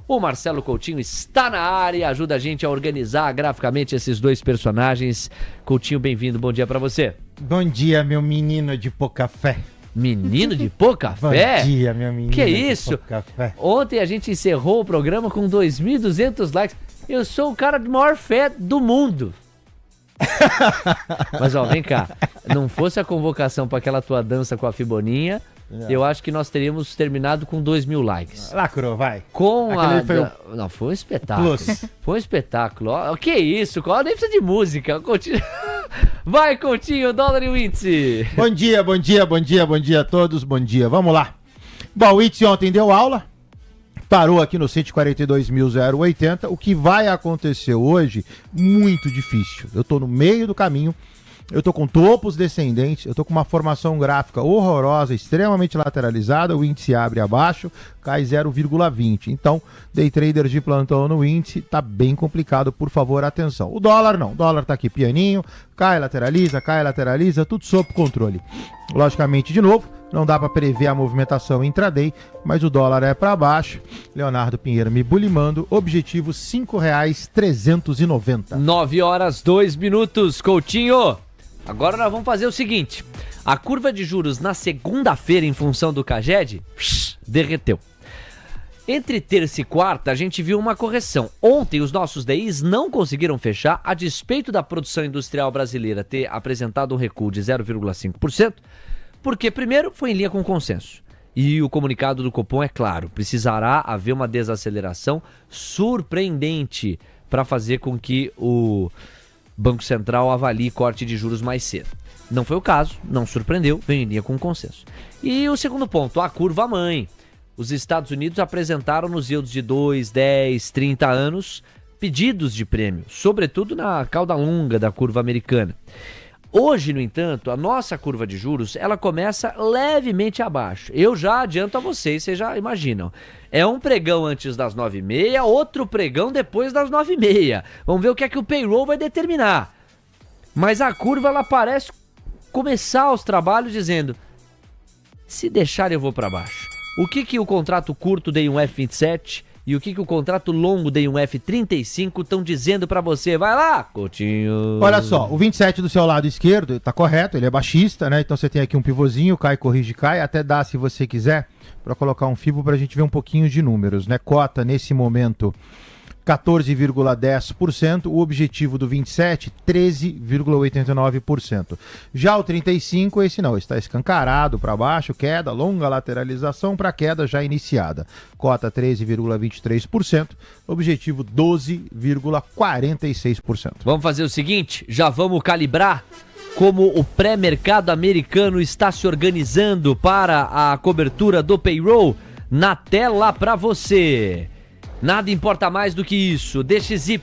O Marcelo Coutinho está na área, ajuda a gente a organizar graficamente esses dois personagens. Coutinho, bem-vindo, bom dia pra você. Bom dia, meu menino de pouca fé. Menino de pouca fé? Bom dia, meu menino que de isso? pouca fé. Ontem a gente encerrou o programa com 2.200 likes. Eu sou o cara de maior fé do mundo. Mas ó, vem cá, não fosse a convocação para aquela tua dança com a Fiboninha, eu acho que nós teríamos terminado com 2.000 likes. Lacrou, vai. Com Aquele Não, foi um espetáculo. Plus. Foi um espetáculo. Ó, que isso? Nem precisa de música. Coutinho. Vai, Coutinho, dólar e o índice. Bom dia, bom dia, bom dia, bom dia a todos, bom dia. Vamos lá. Bom, o índice ontem deu aula, parou aqui no 142.080. O que vai acontecer hoje, muito difícil. Eu tô no meio do caminho, eu tô com topos descendentes, eu tô com uma formação gráfica horrorosa, extremamente lateralizada, o índice abre abaixo, cai 0,20. Então, day traders de plantão no índice, tá bem complicado, por favor, atenção. O dólar não, o dólar tá aqui pianinho, cai, lateraliza, tudo sob controle. Logicamente, de novo, não dá para prever a movimentação intraday, mas o dólar é para baixo. Leonardo Pinheiro me bulimando, objetivo R$ 5,390. 9h02, Coutinho. Agora nós vamos fazer o seguinte, a curva de juros na segunda-feira em função do Caged, derreteu. Entre terça e quarta a gente viu uma correção. Ontem os nossos DIs não conseguiram fechar, a despeito da produção industrial brasileira ter apresentado um recuo de 0,5%, porque primeiro foi em linha com o consenso. E o comunicado do Copom é claro, precisará haver uma desaceleração surpreendente para fazer com que o Banco Central avalie corte de juros mais cedo. Não foi o caso, não surpreendeu, veio em linha com o consenso. E o segundo ponto, a curva mãe. Os Estados Unidos apresentaram nos yields de 2, 10, 30 anos pedidos de prêmio, sobretudo na cauda longa da curva americana. Hoje, no entanto, a nossa curva de juros, ela começa levemente abaixo. Eu já adianto a vocês já imaginam. É um pregão antes das 9h30, outro pregão depois das 9h30. Vamos ver o que é que o payroll vai determinar. Mas a curva, ela parece começar os trabalhos dizendo, se deixar eu vou para baixo. O que o contrato curto dei um F27 e o que o contrato longo dei um F35 estão dizendo pra você? Vai lá, Coutinho. Olha só, o 27 do seu lado esquerdo tá correto, ele é baixista, né? Então você tem aqui um pivôzinho, cai, corrige, cai. Até dá, se você quiser, pra colocar um fibo pra gente ver um pouquinho de números, né? Cota nesse momento 14,10%, o objetivo do 27, 13,89%. Já o 35, esse não, está escancarado para baixo, queda, longa lateralização para queda já iniciada. Cota 13,23%, objetivo 12,46%. Vamos fazer o seguinte, já vamos calibrar como o pré-mercado americano está se organizando para a cobertura do payroll na tela para você. Nada importa mais do que isso. DXY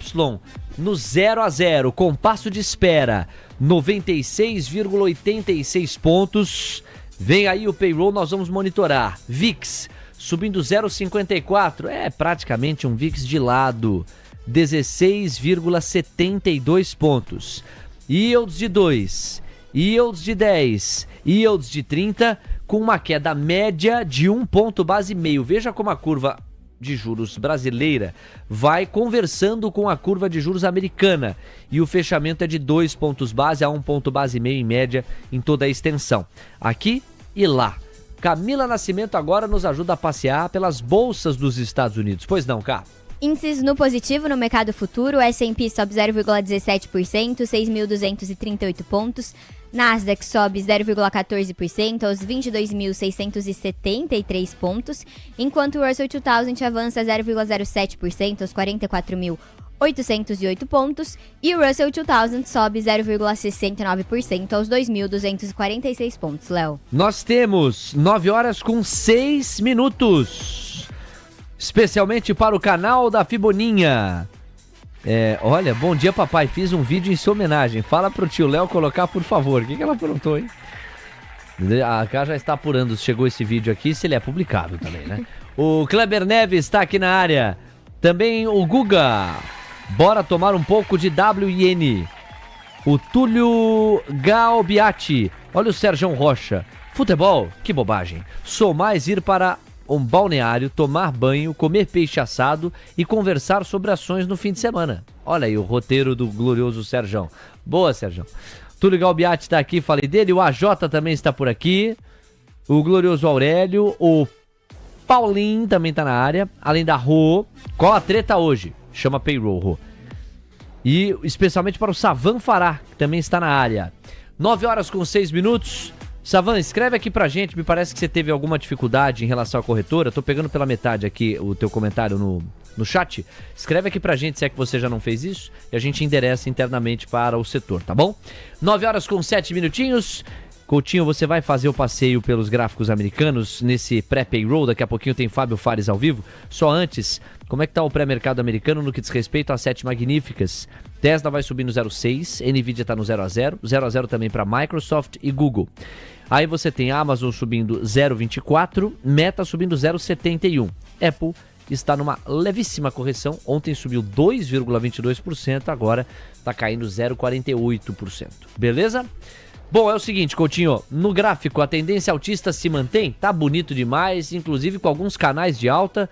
no 0-0, compasso de espera, 96,86 pontos. Vem aí o payroll, nós vamos monitorar. VIX subindo 0,54, é praticamente um VIX de lado, 16,72 pontos. Yields de 2, yields de 10, yields de 30, com uma queda média de 1 ponto base meio. Veja como a curva de juros brasileira vai conversando com a curva de juros americana e o fechamento é de 2 pontos base a 1 ponto base meio em média em toda a extensão, aqui e lá. Camila Nascimento agora nos ajuda a passear pelas bolsas dos Estados Unidos, pois não, Cá? Índices no positivo no mercado futuro, S&P sobe 0,17%, 6.238 pontos. Nasdaq sobe 0,14% aos 22.673 pontos, enquanto o Russell 2000 avança 0,07% aos 44.808 pontos e o Russell 2000 sobe 0,69% aos 2.246 pontos, Léo. Nós temos 9h06, especialmente para o canal da Fiboninha. Olha, bom dia papai, fiz um vídeo em sua homenagem, fala pro tio Léo colocar por favor. O que ela perguntou, hein? A Cá já está apurando se chegou esse vídeo aqui, se ele é publicável também, né? O Kleber Neves está aqui na área, também o Guga, bora tomar um pouco de WIN. O Túlio Galbiati, olha o Sérgio Rocha, futebol, que bobagem, sou mais ir para um balneário, tomar banho, comer peixe assado e conversar sobre ações no fim de semana. Olha aí o roteiro do glorioso Serjão. Boa, Serjão. Túlio Galbiati tá aqui, falei dele. O AJ também está por aqui. O glorioso Aurélio. O Paulinho também tá na área. Além da Rô. Qual a treta hoje? Chama Payroll, Rô. E especialmente para o Savan Fará, que também está na área. 9h06. Savan, escreve aqui pra gente. Me parece que você teve alguma dificuldade em relação à corretora. Tô pegando pela metade aqui o teu comentário no chat. Escreve aqui pra gente se é que você já não fez isso e a gente endereça internamente para o setor, tá bom? 9h07. Coutinho, você vai fazer o passeio pelos gráficos americanos nesse pré-payroll. Daqui a pouquinho tem Fábio Fares ao vivo. Só antes, como é que tá o pré-mercado americano no que diz respeito às 7 magníficas? Tesla vai subir no 0,6, Nvidia tá no 0,0, 0,0 também para Microsoft e Google. Aí você tem Amazon subindo 0,24, Meta subindo 0,71. Apple está numa levíssima correção. Ontem subiu 2,22%, agora está caindo 0,48%. Beleza? Bom, é o seguinte, Coutinho, no gráfico a tendência altista se mantém, tá bonito demais, inclusive com alguns canais de alta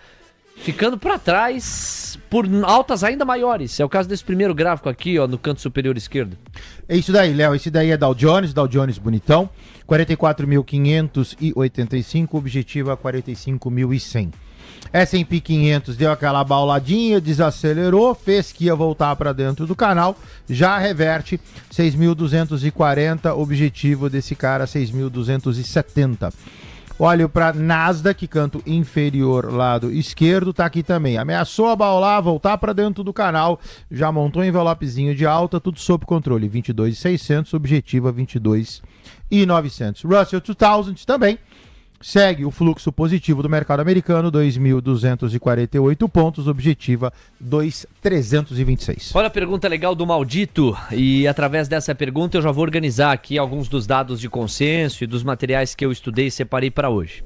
ficando para trás por altas ainda maiores. É o caso desse primeiro gráfico aqui, ó, no canto superior esquerdo. É isso daí, Léo. Esse daí é Dow Jones bonitão, 44.585, objetivo a 45.100. S&P 500 deu aquela bauladinha, desacelerou, fez que ia voltar para dentro do canal, já reverte 6.240, objetivo desse cara 6.270. Olho para Nasdaq, canto inferior lado esquerdo, tá aqui também. Ameaçou abaular, voltar para dentro do canal, já montou um envelopezinho de alta, tudo sob controle, 22.600, objetivo a 22.900. Russell 2000 também segue o fluxo positivo do mercado americano, 2.248 pontos, objetiva 2.326. Olha a pergunta legal do Maldito, e através dessa pergunta eu já vou organizar aqui alguns dos dados de consenso e dos materiais que eu estudei e separei para hoje.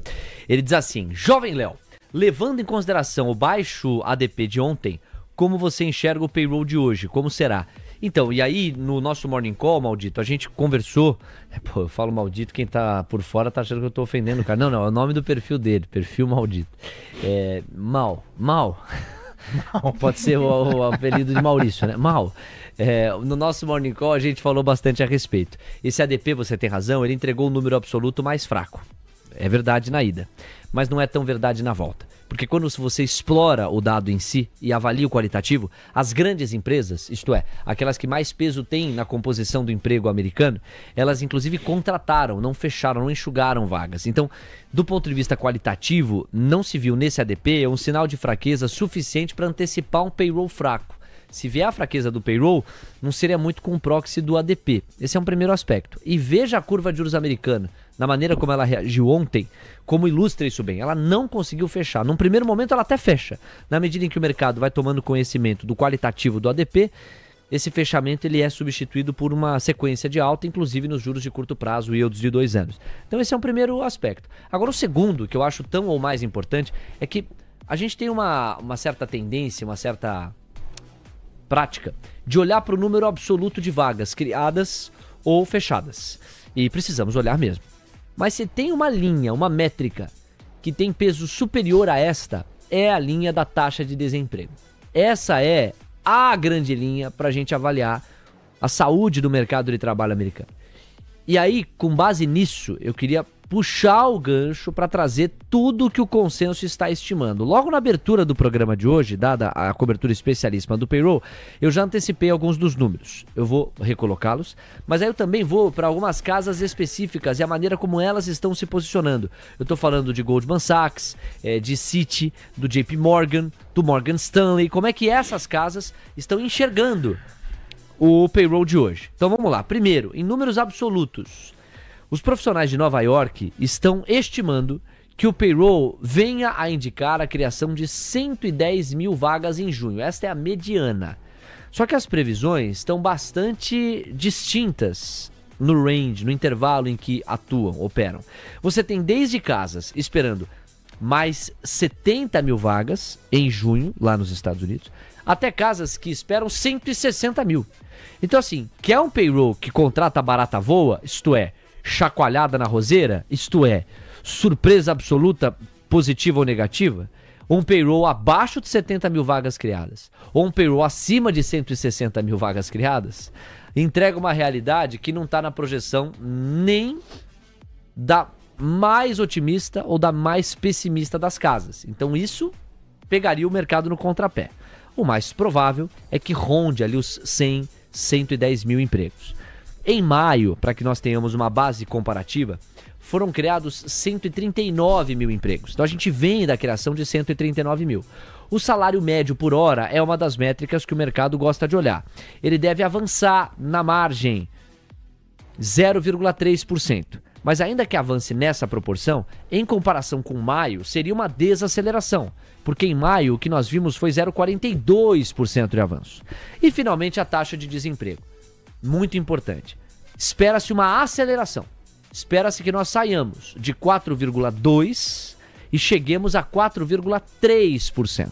Ele diz assim: Jovem Léo, levando em consideração o baixo ADP de ontem, como você enxerga o payroll de hoje? Como será? Então, e aí no nosso Morning Call, Maldito, a gente conversou. Pô, eu falo Maldito, quem tá por fora tá achando que eu tô ofendendo o cara. Não, é o nome do perfil dele, perfil Maldito. Mal. Pode ser o apelido de Maurício, né? Mal. No nosso Morning Call a gente falou bastante a respeito. Esse ADP, você tem razão, ele entregou um número absoluto mais fraco. É verdade na ida, mas não é tão verdade na volta. Porque quando você explora o dado em si e avalia o qualitativo, as grandes empresas, isto é, aquelas que mais peso têm na composição do emprego americano, elas inclusive contrataram, não fecharam, não enxugaram vagas. Então, do ponto de vista qualitativo, não se viu nesse ADP um sinal de fraqueza suficiente para antecipar um payroll fraco. Se vier a fraqueza do payroll, não seria muito com o proxy do ADP. Esse é um primeiro aspecto. E veja a curva de juros americana, na maneira como ela reagiu ontem, como ilustra isso bem. Ela não conseguiu fechar. Num primeiro momento ela até fecha. Na medida em que o mercado vai tomando conhecimento do qualitativo do ADP, esse fechamento ele é substituído por uma sequência de alta, inclusive nos juros de curto prazo, yields de 2 anos. Então esse é um primeiro aspecto. Agora o segundo, que eu acho tão ou mais importante, é que a gente tem uma certa tendência, uma certa prática de olhar para o número absoluto de vagas criadas ou fechadas. E precisamos olhar mesmo. Mas se tem uma linha, uma métrica que tem peso superior a esta, é a linha da taxa de desemprego. Essa é a grande linha para a gente avaliar a saúde do mercado de trabalho americano. E aí, com base nisso, eu queria puxar o gancho para trazer tudo que o consenso está estimando. Logo na abertura do programa de hoje, dada a cobertura especialíssima do payroll, eu já antecipei alguns dos números. Eu vou recolocá-los, mas aí eu também vou para algumas casas específicas e a maneira como elas estão se posicionando. Eu estou falando de Goldman Sachs, de Citi, do JP Morgan, do Morgan Stanley, como é que essas casas estão enxergando o payroll de hoje. Então vamos lá. Primeiro, em números absolutos, os profissionais de Nova York estão estimando que o payroll venha a indicar a criação de 110 mil vagas em junho. Esta é a mediana. Só que as previsões estão bastante distintas no range, no intervalo em que atuam, operam. Você tem desde casas esperando mais 70 mil vagas em junho, lá nos Estados Unidos, até casas que esperam 160 mil. Então assim, quer um payroll que contrata barata voa, isto é, chacoalhada na roseira, isto é, surpresa absoluta positiva ou negativa, um payroll abaixo de 70 mil vagas criadas, ou um payroll acima de 160 mil vagas criadas, entrega uma realidade que não está na projeção nem da mais otimista ou da mais pessimista das casas. Então isso pegaria o mercado no contrapé. O mais provável é que ronde ali os 100, 110 mil empregos. Em maio, para que nós tenhamos uma base comparativa, foram criados 139 mil empregos. Então a gente vem da criação de 139 mil. O salário médio por hora é uma das métricas que o mercado gosta de olhar. Ele deve avançar na margem 0,3%. Mas ainda que avance nessa proporção, em comparação com maio, seria uma desaceleração. Porque em maio o que nós vimos foi 0,42% de avanço. E finalmente a taxa de desemprego. Muito importante. Espera-se uma aceleração. Espera-se que nós saiamos de 4,2% e cheguemos a 4,3%.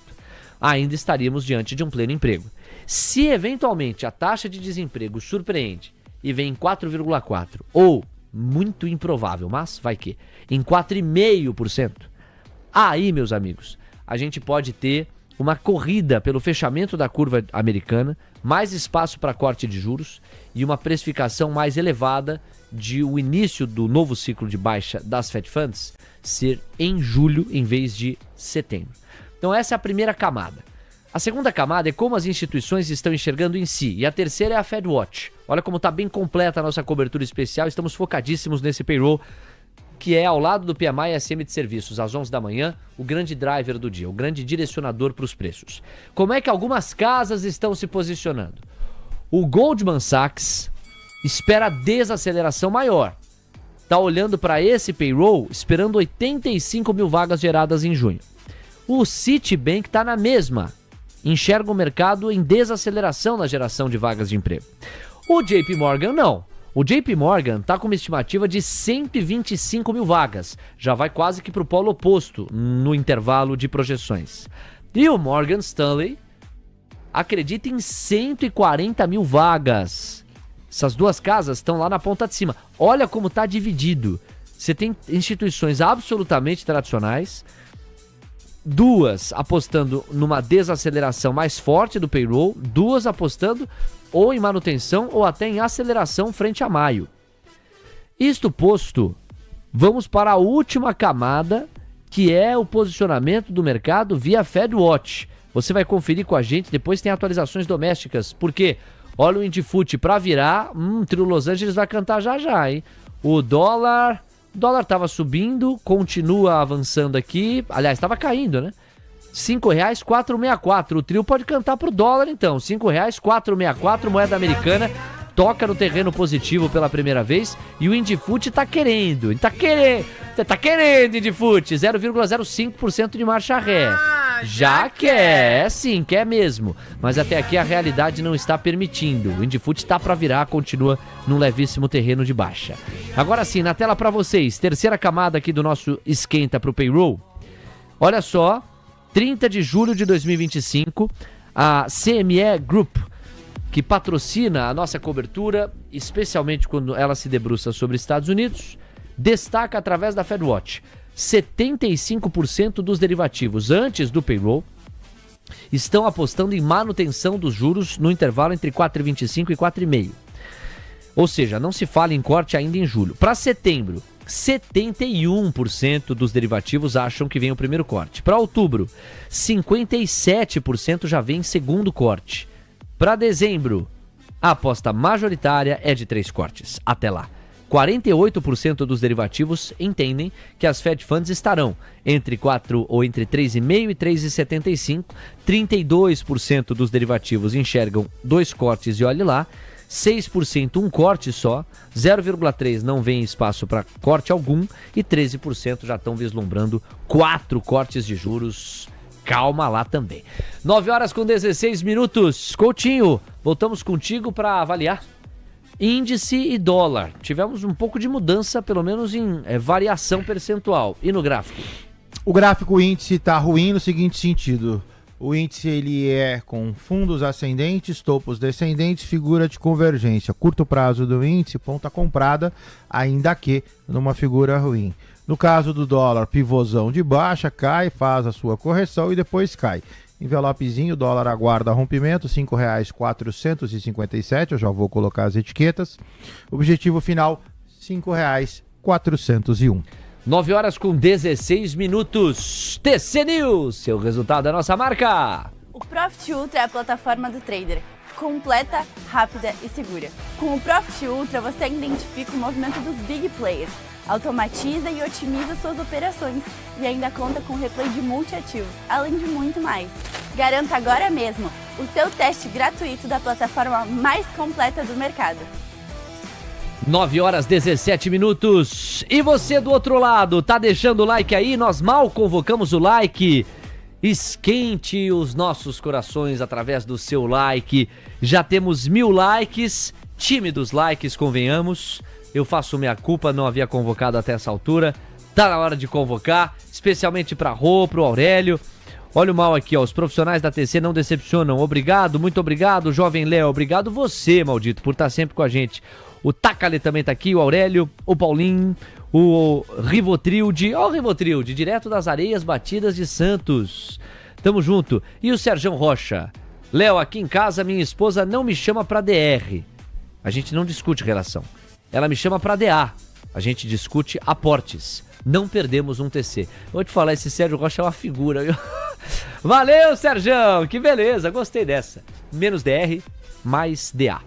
Ainda estaríamos diante de um pleno emprego. Se eventualmente a taxa de desemprego surpreende e vem em 4,4% ou, muito improvável, mas vai que, em 4,5%, aí, meus amigos, a gente pode ter uma corrida pelo fechamento da curva americana, mais espaço para corte de juros e uma precificação mais elevada de o início do novo ciclo de baixa das Fed Funds ser em julho em vez de setembro. Então essa é a primeira camada. A segunda camada é como as instituições estão enxergando em si. E a terceira é a Fed Watch. Olha como está bem completa a nossa cobertura especial. Estamos focadíssimos nesse payroll, que é ao lado do PMI SM de serviços, às 11 da manhã, o grande driver do dia, o grande direcionador para os preços. Como é que algumas casas estão se posicionando? O Goldman Sachs espera desaceleração maior. Está olhando para esse payroll, esperando 85 mil vagas geradas em junho. O Citibank está na mesma. Enxerga o mercado em desaceleração na geração de vagas de emprego. O JP Morgan não. O JP Morgan está com uma estimativa de 125 mil vagas. Já vai quase que para o polo oposto no intervalo de projeções. E o Morgan Stanley acredita em 140 mil vagas. Essas duas casas estão lá na ponta de cima. Olha como está dividido. Você tem instituições absolutamente tradicionais, duas apostando numa desaceleração mais forte do payroll, duas apostando ou em manutenção ou até em aceleração frente a maio. Isto posto, vamos para a última camada, que é o posicionamento do mercado via Fed Watch. Você vai conferir com a gente, depois tem atualizações domésticas, porque olha o Indifut para virar, Trio Los Angeles vai cantar já já, hein? O dólar estava subindo, continua avançando aqui, aliás, estava caindo, né? R$5,464, o trio pode cantar pro dólar então, R$5,464, moeda americana, toca no terreno positivo pela primeira vez, e o Indifut tá querendo, você tá querendo Indifut, 0,05% de marcha ré. Já quer, sim, quer mesmo, mas até aqui a realidade não está permitindo, o Indifut tá para virar, continua num levíssimo terreno de baixa. Agora sim, na tela para vocês, terceira camada aqui do nosso esquenta pro payroll, olha só, 30 de julho de 2025, a CME Group, que patrocina a nossa cobertura, especialmente quando ela se debruça sobre Estados Unidos, destaca através da Fed Watch 75% dos derivativos antes do payroll estão apostando em manutenção dos juros no intervalo entre 4,25 e 4,5. Ou seja, não se fala em corte ainda em julho. Para setembro, 71% dos derivativos acham que vem o primeiro corte. Para outubro, 57% já vem segundo corte. Para dezembro, a aposta majoritária é de 3 cortes. Até lá, 48% dos derivativos entendem que as Fed Funds estarão entre 4 ou entre 3,5 e 3,75. 32% dos derivativos enxergam 2 cortes e olhe lá. 6% um corte só, 0,3% não vem espaço para corte algum e 13% já estão vislumbrando 4 cortes de juros. Calma lá também. 9h16. Coutinho, voltamos contigo para avaliar índice e dólar. Tivemos um pouco de mudança, pelo menos em variação percentual. E no gráfico? O gráfico, o índice está ruim no seguinte sentido. O índice ele é com fundos ascendentes, topos descendentes, figura de convergência. Curto prazo do índice, ponta comprada, ainda que numa figura ruim. No caso do dólar, pivôzão de baixa, cai, faz a sua correção e depois cai. Envelopezinho, dólar aguarda rompimento, R$ 5,457, eu já vou colocar as etiquetas. Objetivo final, R$ 5,401. 9 horas com 16 minutos. TC News, seu resultado é a nossa marca. O Profit Ultra é a plataforma do trader, completa, rápida e segura. Com o Profit Ultra, você identifica o movimento dos big players, automatiza e otimiza suas operações e ainda conta com replay de multiativos, além de muito mais. Garanta agora mesmo o seu teste gratuito da plataforma mais completa do mercado. 9 horas 17 minutos. E você do outro lado, tá deixando o like aí? Nós mal convocamos o like. Esquente os nossos corações através do seu like. Já temos 1000 likes, tímidos likes, convenhamos. Eu faço minha culpa, não havia convocado até essa altura. Tá na hora de convocar, especialmente pra Rô, pro Aurélio. Olha o mal aqui, ó, os profissionais da TC não decepcionam. Obrigado, muito obrigado, jovem Léo. Obrigado você, maldito, por estar sempre com a gente. O Takale também tá aqui, o Aurélio, o Paulinho, o Rivotrilde. Ó o Rivotrilde, direto das areias batidas de Santos. Tamo junto. E o Serjão Rocha. Léo, aqui em casa minha esposa não me chama pra DR. A gente não discute relação. Ela me chama pra DA. A gente discute aportes. Não perdemos um TC. Vou te falar, esse Sérgio Rocha é uma figura, viu? Valeu, Serjão! Que beleza, gostei dessa. Menos DR, mais DA.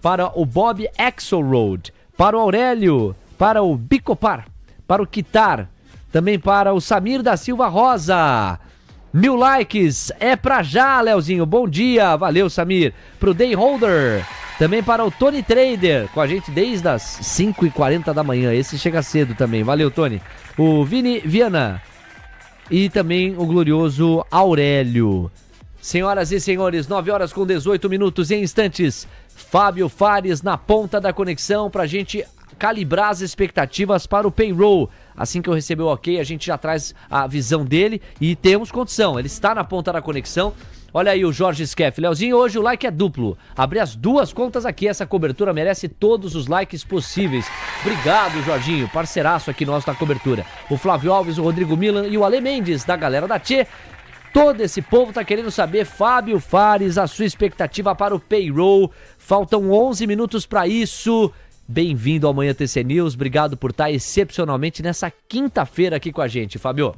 Para o Bob Axelrod, para o Aurélio, para o Bicopar, para o Quitar, também para o Samir da Silva Rosa. 1000 likes, é pra já, Leozinho, bom dia, valeu, Samir. Pro Day Holder, também para o Tony Trader, com a gente desde as 5h40 da manhã, esse chega cedo também, valeu, Tony. O Vini Viana e também o glorioso Aurélio. Senhoras e senhores, 9 horas com 18 minutos em instantes. Fábio Fares na ponta da conexão pra gente calibrar as expectativas para o payroll. Assim que eu receber o ok, a gente já traz a visão dele e temos condição. Ele está na ponta da conexão. Olha aí o Jorge Skeff. Leozinho, hoje o like é duplo. Abri as duas contas aqui, essa cobertura merece todos os likes possíveis. Obrigado, Jorginho, parceiraço aqui nosso na cobertura. O Flávio Alves, o Rodrigo Milan e o Ale Mendes, da galera da Tchê. Todo esse povo tá querendo saber, Fábio Fares, a sua expectativa para o payroll. Faltam 11 minutos para isso. Bem-vindo ao Manhã TC News. Obrigado por estar excepcionalmente nessa quinta-feira aqui com a gente, Fábio.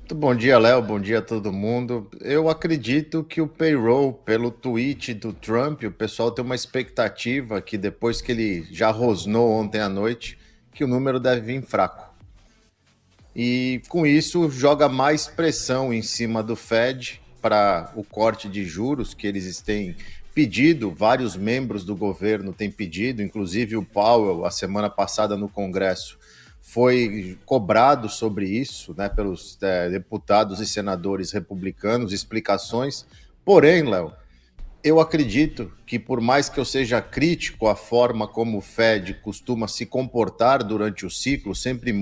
Muito bom dia, Léo. Bom dia a todo mundo. Eu acredito que o payroll, pelo tweet do Trump, o pessoal tem uma expectativa que depois que ele já rosnou ontem à noite, que o número deve vir fraco. E com isso joga mais pressão em cima do Fed para o corte de juros que eles têm pedido, vários membros do governo têm pedido, inclusive o Powell, a semana passada no Congresso, foi cobrado sobre isso, né, pelos deputados e senadores republicanos, explicações. Porém, Léo, eu acredito que por mais que eu seja crítico à forma como o Fed costuma se comportar durante o ciclo, sempre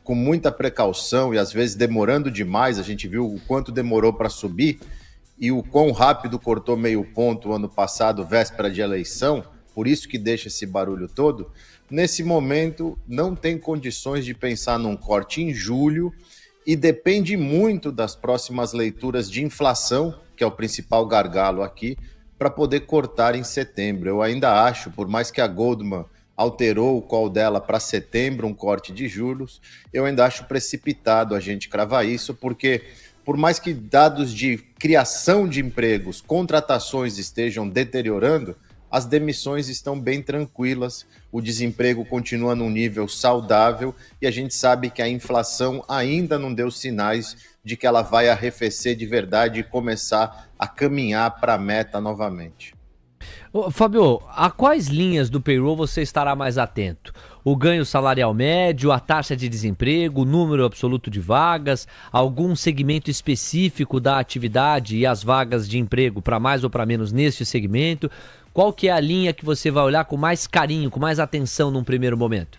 com muita precaução e às vezes demorando demais, a gente viu o quanto demorou para subir e o quão rápido cortou meio ponto ano passado, véspera de eleição, por isso que deixa esse barulho todo, nesse momento não tem condições de pensar num corte em julho e depende muito das próximas leituras de inflação, que é o principal gargalo aqui, para poder cortar em setembro. Eu ainda acho, por mais que a Goldman alterou o call dela para setembro, um corte de juros, eu ainda acho precipitado a gente cravar isso, porque por mais que dados de criação de empregos, contratações estejam deteriorando, as demissões estão bem tranquilas, o desemprego continua num nível saudável e a gente sabe que a inflação ainda não deu sinais de que ela vai arrefecer de verdade e começar a caminhar para a meta novamente. Ô, Fábio, a quais linhas do payroll você estará mais atento? O ganho salarial médio, a taxa de desemprego, o número absoluto de vagas, algum segmento específico da atividade e as vagas de emprego para mais ou para menos neste segmento? Qual que é a linha que você vai olhar com mais carinho, com mais atenção num primeiro momento?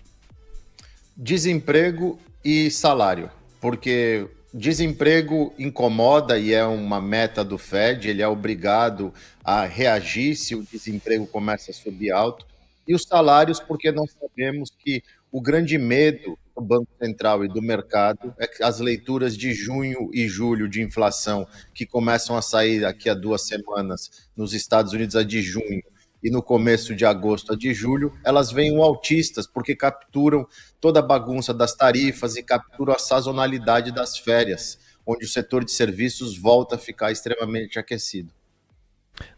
Desemprego e salário, porque desemprego incomoda e é uma meta do Fed, ele é obrigado a reagir se o desemprego começa a subir alto, e os salários, porque nós sabemos que O grande medo do Banco Central e do mercado é que as leituras de junho e julho de inflação, que começam a sair daqui a 2 semanas nos Estados Unidos, a de junho, e no começo de agosto a de julho, elas venham altistas, porque capturam toda a bagunça das tarifas e capturam a sazonalidade das férias, onde o setor de serviços volta a ficar extremamente aquecido.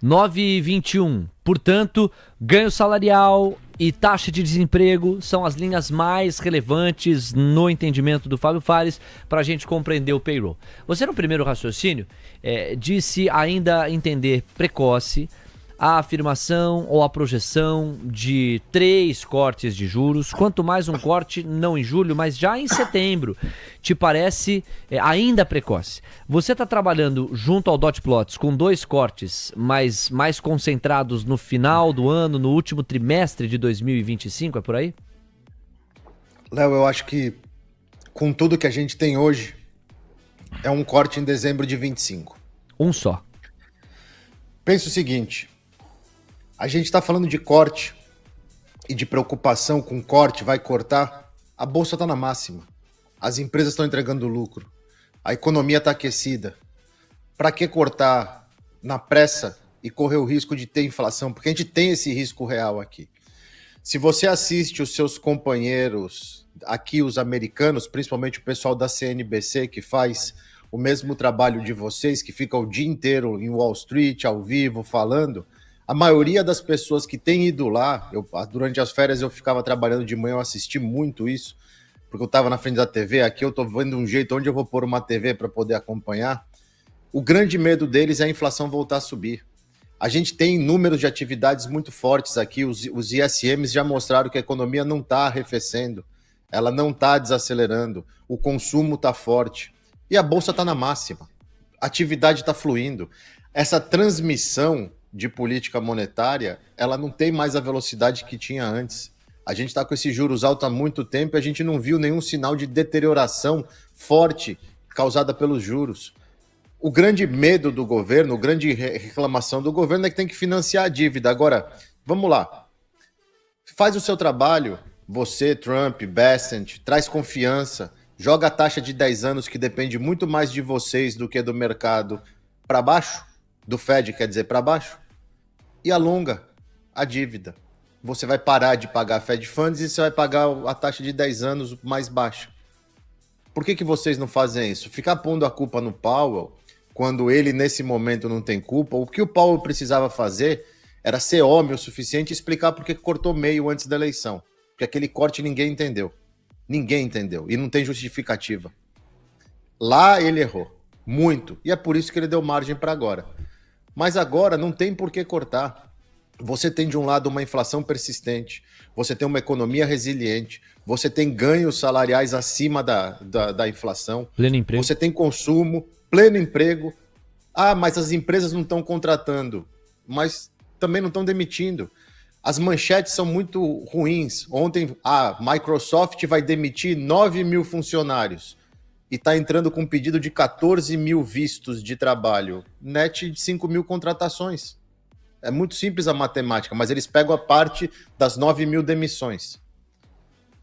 9,21. Portanto, ganho salarial e taxa de desemprego são as linhas mais relevantes no entendimento do Fábio Fares para a gente compreender o payroll. Você, no primeiro raciocínio, disse ainda entender precoce a afirmação ou a projeção de 3 cortes de juros, quanto mais um corte, não em julho, mas já em setembro, te parece ainda precoce. Você está trabalhando junto ao Dot Plots com 2 cortes, mas mais concentrados no final do ano, no último trimestre de 2025, é por aí? Léo, eu acho que com tudo que a gente tem hoje, é um corte em dezembro de 25. Um só. Pensa o seguinte, a gente está falando de corte e de preocupação com corte, vai cortar, a bolsa está na máxima, as empresas estão entregando lucro, a economia está aquecida. Para que cortar na pressa e correr o risco de ter inflação? Porque a gente tem esse risco real aqui. Se você assiste os seus companheiros aqui, os americanos, principalmente o pessoal da CNBC, que faz o mesmo trabalho de vocês, que fica o dia inteiro em Wall Street, ao vivo, falando, a maioria das pessoas que tem ido lá, durante as férias eu ficava trabalhando de manhã, eu assisti muito isso, porque eu estava na frente da TV, aqui eu estou vendo um jeito onde eu vou pôr uma TV para poder acompanhar. O grande medo deles é a inflação voltar a subir. A gente tem números de atividades muito fortes aqui, os ISMs já mostraram que a economia não está arrefecendo, ela não está desacelerando, o consumo está forte e a bolsa está na máxima, a atividade está fluindo. Essa transmissão de política monetária, ela não tem mais a velocidade que tinha antes. A gente está com esses juros altos há muito tempo e a gente não viu nenhum sinal de deterioração forte causada pelos juros. O grande medo do governo, a grande reclamação do governo é que tem que financiar a dívida. Agora, vamos lá. Faz o seu trabalho, você, Trump, Bessent, traz confiança, joga a taxa de 10 anos, que depende muito mais de vocês do que do mercado, para baixo, do Fed, quer dizer, para baixo, e alonga a dívida. Você vai parar de pagar Fed Funds e você vai pagar a taxa de 10 anos mais baixa. Por que vocês não fazem isso? Ficar pondo a culpa no Powell, quando ele nesse momento não tem culpa, o que o Powell precisava fazer era ser homem o suficiente e explicar por que cortou meio antes da eleição. Porque aquele corte ninguém entendeu. Ninguém entendeu. E não tem justificativa. Lá ele errou. Muito. E é por isso que ele deu margem para agora. Mas agora não tem por que cortar. Você tem de um lado uma inflação persistente, você tem uma economia resiliente, você tem ganhos salariais acima da inflação, pleno emprego. Você tem consumo, pleno emprego. Ah, mas as empresas não estão contratando, mas também não estão demitindo. As manchetes são muito ruins. Ontem a Microsoft vai demitir 9 mil funcionários e está entrando com um pedido de 14 mil vistos de trabalho, net de 5 mil contratações. É muito simples a matemática, mas eles pegam a parte das 9 mil demissões.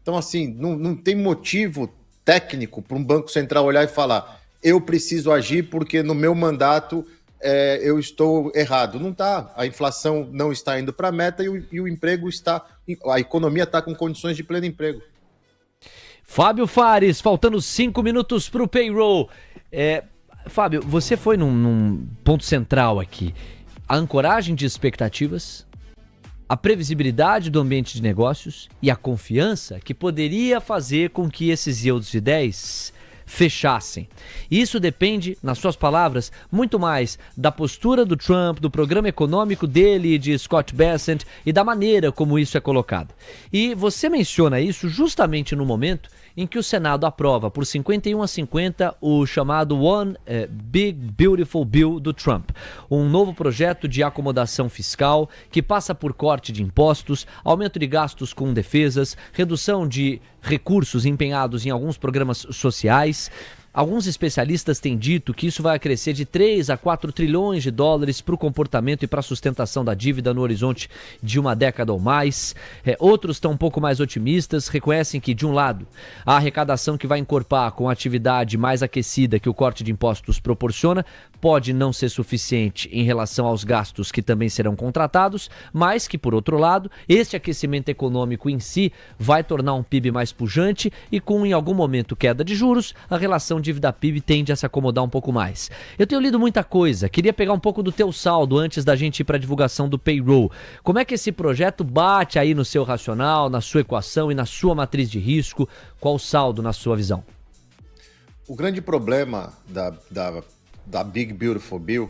Então, assim, não tem motivo técnico para um Banco Central olhar e falar: eu preciso agir porque no meu mandato eu estou errado. Não está. A inflação não está indo para a meta e o emprego está... A economia está com condições de pleno emprego. Fábio Fares, faltando 5 minutos para o payroll. Fábio, você foi num ponto central aqui. A ancoragem de expectativas, a previsibilidade do ambiente de negócios e a confiança que poderia fazer com que esses yields de 10 fechassem. Isso depende, nas suas palavras, muito mais da postura do Trump, do programa econômico dele, de Scott Bessent e da maneira como isso é colocado. E você menciona isso justamente no momento em que o Senado aprova por 51-50 o chamado One Big Beautiful Bill do Trump, um novo projeto de acomodação fiscal que passa por corte de impostos, aumento de gastos com defesas, redução de recursos empenhados em alguns programas sociais. Alguns especialistas têm dito que isso vai crescer de 3 a 4 trilhões de dólares para o comportamento e para a sustentação da dívida no horizonte de uma década ou mais. Outros estão um pouco mais otimistas, reconhecem que, de um lado, a arrecadação que vai encorpar com a atividade mais aquecida que o corte de impostos proporciona pode não ser suficiente em relação aos gastos que também serão contratados, mas que, por outro lado, este aquecimento econômico em si vai tornar um PIB mais pujante e com, em algum momento, queda de juros, a relação dívida-PIB tende a se acomodar um pouco mais. Eu tenho lido muita coisa, queria pegar um pouco do teu saldo antes da gente ir para a divulgação do payroll. Como é que esse projeto bate aí no seu racional, na sua equação e na sua matriz de risco? Qual o saldo na sua visão? O grande problema da Big Beautiful Bill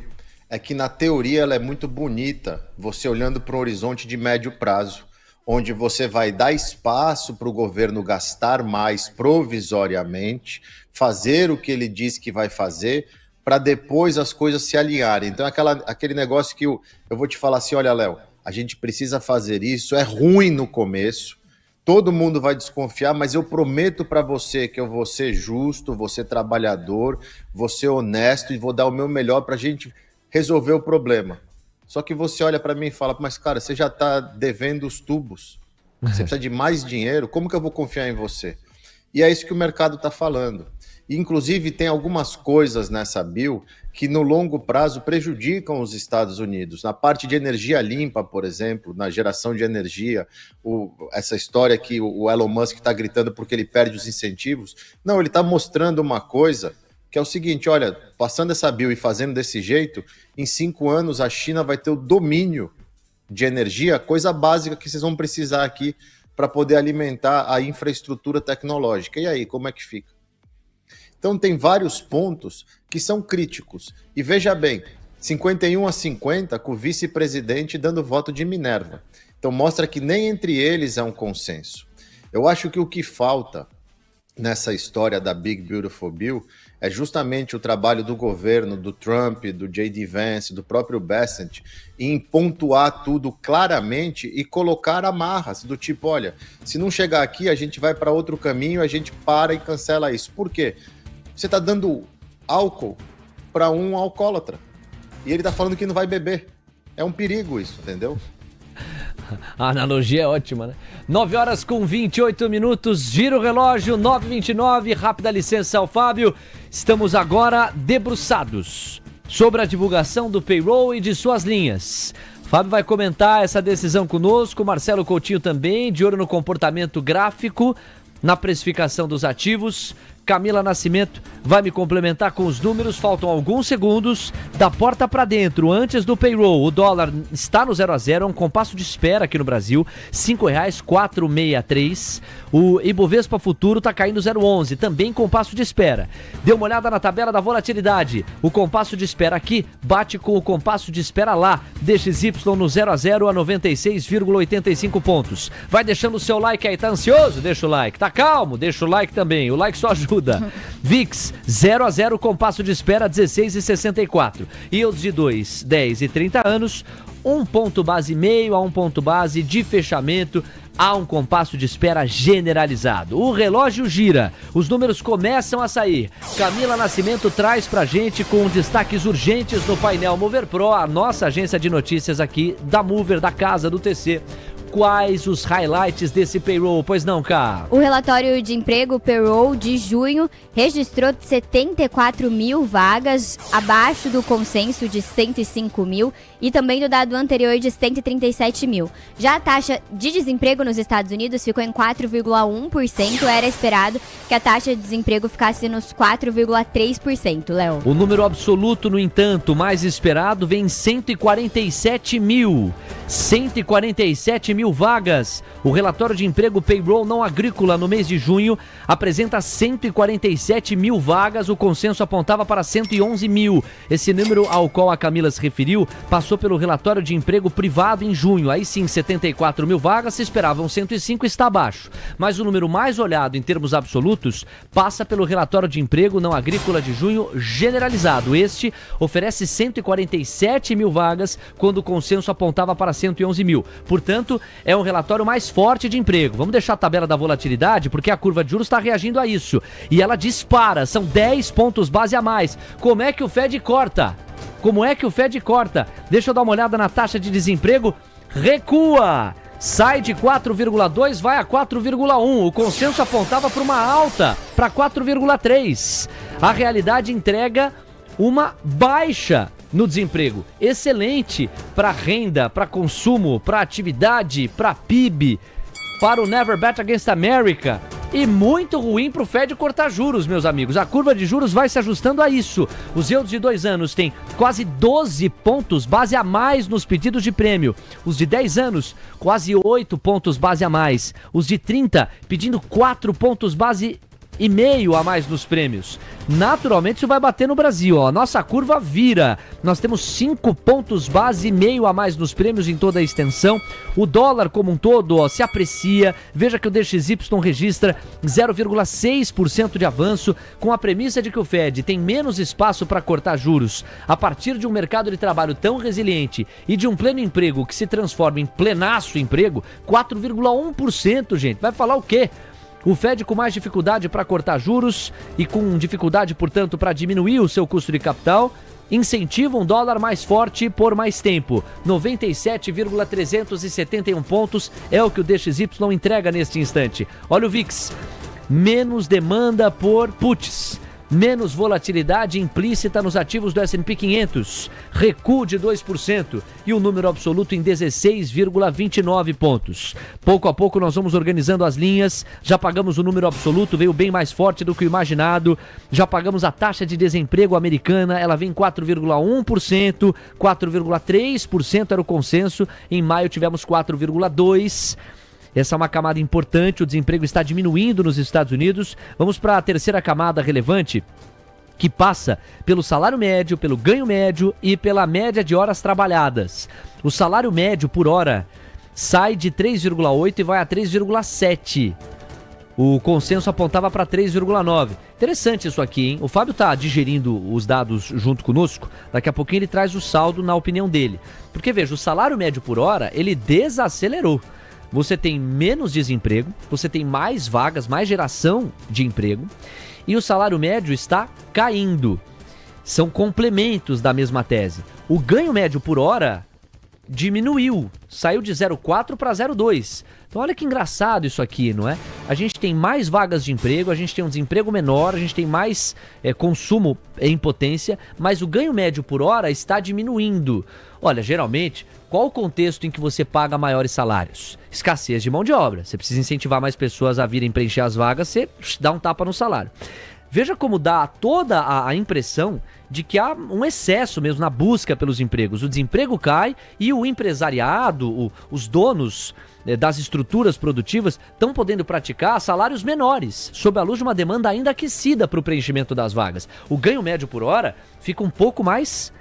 é que, na teoria, ela é muito bonita, você olhando para um horizonte de médio prazo, onde você vai dar espaço para o governo gastar mais provisoriamente, fazer o que ele diz que vai fazer, para depois as coisas se alinharem. Então, aquele negócio que eu vou te falar assim, olha, Léo, a gente precisa fazer isso, é ruim no começo, todo mundo vai desconfiar, mas eu prometo para você que eu vou ser justo, vou ser trabalhador, vou ser honesto e vou dar o meu melhor para a gente resolver o problema. Só que você olha para mim e fala, mas cara, você já está devendo os tubos, você precisa de mais dinheiro, como que eu vou confiar em você? E é isso que o mercado está falando. E, inclusive, tem algumas coisas nessa bill que no longo prazo prejudicam os Estados Unidos. Na parte de energia limpa, por exemplo, na geração de energia, essa história que o Elon Musk está gritando porque ele perde os incentivos. Não, ele está mostrando uma coisa que é o seguinte, olha, passando essa bill e fazendo desse jeito, em 5 anos a China vai ter o domínio de energia, coisa básica que vocês vão precisar aqui para poder alimentar a infraestrutura tecnológica. E aí, como é que fica? Então tem vários pontos que são críticos. E veja bem, 51-50 com o vice-presidente dando voto de Minerva. Então mostra que nem entre eles é um consenso. Eu acho que o que falta nessa história da Big Beautiful Bill é justamente o trabalho do governo, do Trump, do J.D. Vance, do próprio Bessent, em pontuar tudo claramente e colocar amarras do tipo, olha, se não chegar aqui, a gente vai para outro caminho, a gente para e cancela isso. Por quê? Você está dando álcool para um alcoólatra e ele está falando que não vai beber. É um perigo isso, entendeu? A analogia é ótima, né? 9 horas com 28 minutos, gira o relógio, 9h29, rápida licença ao Fábio. Estamos agora debruçados sobre a divulgação do payroll e de suas linhas. Fábio vai comentar essa decisão conosco, Marcelo Coutinho também, de olho no comportamento gráfico, na precificação dos ativos. Camila Nascimento vai me complementar com os números, faltam alguns segundos da porta para dentro, antes do payroll. O dólar está no 0 a 0, é um compasso de espera aqui no Brasil, R$ 5,463. O Ibovespa Futuro está caindo 0,11, também compasso de espera. Dê uma olhada na tabela da volatilidade, o compasso de espera aqui bate com o compasso de espera lá, DXY no 0 a 0 a 96,85 pontos. Vai deixando o seu like aí, tá ansioso? Deixa o like, tá calmo? Deixa o like também, o like só ajuda. VIX 0 a 0, compasso de espera 16,64. Yields de 2, 10 e 30 anos, 1 ponto base meio a 1 ponto base de fechamento. Há um compasso de espera generalizado. O relógio gira, os números começam a sair. Camila Nascimento traz pra gente com destaques urgentes no painel Mover Pro, a nossa agência de notícias aqui da Mover, da casa do TC. Quais os highlights desse payroll? Pois não, Cá? O relatório de emprego payroll de junho registrou 74 mil vagas, abaixo do consenso de 105 mil e também do dado anterior de 137 mil. Já a taxa de desemprego nos Estados Unidos ficou em 4,1%. Era esperado que a taxa de desemprego ficasse nos 4,3%, Léo. O número absoluto, no entanto, mais esperado vem em 147 mil. 147 mil vagas. O relatório de emprego payroll não agrícola no mês de junho apresenta 147 mil vagas, o consenso apontava para 111 mil. Esse número ao qual a Camila se referiu passou pelo relatório de emprego privado em junho. Aí sim, 74 mil vagas, se esperavam 105, está abaixo. Mas o número mais olhado em termos absolutos passa pelo relatório de emprego não agrícola de junho generalizado. Este oferece 147 mil vagas, quando o consenso apontava para 111 mil. Portanto, é um relatório mais forte de emprego. Vamos deixar a tabela da volatilidade, porque a curva de juros está reagindo a isso. E ela dispara, são 10 pontos base a mais. Como é que o Fed corta? Deixa eu dar uma olhada na taxa de desemprego. Recua! Sai de 4,2, vai a 4,1. O consenso apontava para uma alta, para 4,3. A realidade entrega uma baixa no desemprego. Excelente para renda, para consumo, para atividade, para PIB, para o Never Bet Against America. E muito ruim para o Fed cortar juros, meus amigos. A curva de juros vai se ajustando a isso. Os yields de 2 anos têm quase 12 pontos base a mais nos pedidos de prêmio. Os de 10 anos, quase 8 pontos base a mais. Os de 30, pedindo 4 pontos base e meio a mais nos prêmios. Naturalmente isso vai bater no Brasil, ó. Nossa curva vira. Nós temos 5 pontos base e meio a mais nos prêmios em toda a extensão. O dólar como um todo, ó, se aprecia. Veja que o DXY registra 0,6% de avanço, com a premissa de que o Fed tem menos espaço para cortar juros. A partir de um mercado de trabalho tão resiliente e de um pleno emprego que se transforma em plenaço emprego, 4,1%, gente. Vai falar o quê? O Fed com mais dificuldade para cortar juros e com dificuldade, portanto, para diminuir o seu custo de capital, incentiva um dólar mais forte por mais tempo. 97,371 pontos é o que o DXY entrega neste instante. Olha o VIX, menos demanda por puts, menos volatilidade implícita nos ativos do S&P 500, recuo de 2% e o número absoluto em 16,29 pontos. Pouco a pouco nós vamos organizando as linhas, já pagamos o número absoluto, veio bem mais forte do que o imaginado, já pagamos a taxa de desemprego americana, ela vem 4,1%, 4,3% era o consenso, em maio tivemos 4,2%. Essa é uma camada importante, o desemprego está diminuindo nos Estados Unidos. Vamos para a terceira camada relevante, que passa pelo salário médio, pelo ganho médio e pela média de horas trabalhadas. O salário médio por hora sai de 3,8 e vai a 3,7. O consenso apontava para 3,9. Interessante isso aqui, hein? O Fábio está digerindo os dados junto conosco. Daqui a pouquinho ele traz o saldo na opinião dele. Porque veja, o salário médio por hora, ele desacelerou. Você tem menos desemprego, você tem mais vagas, mais geração de emprego e o salário médio está caindo. São complementos da mesma tese. O ganho médio por hora diminuiu, saiu de 0,4 para 0,2. Então olha que engraçado isso aqui, não é? A gente tem mais vagas de emprego, a gente tem um desemprego menor, a gente tem mais consumo em potência, mas o ganho médio por hora está diminuindo. Olha, geralmente, qual o contexto em que você paga maiores salários? Escassez de mão de obra. Você precisa incentivar mais pessoas a virem preencher as vagas, você dá um tapa no salário. Veja como dá toda a impressão de que há um excesso mesmo na busca pelos empregos. O desemprego cai e o empresariado, os donos das estruturas produtivas estão podendo praticar salários menores, sob a luz de uma demanda ainda aquecida para o preenchimento das vagas. O ganho médio por hora fica um pouco mais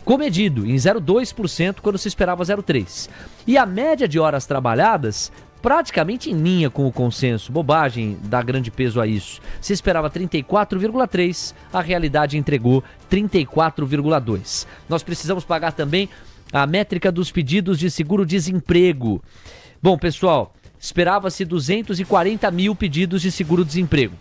comedido, em 0,2% quando se esperava 0,3%. E a média de horas trabalhadas praticamente em linha com o consenso. Bobagem dá grande peso a isso. Se esperava 34,3%, a realidade entregou 34,2%. Nós precisamos pagar também a métrica dos pedidos de seguro-desemprego. Bom, pessoal, esperava-se 240 mil pedidos de seguro-desemprego.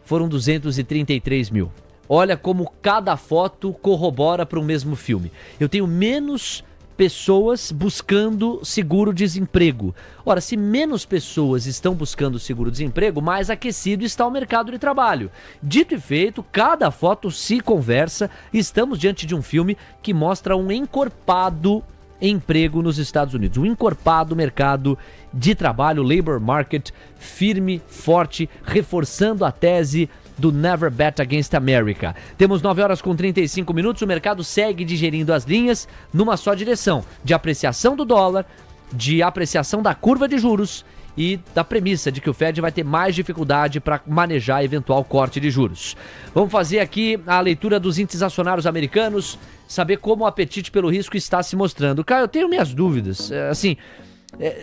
Foram 233 mil. Olha como cada foto corrobora para o mesmo filme. Eu tenho menos pessoas buscando seguro-desemprego. Ora, se menos pessoas estão buscando seguro-desemprego, mais aquecido está o mercado de trabalho. Dito e feito, cada foto se conversa. Estamos diante de um filme que mostra um encorpado emprego nos Estados Unidos. Um encorpado mercado de trabalho, labor market, firme, forte, reforçando a tese do Never Bet Against America. Temos 9h35, o mercado segue digerindo as linhas numa só direção, de apreciação do dólar, de apreciação da curva de juros e da premissa de que o Fed vai ter mais dificuldade para manejar eventual corte de juros. Vamos fazer aqui a leitura dos índices acionários americanos, saber como o apetite pelo risco está se mostrando. Cara, eu tenho minhas dúvidas.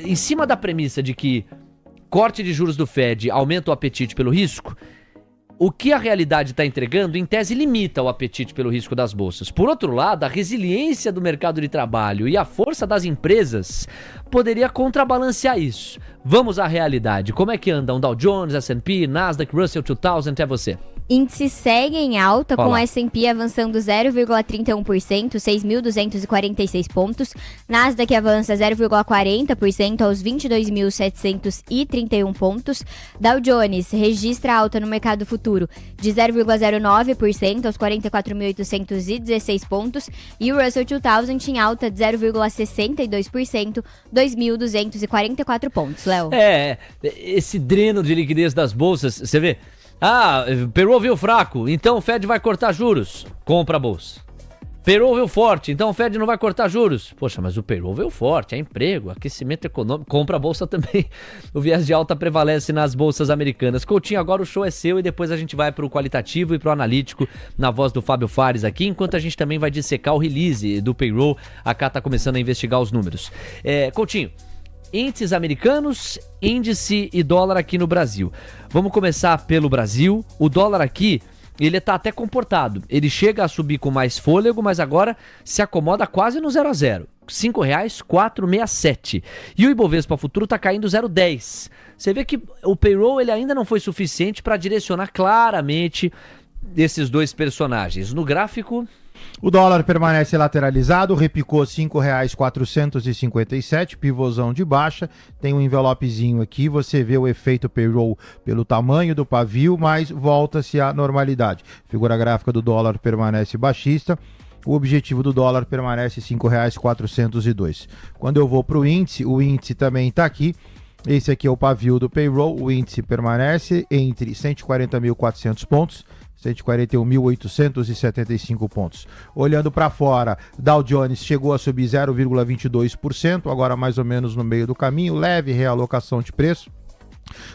Em cima da premissa de que corte de juros do Fed aumenta o apetite pelo risco, o que a realidade está entregando, em tese, limita o apetite pelo risco das bolsas. Por outro lado, a resiliência do mercado de trabalho e a força das empresas poderia contrabalancear isso. Vamos à realidade. Como é que andam Dow Jones, S&P, Nasdaq, Russell 2000? Até você. Índice segue em alta, com o Olá. S&P avançando 0,31%, 6.246 pontos. Nasdaq avança 0,40% aos 22.731 pontos. Dow Jones registra alta no mercado futuro de 0,09% aos 44.816 pontos. E o Russell 2000 em alta de 0,62%, 2.244 pontos, Léo. Esse dreno de liquidez das bolsas, você vê... Payroll veio fraco, então o Fed vai cortar juros. Compra a bolsa. Payroll veio forte, então o Fed não vai cortar juros. Poxa, mas o payroll veio forte, é emprego, aquecimento econômico, compra a bolsa também. O viés de alta prevalece nas bolsas americanas. Coutinho, agora o show é seu e depois a gente vai pro qualitativo e pro analítico na voz do Fábio Fares aqui, enquanto a gente também vai dissecar o release do payroll. A Cá tá começando a investigar os números. Coutinho, índices americanos, índice e dólar aqui no Brasil. Vamos começar pelo Brasil. O dólar aqui, ele tá até comportado. Ele chega a subir com mais fôlego, mas agora se acomoda quase no 0 a 0. R$ 5,467. E o Ibovespa Futuro tá caindo 0,10. Você vê que o payroll ele ainda não foi suficiente para direcionar claramente esses dois personagens. No gráfico... O dólar permanece lateralizado, repicou R$ 5,457, pivôzão de baixa, tem um envelopezinho aqui, você vê o efeito payroll pelo tamanho do pavio, mas volta-se à normalidade. Figura gráfica do dólar permanece baixista, o objetivo do dólar permanece R$ 5,402. Quando eu vou para o índice também está aqui. Esse aqui é o pavio do payroll, o índice permanece entre 140.400 pontos, 141.875 pontos. Olhando para fora, Dow Jones chegou a subir 0,22%, agora mais ou menos no meio do caminho, leve realocação de preço.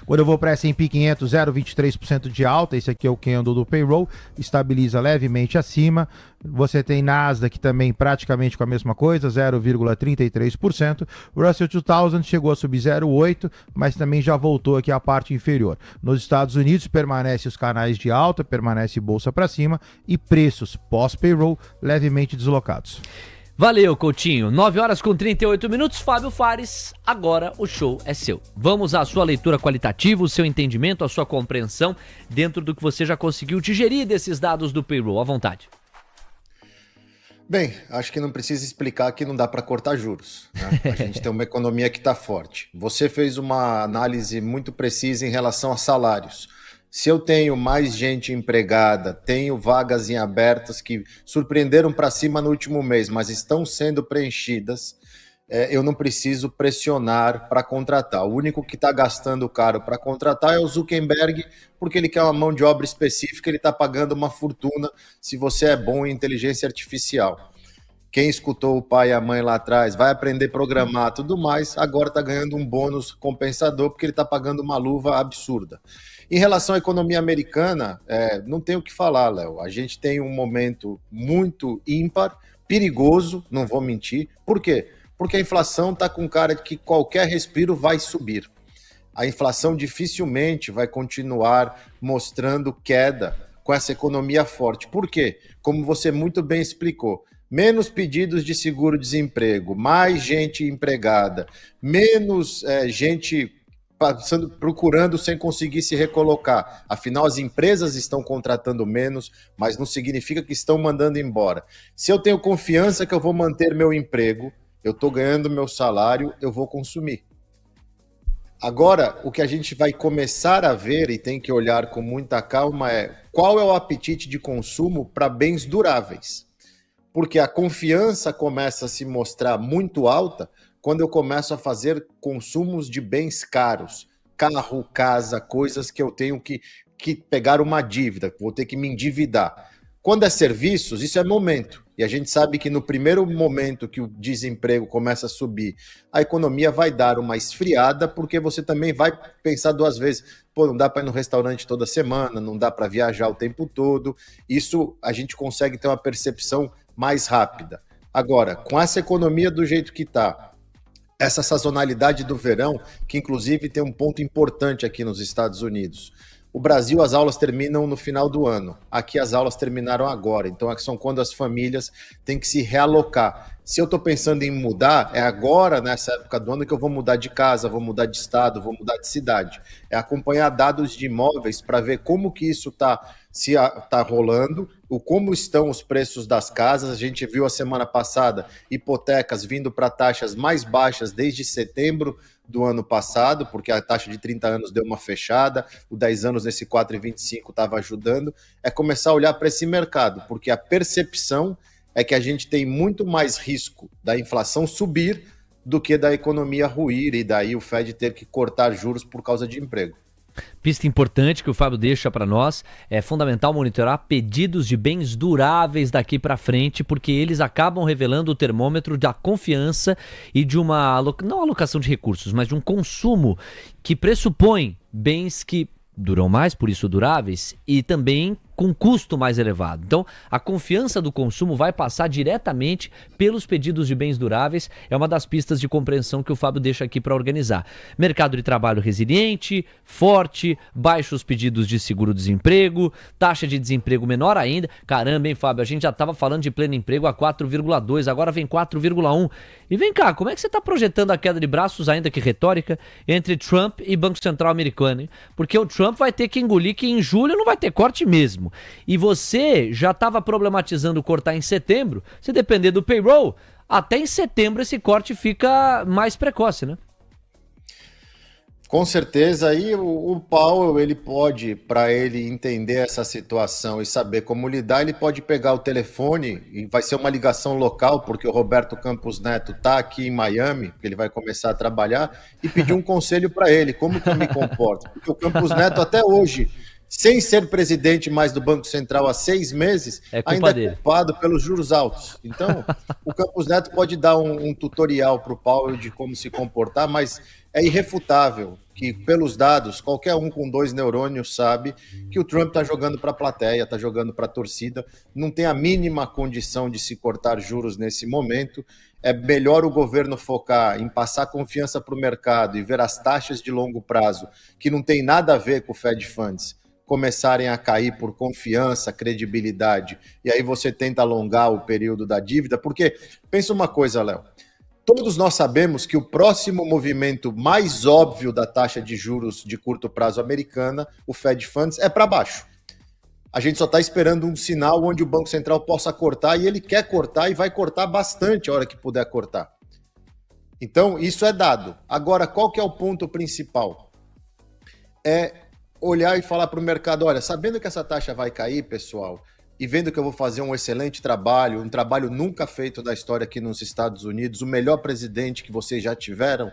Quando eu vou para S&P 500, 0,23% de alta, esse aqui é o candle do payroll, estabiliza levemente acima. Você tem Nasdaq também praticamente com a mesma coisa, 0,33%. O Russell 2000 chegou a subir 0,8%, mas também já voltou aqui à parte inferior. Nos Estados Unidos permanece os canais de alta, permanece bolsa para cima e preços pós-payroll levemente deslocados. Valeu, Coutinho. 9h38. Fábio Fares, agora o show é seu. Vamos à sua leitura qualitativa, o seu entendimento, a sua compreensão dentro do que você já conseguiu digerir desses dados do payroll. À vontade. Bem, acho que não precisa explicar que não dá para cortar juros, né? A gente tem uma economia que está forte. Você fez uma análise muito precisa em relação a salários. Se eu tenho mais gente empregada, tenho vagas em abertas que surpreenderam para cima no último mês, mas estão sendo preenchidas, eu não preciso pressionar para contratar. O único que está gastando caro para contratar é o Zuckerberg, porque ele quer uma mão de obra específica, ele está pagando uma fortuna se você é bom em inteligência artificial. Quem escutou o pai e a mãe lá atrás vai aprender a programar tudo mais, agora está ganhando um bônus compensador porque ele está pagando uma luva absurda. Em relação à economia americana, não tem o que falar, Léo. A gente tem um momento muito ímpar, perigoso, não vou mentir. Por quê? Porque a inflação está com cara de que qualquer respiro vai subir. A inflação dificilmente vai continuar mostrando queda com essa economia forte. Por quê? Como você muito bem explicou, menos pedidos de seguro-desemprego, mais gente empregada, menos gente procurando sem conseguir se recolocar. Afinal, as empresas estão contratando menos, mas não significa que estão mandando embora. Se eu tenho confiança que eu vou manter meu emprego, eu estou ganhando meu salário, eu vou consumir. Agora, o que a gente vai começar a ver e tem que olhar com muita calma é qual é o apetite de consumo para bens duráveis. Porque a confiança começa a se mostrar muito alta quando eu começo a fazer consumos de bens caros, carro, casa, coisas que eu tenho que pegar uma dívida, vou ter que me endividar. Quando é serviços, isso é momento. E a gente sabe que no primeiro momento que o desemprego começa a subir, a economia vai dar uma esfriada, porque você também vai pensar duas vezes. Pô, não dá para ir no restaurante toda semana, não dá para viajar o tempo todo. Isso a gente consegue ter uma percepção mais rápida. Agora, com essa economia do jeito que está, essa sazonalidade do verão, que inclusive tem um ponto importante aqui nos Estados Unidos. O Brasil, as aulas terminam no final do ano. Aqui as aulas terminaram agora. Então, são quando as famílias têm que se realocar. Se eu estou pensando em mudar, é agora, nessa época do ano, que eu vou mudar de casa, vou mudar de estado, vou mudar de cidade. É acompanhar dados de imóveis para ver como que isso tá rolando, como estão os preços das casas. A gente viu a semana passada hipotecas vindo para taxas mais baixas desde setembro do ano passado, porque a taxa de 30 anos deu uma fechada, o 10 anos nesse 4,25 estava ajudando. É começar a olhar para esse mercado, porque a percepção é que a gente tem muito mais risco da inflação subir do que da economia ruir e daí o Fed ter que cortar juros por causa de emprego. Pista importante que o Fábio deixa para nós, é fundamental monitorar pedidos de bens duráveis daqui para frente, porque eles acabam revelando o termômetro da confiança e de uma, não alocação de recursos, mas de um consumo que pressupõe bens que duram mais, por isso duráveis, e também com custo mais elevado. Então, a confiança do consumo vai passar diretamente pelos pedidos de bens duráveis, é uma das pistas de compreensão que o Fábio deixa aqui para organizar. Mercado de trabalho resiliente, forte, baixos pedidos de seguro-desemprego, taxa de desemprego menor ainda. Caramba, hein, Fábio, a gente já estava falando de pleno emprego a 4,2, agora vem 4,1. E vem cá, como é que você está projetando a queda de braços, ainda que retórica, entre Trump e Banco Central americano, hein? Porque o Trump vai ter que engolir que em julho não vai ter corte mesmo. E você já estava problematizando cortar em setembro. Se depender do payroll, até em setembro esse corte fica mais precoce, né? Com certeza, aí o Powell, ele pode, para ele entender essa situação e saber como lidar, ele pode pegar o telefone, e vai ser uma ligação local, porque o Roberto Campos Neto está aqui em Miami, que ele vai começar a trabalhar, e pedir um conselho para ele, como que eu me comporto. Porque o Campos Neto até hoje, sem ser presidente mais do Banco Central há 6 meses, ainda é culpado pelos juros altos. Então, o Campos Neto pode dar um tutorial para o Powell de como se comportar, mas é irrefutável que, pelos dados, qualquer um com 2 neurônios sabe que o Trump está jogando para a plateia, está jogando para a torcida, não tem a mínima condição de se cortar juros nesse momento. É melhor o governo focar em passar confiança para o mercado e ver as taxas de longo prazo, que não tem nada a ver com o Fed Funds, começarem a cair por confiança, credibilidade, e aí você tenta alongar o período da dívida, porque, pensa uma coisa, Léo, todos nós sabemos que o próximo movimento mais óbvio da taxa de juros de curto prazo americana, o Fed Funds, é para baixo. A gente só está esperando um sinal onde o Banco Central possa cortar, e ele quer cortar e vai cortar bastante a hora que puder cortar. Então, isso é dado. Agora, qual que é o ponto principal? É olhar e falar para o mercado, olha, sabendo que essa taxa vai cair, pessoal, e vendo que eu vou fazer um excelente trabalho, um trabalho nunca feito da história aqui nos Estados Unidos, o melhor presidente que vocês já tiveram,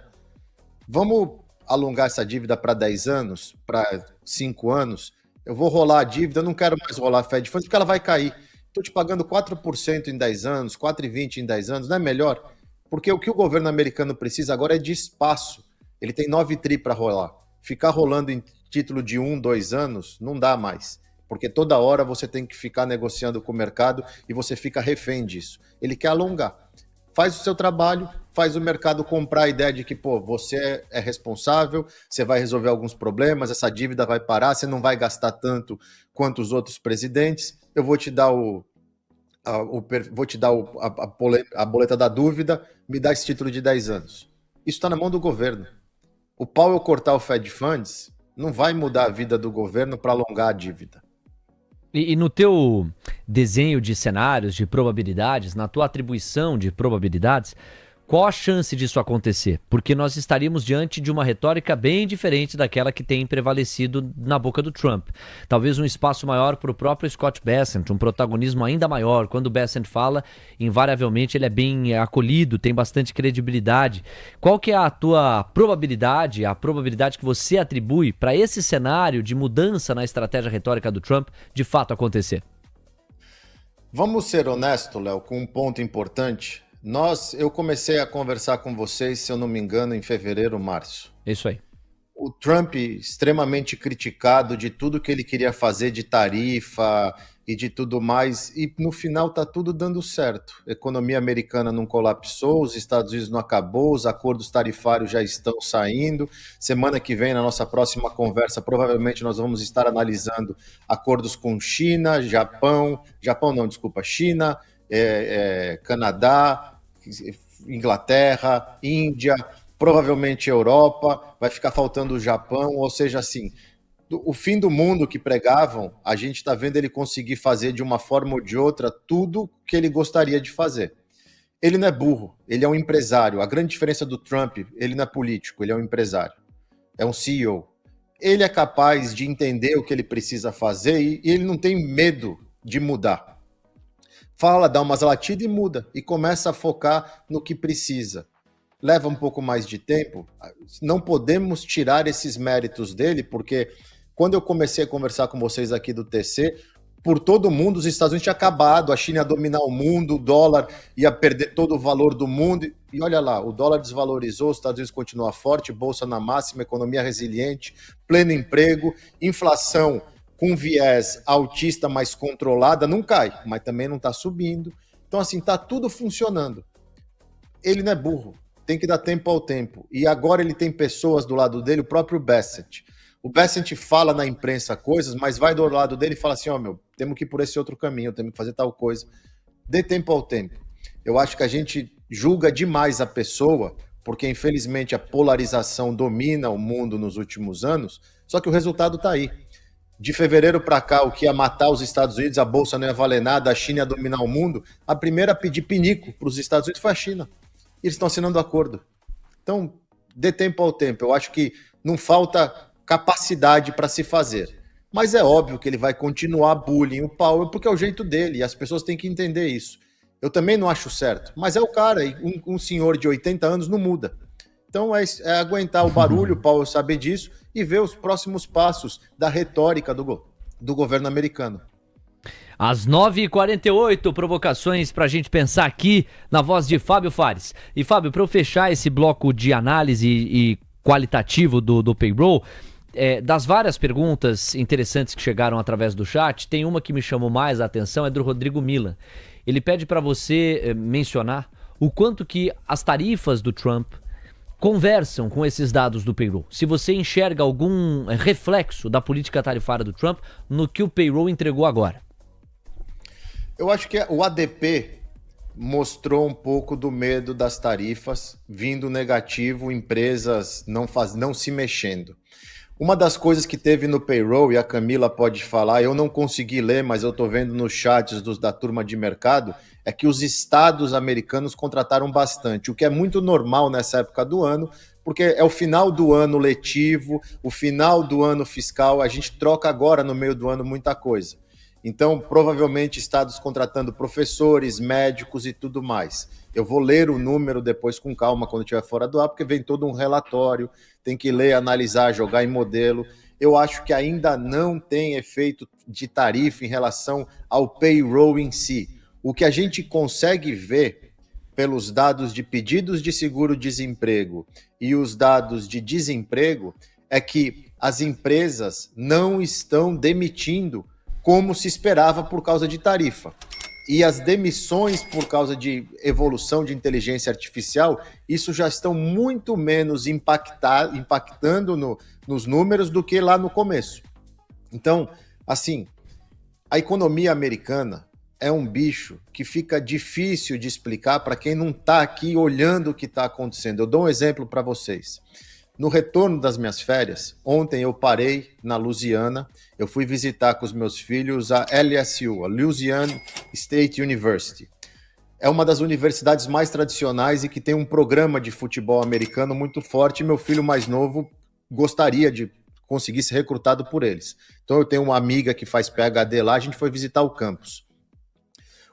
vamos alongar essa dívida para 10 anos, para 5 anos, eu vou rolar a dívida, eu não quero mais rolar a Fed Funds, porque ela vai cair. Estou te pagando 4% em 10 anos, 4,20% em 10 anos, não é melhor? Porque o que o governo americano precisa agora é de espaço. Ele tem 9 tri para rolar. Ficar rolando em título de 1, 2 anos, não dá mais. Porque toda hora você tem que ficar negociando com o mercado e você fica refém disso. Ele quer alongar. Faz o seu trabalho, faz o mercado comprar a ideia de que, pô, você é responsável, você vai resolver alguns problemas, essa dívida vai parar, você não vai gastar tanto quanto os outros presidentes. Eu vou te dar a boleta da dúvida, me dá esse título de 10 anos. Isso está na mão do governo. O Powell cortar o Fed Funds não vai mudar a vida do governo para alongar a dívida. E no teu desenho de cenários, de probabilidades, na tua atribuição de probabilidades, qual a chance disso acontecer? Porque nós estaríamos diante de uma retórica bem diferente daquela que tem prevalecido na boca do Trump. Talvez um espaço maior para o próprio Scott Bessent, um protagonismo ainda maior. Quando o Bessent fala, invariavelmente ele é bem acolhido, tem bastante credibilidade. Qual que é a tua probabilidade, a probabilidade que você atribui para esse cenário de mudança na estratégia retórica do Trump de fato acontecer? Vamos ser honestos, Léo, com um ponto importante. Eu comecei a conversar com vocês, se eu não me engano, em fevereiro, março. Isso aí. O Trump extremamente criticado de tudo que ele queria fazer de tarifa, e de tudo mais, e no final está tudo dando certo. A economia americana não colapsou, os Estados Unidos não acabou, os acordos tarifários já estão saindo. Semana que vem, na nossa próxima conversa, provavelmente nós vamos estar analisando acordos com China, China, Canadá, Inglaterra, Índia, provavelmente Europa, vai ficar faltando o Japão, ou seja, assim, o fim do mundo que pregavam, a gente está vendo ele conseguir fazer de uma forma ou de outra tudo que ele gostaria de fazer. Ele não é burro, ele é um empresário. A grande diferença do Trump, ele não é político, ele é um empresário, é um CEO. Ele é capaz de entender o que ele precisa fazer e ele não tem medo de mudar. Fala, dá umas latidas e muda, e começa a focar no que precisa. Leva um pouco mais de tempo, não podemos tirar esses méritos dele, porque quando eu comecei a conversar com vocês aqui do TC, por todo mundo, os Estados Unidos tinham acabado, a China ia dominar o mundo, o dólar ia perder todo o valor do mundo, e olha lá, o dólar desvalorizou, os Estados Unidos continua forte, bolsa na máxima, economia resiliente, pleno emprego, inflação com viés autista mais controlada, não cai, mas também não está subindo. Então, assim, está tudo funcionando. Ele não é burro, tem que dar tempo ao tempo. E agora ele tem pessoas do lado dele, o próprio Bassett. O Bassett fala na imprensa coisas, mas vai do lado dele e fala assim, temos que ir por esse outro caminho, temos que fazer tal coisa. Dê tempo ao tempo. Eu acho que a gente julga demais a pessoa, porque infelizmente a polarização domina o mundo nos últimos anos, só que o resultado está aí. De fevereiro para cá, o que ia matar os Estados Unidos, a bolsa não ia valer nada, a China ia dominar o mundo, a primeira a pedir pinico para os Estados Unidos foi a China. E eles estão assinando acordo. Então, dê tempo ao tempo. Eu acho que não falta capacidade para se fazer. Mas é óbvio que ele vai continuar bullying o Powell, porque é o jeito dele, e as pessoas têm que entender isso. Eu também não acho certo, mas é o cara, e um senhor de 80 anos não muda. Então é aguentar o barulho, o Powell saber disso, e ver os próximos passos da retórica do governo americano. Às 9h48, provocações para a gente pensar aqui na voz de Fábio Fares. E Fábio, para eu fechar esse bloco de análise e qualitativo do payroll, das várias perguntas interessantes que chegaram através do chat, tem uma que me chamou mais a atenção, é do Rodrigo Milan. Ele pede para você mencionar o quanto que as tarifas do Trump conversam com esses dados do payroll. Se você enxerga algum reflexo da política tarifária do Trump no que o payroll entregou agora. Eu acho que o ADP mostrou um pouco do medo das tarifas, vindo negativo, empresas não se mexendo. Uma das coisas que teve no payroll, e a Camila pode falar, eu não consegui ler, mas eu estou vendo nos chats da turma de mercado, é que os estados americanos contrataram bastante, o que é muito normal nessa época do ano, porque é o final do ano letivo, o final do ano fiscal, a gente troca agora no meio do ano muita coisa. Então, provavelmente, estados contratando professores, médicos e tudo mais. Eu vou ler o número depois com calma quando estiver fora do ar, porque vem todo um relatório, tem que ler, analisar, jogar em modelo. Eu acho que ainda não tem efeito de tarifa em relação ao payroll em si. O que a gente consegue ver pelos dados de pedidos de seguro-desemprego e os dados de desemprego é que as empresas não estão demitindo como se esperava por causa de tarifa. E as demissões por causa de evolução de inteligência artificial, isso já estão muito menos impactando nos números do que lá no começo. Então, assim, a economia americana é um bicho que fica difícil de explicar para quem não está aqui olhando o que está acontecendo. Eu dou um exemplo para vocês. No retorno das minhas férias, ontem eu parei na Louisiana, eu fui visitar com os meus filhos a LSU, a Louisiana State University. É uma das universidades mais tradicionais e que tem um programa de futebol americano muito forte. Meu filho mais novo gostaria de conseguir ser recrutado por eles. Então eu tenho uma amiga que faz PhD lá, a gente foi visitar o campus.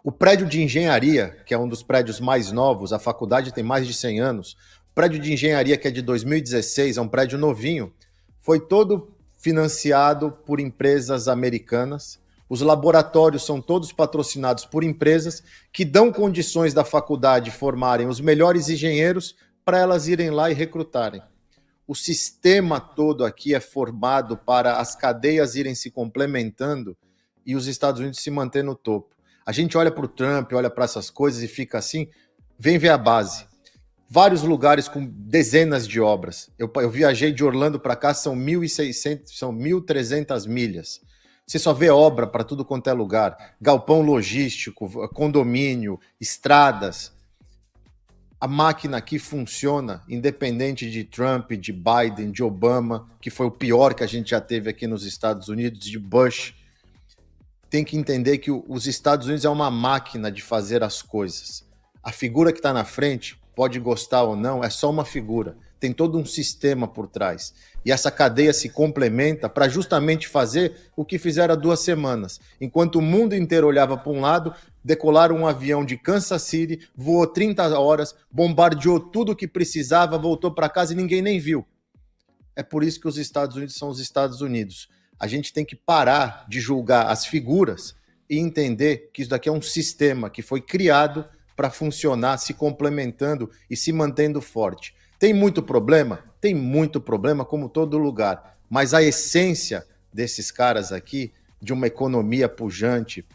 O prédio de engenharia, que é um dos prédios mais novos, a faculdade tem mais de 100 anos, o prédio de engenharia, que é de 2016, é um prédio novinho, foi todo financiado por empresas americanas. Os laboratórios são todos patrocinados por empresas que dão condições da faculdade formarem os melhores engenheiros para elas irem lá e recrutarem. O sistema todo aqui é formado para as cadeias irem se complementando e os Estados Unidos se manter no topo. A gente olha para o Trump, olha para essas coisas e fica assim, vem ver a base. Vários lugares com dezenas de obras. Eu viajei de Orlando para cá, são 1.600, são 1.300 milhas. Você só vê obra para tudo quanto é lugar. Galpão logístico, condomínio, estradas. A máquina aqui funciona, independente de Trump, de Biden, de Obama, que foi o pior que a gente já teve aqui nos Estados Unidos, de Bush. Tem que entender que os Estados Unidos é uma máquina de fazer as coisas. A figura que está na frente, pode gostar ou não, é só uma figura. Tem todo um sistema por trás. E essa cadeia se complementa para justamente fazer o que fizeram há 2 semanas. Enquanto o mundo inteiro olhava para um lado, decolaram um avião de Kansas City, voou 30 horas, bombardeou tudo o que precisava, voltou para casa e ninguém nem viu. É por isso que os Estados Unidos são os Estados Unidos. A gente tem que parar de julgar as figuras e entender que isso daqui é um sistema que foi criado para funcionar, se complementando e se mantendo forte. Tem muito problema? Tem muito problema, como todo lugar. Mas a essência desses caras aqui, de uma economia pujante,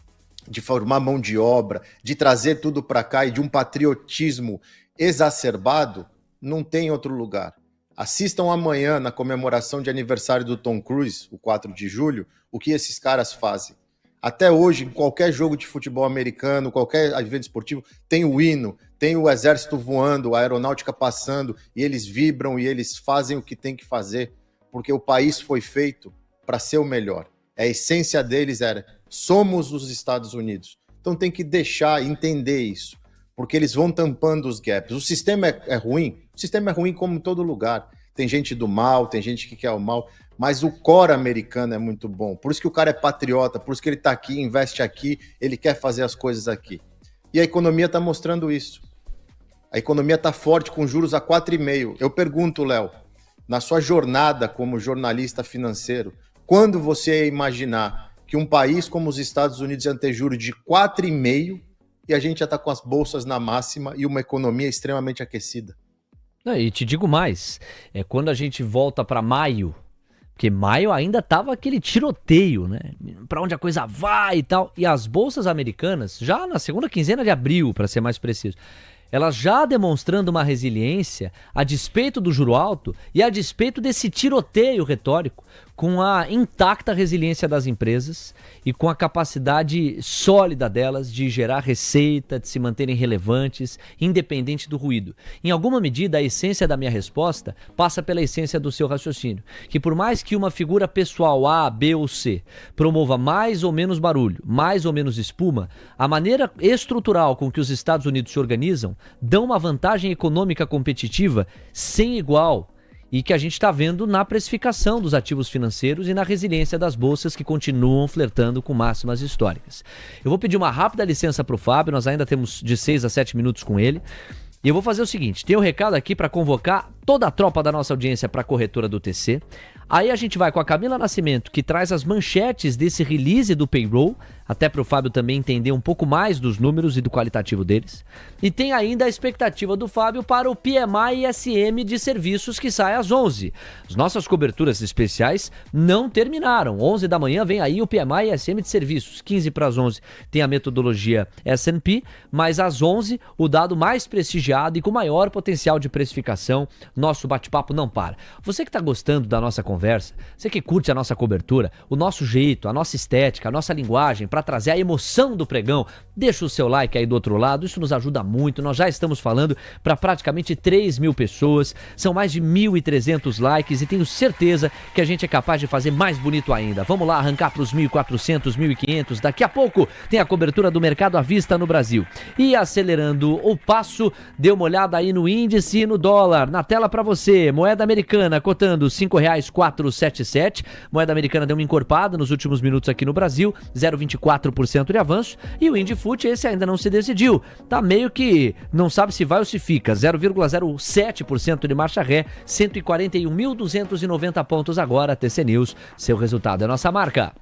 de formar mão de obra, de trazer tudo para cá e de um patriotismo exacerbado, não tem outro lugar. Assistam amanhã, na comemoração de aniversário do Tom Cruise, o 4 de julho, o que esses caras fazem. Até hoje, em qualquer jogo de futebol americano, qualquer evento esportivo, tem o hino, tem o exército voando, a aeronáutica passando, e eles vibram e eles fazem o que tem que fazer, porque o país foi feito para ser o melhor. A essência deles era, somos os Estados Unidos. Então tem que deixar, entender isso, porque eles vão tampando os gaps. O sistema é ruim? O sistema é ruim como em todo lugar. Tem gente do mal, tem gente que quer o mal, mas o core americano é muito bom. Por isso que o cara é patriota, por isso que ele está aqui, investe aqui, ele quer fazer as coisas aqui. E a economia está mostrando isso. A economia está forte, com juros a 4,5%. Eu pergunto, Léo, na sua jornada como jornalista financeiro, quando você ia imaginar que um país como os Estados Unidos ia ter juros de 4,5% e a gente já está com as bolsas na máxima e uma economia extremamente aquecida? E te digo mais, quando a gente volta para maio, porque maio ainda tava aquele tiroteio, né? Para onde a coisa vai e tal. E as bolsas americanas, já na segunda quinzena de abril, para ser mais preciso, elas já demonstrando uma resiliência a despeito do juro alto e a despeito desse tiroteio retórico, com a intacta resiliência das empresas e com a capacidade sólida delas de gerar receita, de se manterem relevantes, independente do ruído. Em alguma medida, a essência da minha resposta passa pela essência do seu raciocínio, que por mais que uma figura pessoal A, B ou C promova mais ou menos barulho, mais ou menos espuma, a maneira estrutural com que os Estados Unidos se organizam dão uma vantagem econômica competitiva sem igual, e que a gente está vendo na precificação dos ativos financeiros e na resiliência das bolsas que continuam flertando com máximas históricas. Eu vou pedir uma rápida licença para o Fábio, nós ainda temos de 6 a 7 minutos com ele. E eu vou fazer o seguinte, tem um recado aqui para convocar toda a tropa da nossa audiência para a corretora do TC. Aí a gente vai com a Camila Nascimento, que traz as manchetes desse release do payroll, até para o Fábio também entender um pouco mais dos números e do qualitativo deles. E tem ainda a expectativa do Fábio para o PMI ISM de serviços que sai às 11. As nossas coberturas especiais não terminaram. 11 da manhã vem aí o PMI ISM de serviços. 15 para as 11 tem a metodologia S&P, mas às 11 o dado mais prestigiado e com maior potencial de precificação. Nosso bate-papo não para. Você que está gostando da nossa conversa, você que curte a nossa cobertura, o nosso jeito, a nossa estética, a nossa linguagem, para trazer a emoção do pregão, deixa o seu like aí do outro lado, isso nos ajuda muito. Nós já estamos falando para praticamente 3.000 pessoas, são mais de 1.300 likes e tenho certeza que a gente é capaz de fazer mais bonito ainda. Vamos lá, arrancar para os 1.400, 1.500, daqui a pouco tem a cobertura do mercado à vista no Brasil. E acelerando o passo, dê uma olhada aí no índice e no dólar, na tela para você, moeda americana cotando R$ 5,477, moeda americana deu uma encorpada nos últimos minutos aqui no Brasil, 0,24% de avanço, e o INDIFUT esse ainda não se decidiu, tá meio que não sabe se vai ou se fica, 0,07% de marcha ré, 141.290 pontos agora, TC News, seu resultado é nossa marca.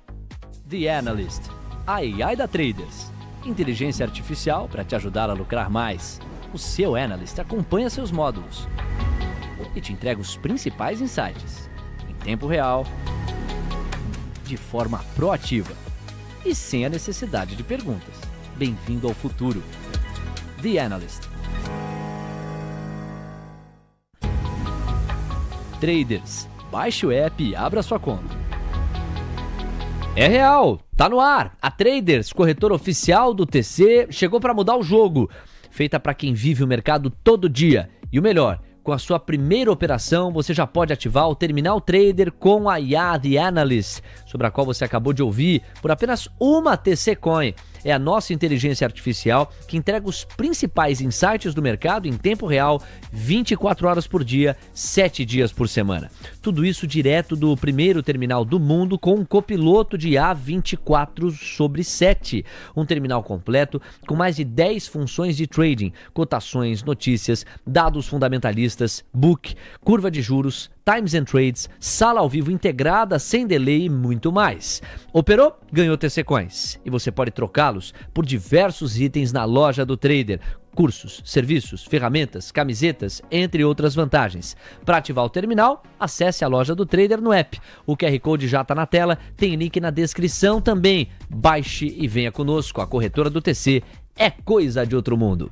The Analyst, a AI da Traders, inteligência artificial para te ajudar a lucrar mais. O seu Analyst acompanha seus módulos e te entrega os principais insights, em tempo real, de forma proativa. e sem a necessidade de perguntas. Bem-vindo ao futuro. The Analyst. Traders, baixe o app e abra sua conta. É real, tá no ar. A Traders, corretora oficial do TC, chegou para mudar o jogo. Feita para quem vive o mercado todo dia. E o melhor, com a sua primeira operação, você já pode ativar o Terminal Trader com a IA The Analyst, sobre a qual você acabou de ouvir, por apenas uma TC Coin. É a nossa inteligência artificial que entrega os principais insights do mercado em tempo real, 24 horas por dia, 7 dias por semana. Tudo isso direto do primeiro terminal do mundo com um copiloto de IA 24/7. Um terminal completo com mais de 10 funções de trading, cotações, notícias, dados fundamentalistas, book, curva de juros, Times and Trades, sala ao vivo integrada, sem delay e muito mais. Operou? Ganhou TC Coins. E você pode trocá-los por diversos itens na loja do trader. Cursos, serviços, ferramentas, camisetas, entre outras vantagens. Para ativar o terminal, acesse a loja do trader no app. O QR Code já está na tela, tem link na descrição também. Baixe e venha conosco. A corretora do TC é coisa de outro mundo.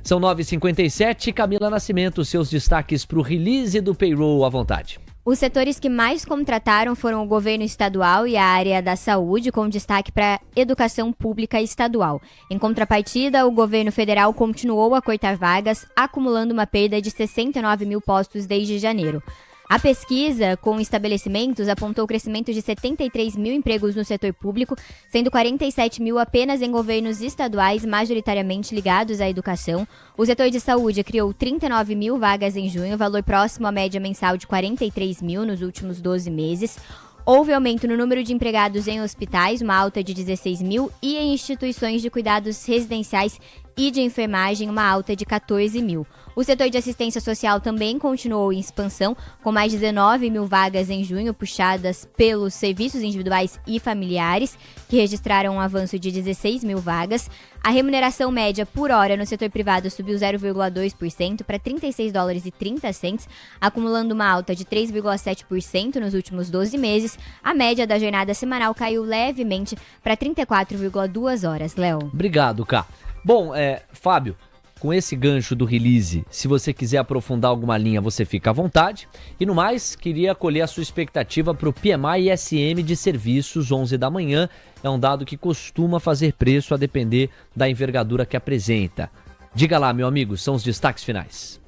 São 9h57, Camila Nascimento, seus destaques para o release do payroll à vontade. Os setores que mais contrataram foram o governo estadual e a área da saúde, com destaque para a educação pública estadual. Em contrapartida, o governo federal continuou a cortar vagas, acumulando uma perda de 69 mil postos desde janeiro. A pesquisa com estabelecimentos apontou o crescimento de 73 mil empregos no setor público, sendo 47 mil apenas em governos estaduais, majoritariamente ligados à educação. O setor de saúde criou 39 mil vagas em junho, valor próximo à média mensal de 43 mil nos últimos 12 meses. Houve aumento no número de empregados em hospitais, uma alta de 16 mil, e em instituições de cuidados residenciais e de enfermagem, uma alta de 14 mil. O setor de assistência social também continuou em expansão, com mais de 19 mil vagas em junho, puxadas pelos serviços individuais e familiares, que registraram um avanço de 16 mil vagas. A remuneração média por hora no setor privado subiu 0,2% para $36,30, acumulando uma alta de 3,7% nos últimos 12 meses. A média da jornada semanal caiu levemente para 34,2 horas. Léo. Obrigado, Cá. Bom, Fábio, com esse gancho do release, se você quiser aprofundar alguma linha, você fica à vontade. E no mais, queria colher a sua expectativa para o PMI ISM de serviços, 11 da manhã. É um dado que costuma fazer preço a depender da envergadura que apresenta. Diga lá, meu amigo, são os destaques finais.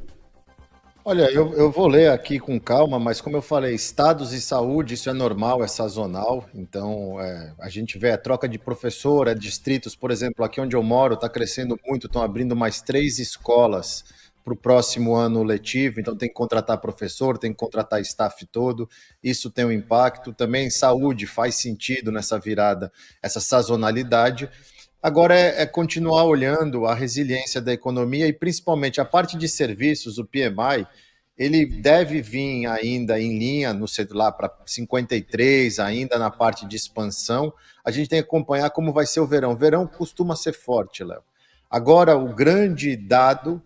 Olha, eu vou ler aqui com calma, mas como eu falei, estados e saúde, isso é normal, é sazonal. Então, a gente vê a troca de professor, distritos, por exemplo, aqui onde eu moro, está crescendo muito, estão abrindo mais 3 escolas para o próximo ano letivo, então tem que contratar professor, tem que contratar staff todo, isso tem um impacto. Também saúde faz sentido nessa virada, essa sazonalidade. Agora é continuar olhando a resiliência da economia e principalmente a parte de serviços, o PMI, ele deve vir ainda em linha, no lá para 53, ainda na parte de expansão. A gente tem que acompanhar como vai ser o verão. O verão costuma ser forte, Léo. Agora, o grande dado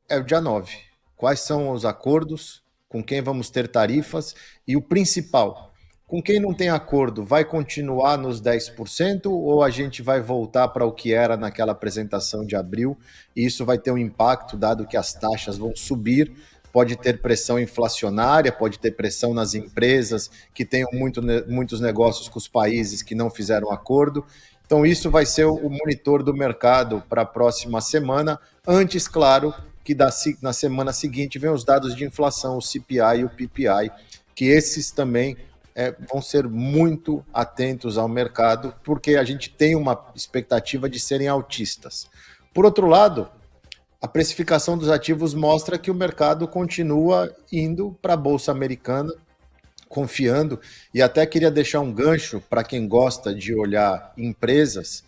é o dia 9. Quais são os acordos, com quem vamos ter tarifas e o principal, com quem não tem acordo, vai continuar nos 10% ou a gente vai voltar para o que era naquela apresentação de abril? E isso vai ter um impacto, dado que as taxas vão subir, pode ter pressão inflacionária, pode ter pressão nas empresas que tenham muitos negócios com os países que não fizeram acordo. Então isso vai ser o monitor do mercado para a próxima semana. Antes, claro, que na semana seguinte vem os dados de inflação, o CPI e o PPI, que esses também vão ser muito atentos ao mercado, porque a gente tem uma expectativa de serem altistas. Por outro lado, a precificação dos ativos mostra que o mercado continua indo para a Bolsa Americana, confiando, e até queria deixar um gancho para quem gosta de olhar empresas,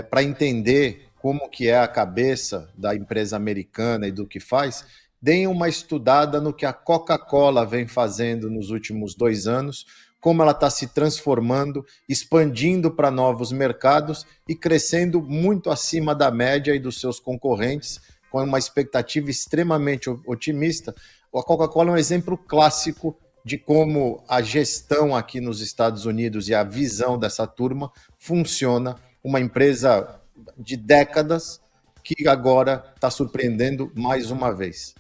para entender como que é a cabeça da empresa americana e do que faz. Deem uma estudada no que a Coca-Cola vem fazendo nos últimos 2 anos, como ela está se transformando, expandindo para novos mercados e crescendo muito acima da média e dos seus concorrentes, com uma expectativa extremamente otimista. A Coca-Cola é um exemplo clássico de como a gestão aqui nos Estados Unidos e a visão dessa turma funciona. Uma empresa de décadas que agora está surpreendendo mais uma vez.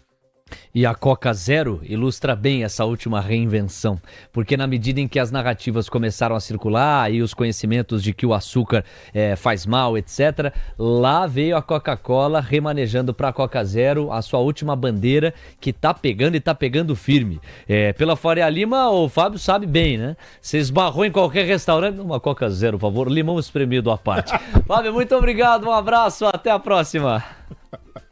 E a Coca Zero ilustra bem essa última reinvenção, porque na medida em que as narrativas começaram a circular e os conhecimentos de que o açúcar faz mal, etc., lá veio a Coca-Cola remanejando para a Coca Zero a sua última bandeira, que tá pegando e tá pegando firme. Pela Faria Lima, o Fábio sabe bem, né? Você esbarrou em qualquer restaurante, uma Coca Zero, por favor, limão espremido à parte. Fábio, muito obrigado, um abraço, até a próxima.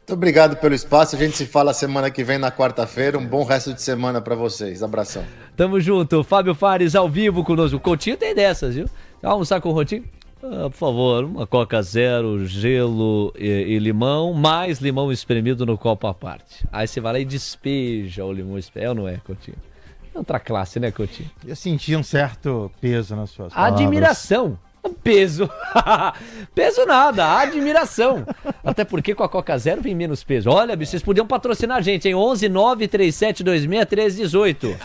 Muito obrigado pelo espaço. A gente se fala semana que vem, na quarta-feira. Um bom resto de semana para vocês. Abração. Tamo junto. Fábio Fares ao vivo conosco. O Coutinho tem dessas, viu? Vai almoçar com o Coutinho? Por favor, uma Coca Zero, gelo e limão, mais limão espremido no copo à parte. Aí você vai lá e despeja o limão espremido. Não é, Coutinho? É outra classe, né, Coutinho? Eu senti um certo peso nas suas palavras. Admiração. Peso. Peso nada, admiração. Até porque com a Coca Zero vem menos peso. Olha, bicho, vocês podiam patrocinar a gente, hein? 11 93726 1318.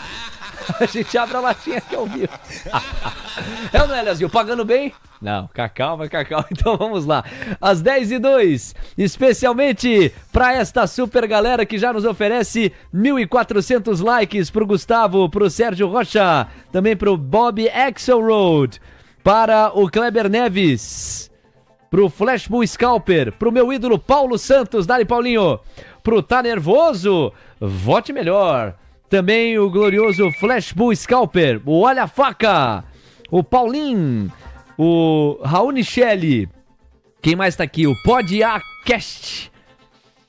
A gente abre a latinha aqui ao vivo. É ou não é, Leozinho? Pagando bem? Não, cacau, vai cacau. Então vamos lá. Às 10h02, especialmente para esta super galera que já nos oferece 1.400 likes pro Gustavo, pro Sérgio Rocha, também pro Bob Axelrod, para o Kleber Neves, pro Flashbull Scalper, pro meu ídolo Paulo Santos, dali Paulinho, pro Tá Nervoso, vote melhor. Também o glorioso Flashbull Scalper, o Olha a Faca, o Paulinho, o Raul Nichelle, quem mais tá aqui? O Podcast,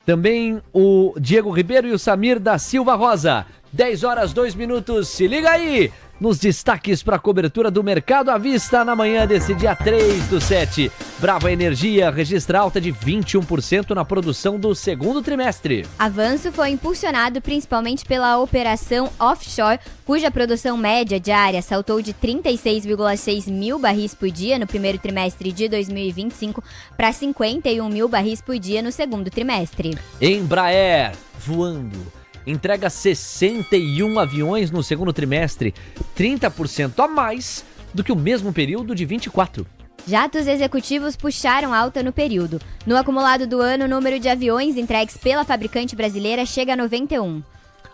também o Diego Ribeiro e o Samir da Silva Rosa. 10h02, se liga aí nos destaques para a cobertura do Mercado à Vista na manhã desse dia 3/7. Brava Energia registra alta de 21% na produção do segundo trimestre. Avanço foi impulsionado principalmente pela operação offshore, cuja produção média diária saltou de 36,6 mil barris por dia no primeiro trimestre de 2025 para 51 mil barris por dia no segundo trimestre. Embraer voando. Entrega 61 aviões no segundo trimestre, 30% a mais do que o mesmo período de 24. Jatos executivos puxaram alta no período. No acumulado do ano, o número de aviões entregues pela fabricante brasileira chega a 91.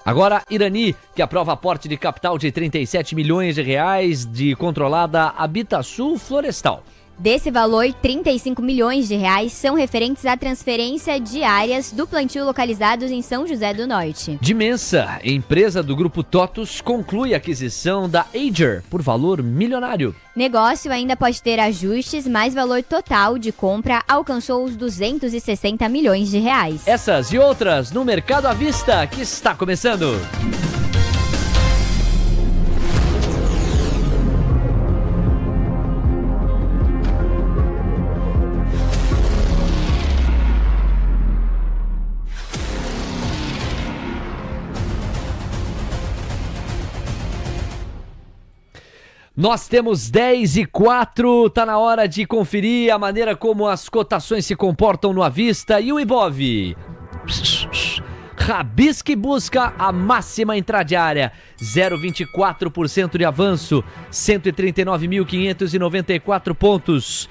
Agora, Irani, que aprova aporte de capital de 37 milhões de reais de controlada Habitasul Florestal. Desse valor, 35 milhões de reais são referentes à transferência de áreas do plantio localizados em São José do Norte. Dimensa, empresa do grupo TOTUS, conclui a aquisição da Ager por valor milionário. Negócio ainda pode ter ajustes, mas valor total de compra alcançou os 260 milhões de reais. Essas e outras no Mercado à Vista, que está começando. Nós temos 10h04, tá na hora de conferir a maneira como as cotações se comportam no à vista e o Ibov. Rabisca e busca a máxima intradiária, 0,24% de avanço, 139.594 pontos.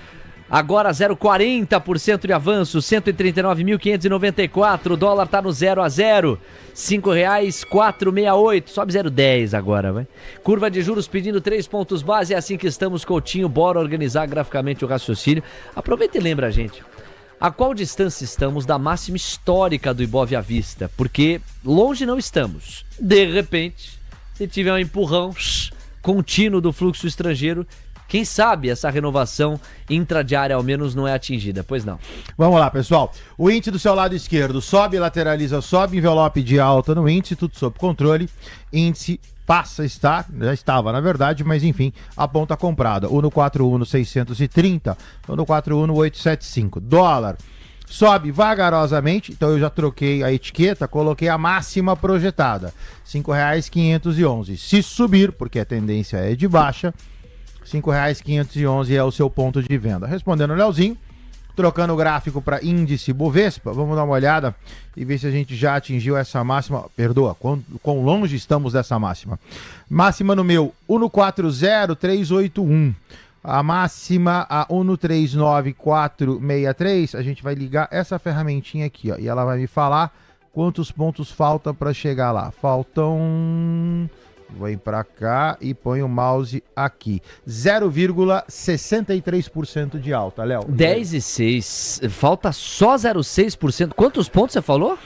Agora 0,40% de avanço, 139.594, o dólar tá no 0 a 0, R$5,468, sobe 0,10 agora, vai. Curva de juros pedindo 3 pontos base, é assim que estamos, Coutinho, bora organizar graficamente o raciocínio. Aproveita e lembra a gente, a qual distância estamos da máxima histórica do Ibov à vista, porque longe não estamos. De repente, se tiver um empurrão contínuo do fluxo estrangeiro, quem sabe essa renovação intradiária ao menos não é atingida, pois não. Vamos lá, pessoal. O índice do seu lado esquerdo sobe, lateraliza, sobe, envelope de alta no índice, tudo sob controle. Índice passa a estar, já estava na verdade, mas enfim, a ponta comprada. O no 4,630, ou no 4,875. Dólar sobe vagarosamente, então eu já troquei a etiqueta, coloquei a máxima projetada, R$5,511. Se subir, porque a tendência é de baixa, R$5,511 é o seu ponto de venda. Respondendo o Leozinho, Trocando o gráfico para índice Bovespa, vamos dar uma olhada e ver se a gente já atingiu essa máxima. Perdoa, quão longe estamos dessa máxima. Máxima no meu, 1,40381. A máxima, a 1,39463. A gente vai ligar essa ferramentinha aqui, ó, e ela vai me falar quantos pontos faltam para chegar lá. Faltam... Vem para cá e põe o mouse aqui. 0,63% de alta, Léo. 10,6. Falta só 0,6%. Quantos pontos você falou?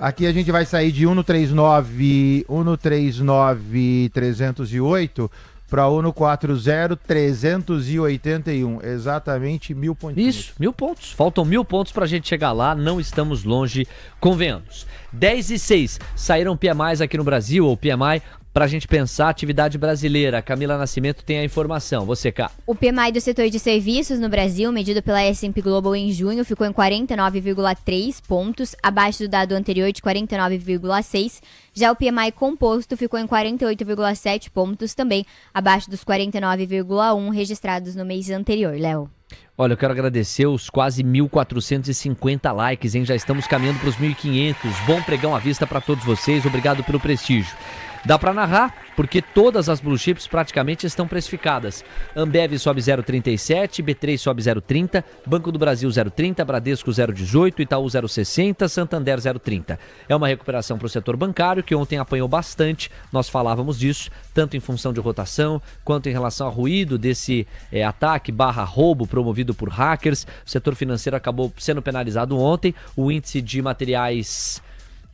Aqui a gente vai sair de 1,39,308 para 1,40,381. Exatamente 1.000 pontos. Isso, 1.000 pontos. Faltam 1.000 pontos pra gente chegar lá. Não estamos longe, convenhamos. 10,6. Saíram PMIs aqui no Brasil, ou PMI, pra gente pensar a atividade brasileira. A Camila Nascimento tem a informação. Você, Cá. O PMI do setor de serviços no Brasil, medido pela S&P Global em junho, ficou em 49,3 pontos, abaixo do dado anterior de 49,6. Já o PMI composto ficou em 48,7 pontos, também abaixo dos 49,1 registrados no mês anterior, Léo. Olha, eu quero agradecer os quase 1.450 likes, hein? Já estamos caminhando para os 1.500. Bom pregão à vista para todos vocês. Obrigado pelo prestígio. Dá para narrar, porque todas as blue chips praticamente estão precificadas. Ambev sobe 0,37, B3 sobe 0,30, Banco do Brasil 0,30, Bradesco 0,18, Itaú 0,60, Santander 0,30. É uma recuperação para o setor bancário, que ontem apanhou bastante, nós falávamos disso, tanto em função de rotação, quanto em relação ao ruído desse ataque/roubo promovido por hackers. O setor financeiro acabou sendo penalizado ontem, o índice de materiais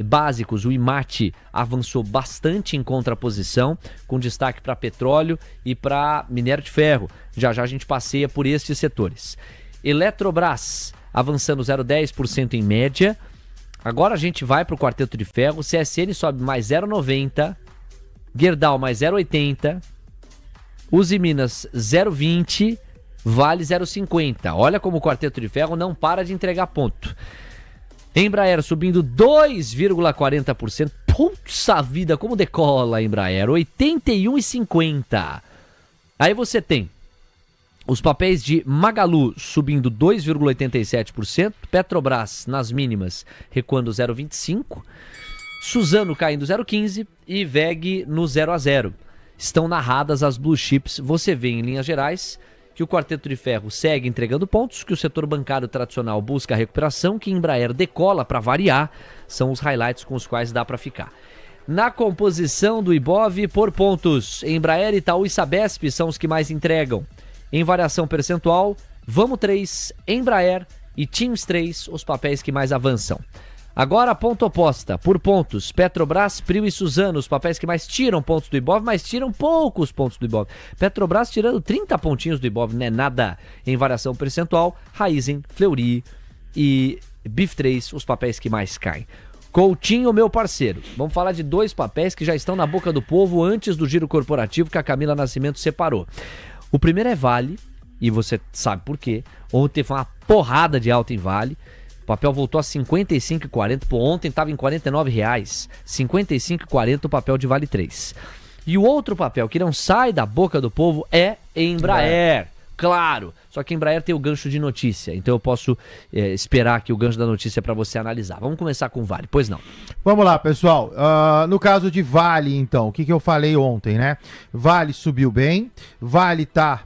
básicos, o IMAT, avançou bastante em contraposição, com destaque para petróleo e para minério de ferro. Já já a gente passeia por estes setores. Eletrobras avançando 0,10% em média. Agora a gente vai para o quarteto de ferro. CSN sobe mais 0,90%, Gerdau mais 0,80%, Uzi Minas 0,20%, Vale 0,50%. Olha como o quarteto de ferro não para de entregar ponto. Embraer subindo 2,40%. Puxa vida, como decola a Embraer. 81,50. Aí você tem os papéis de Magalu subindo 2,87%. Petrobras nas mínimas recuando 0,25%. Suzano caindo 0,15%. E VEG no 0-0. Estão narradas as blue chips. Você vê em linhas gerais que o quarteto de ferro segue entregando pontos, que o setor bancário tradicional busca a recuperação, que Embraer decola para variar, são os highlights com os quais dá para ficar. Na composição do Ibov por pontos, Embraer, Itaú e Sabesp são os que mais entregam. Em variação percentual, Vamos 3, Embraer e Teams 3, os papéis que mais avançam. Agora a ponta oposta, por pontos, Petrobras, Prio e Suzano, os papéis que mais tiram pontos do Ibov, mas tiram poucos pontos do Ibov. Petrobras tirando 30 pontinhos do Ibov, não é nada em variação percentual. Raizen, Fleury e BIF3, os papéis que mais caem. Coutinho, meu parceiro, vamos falar de dois papéis que já estão na boca do povo antes do giro corporativo que a Camila Nascimento separou. O primeiro é Vale, e você sabe por quê. Ontem foi uma porrada de alta em Vale. O papel voltou a 55,40. Pô, ontem estava em R$ 49,00. 55,40 o papel de Vale 3. E o outro papel que não sai da boca do povo é Embraer. Claro, só que Embraer tem o gancho de notícia, então eu posso esperar aqui o gancho da notícia para você analisar. Vamos começar com Vale, pois não. Vamos lá, pessoal. No caso de Vale, então, o que eu falei ontem, né? Vale subiu bem, Vale tá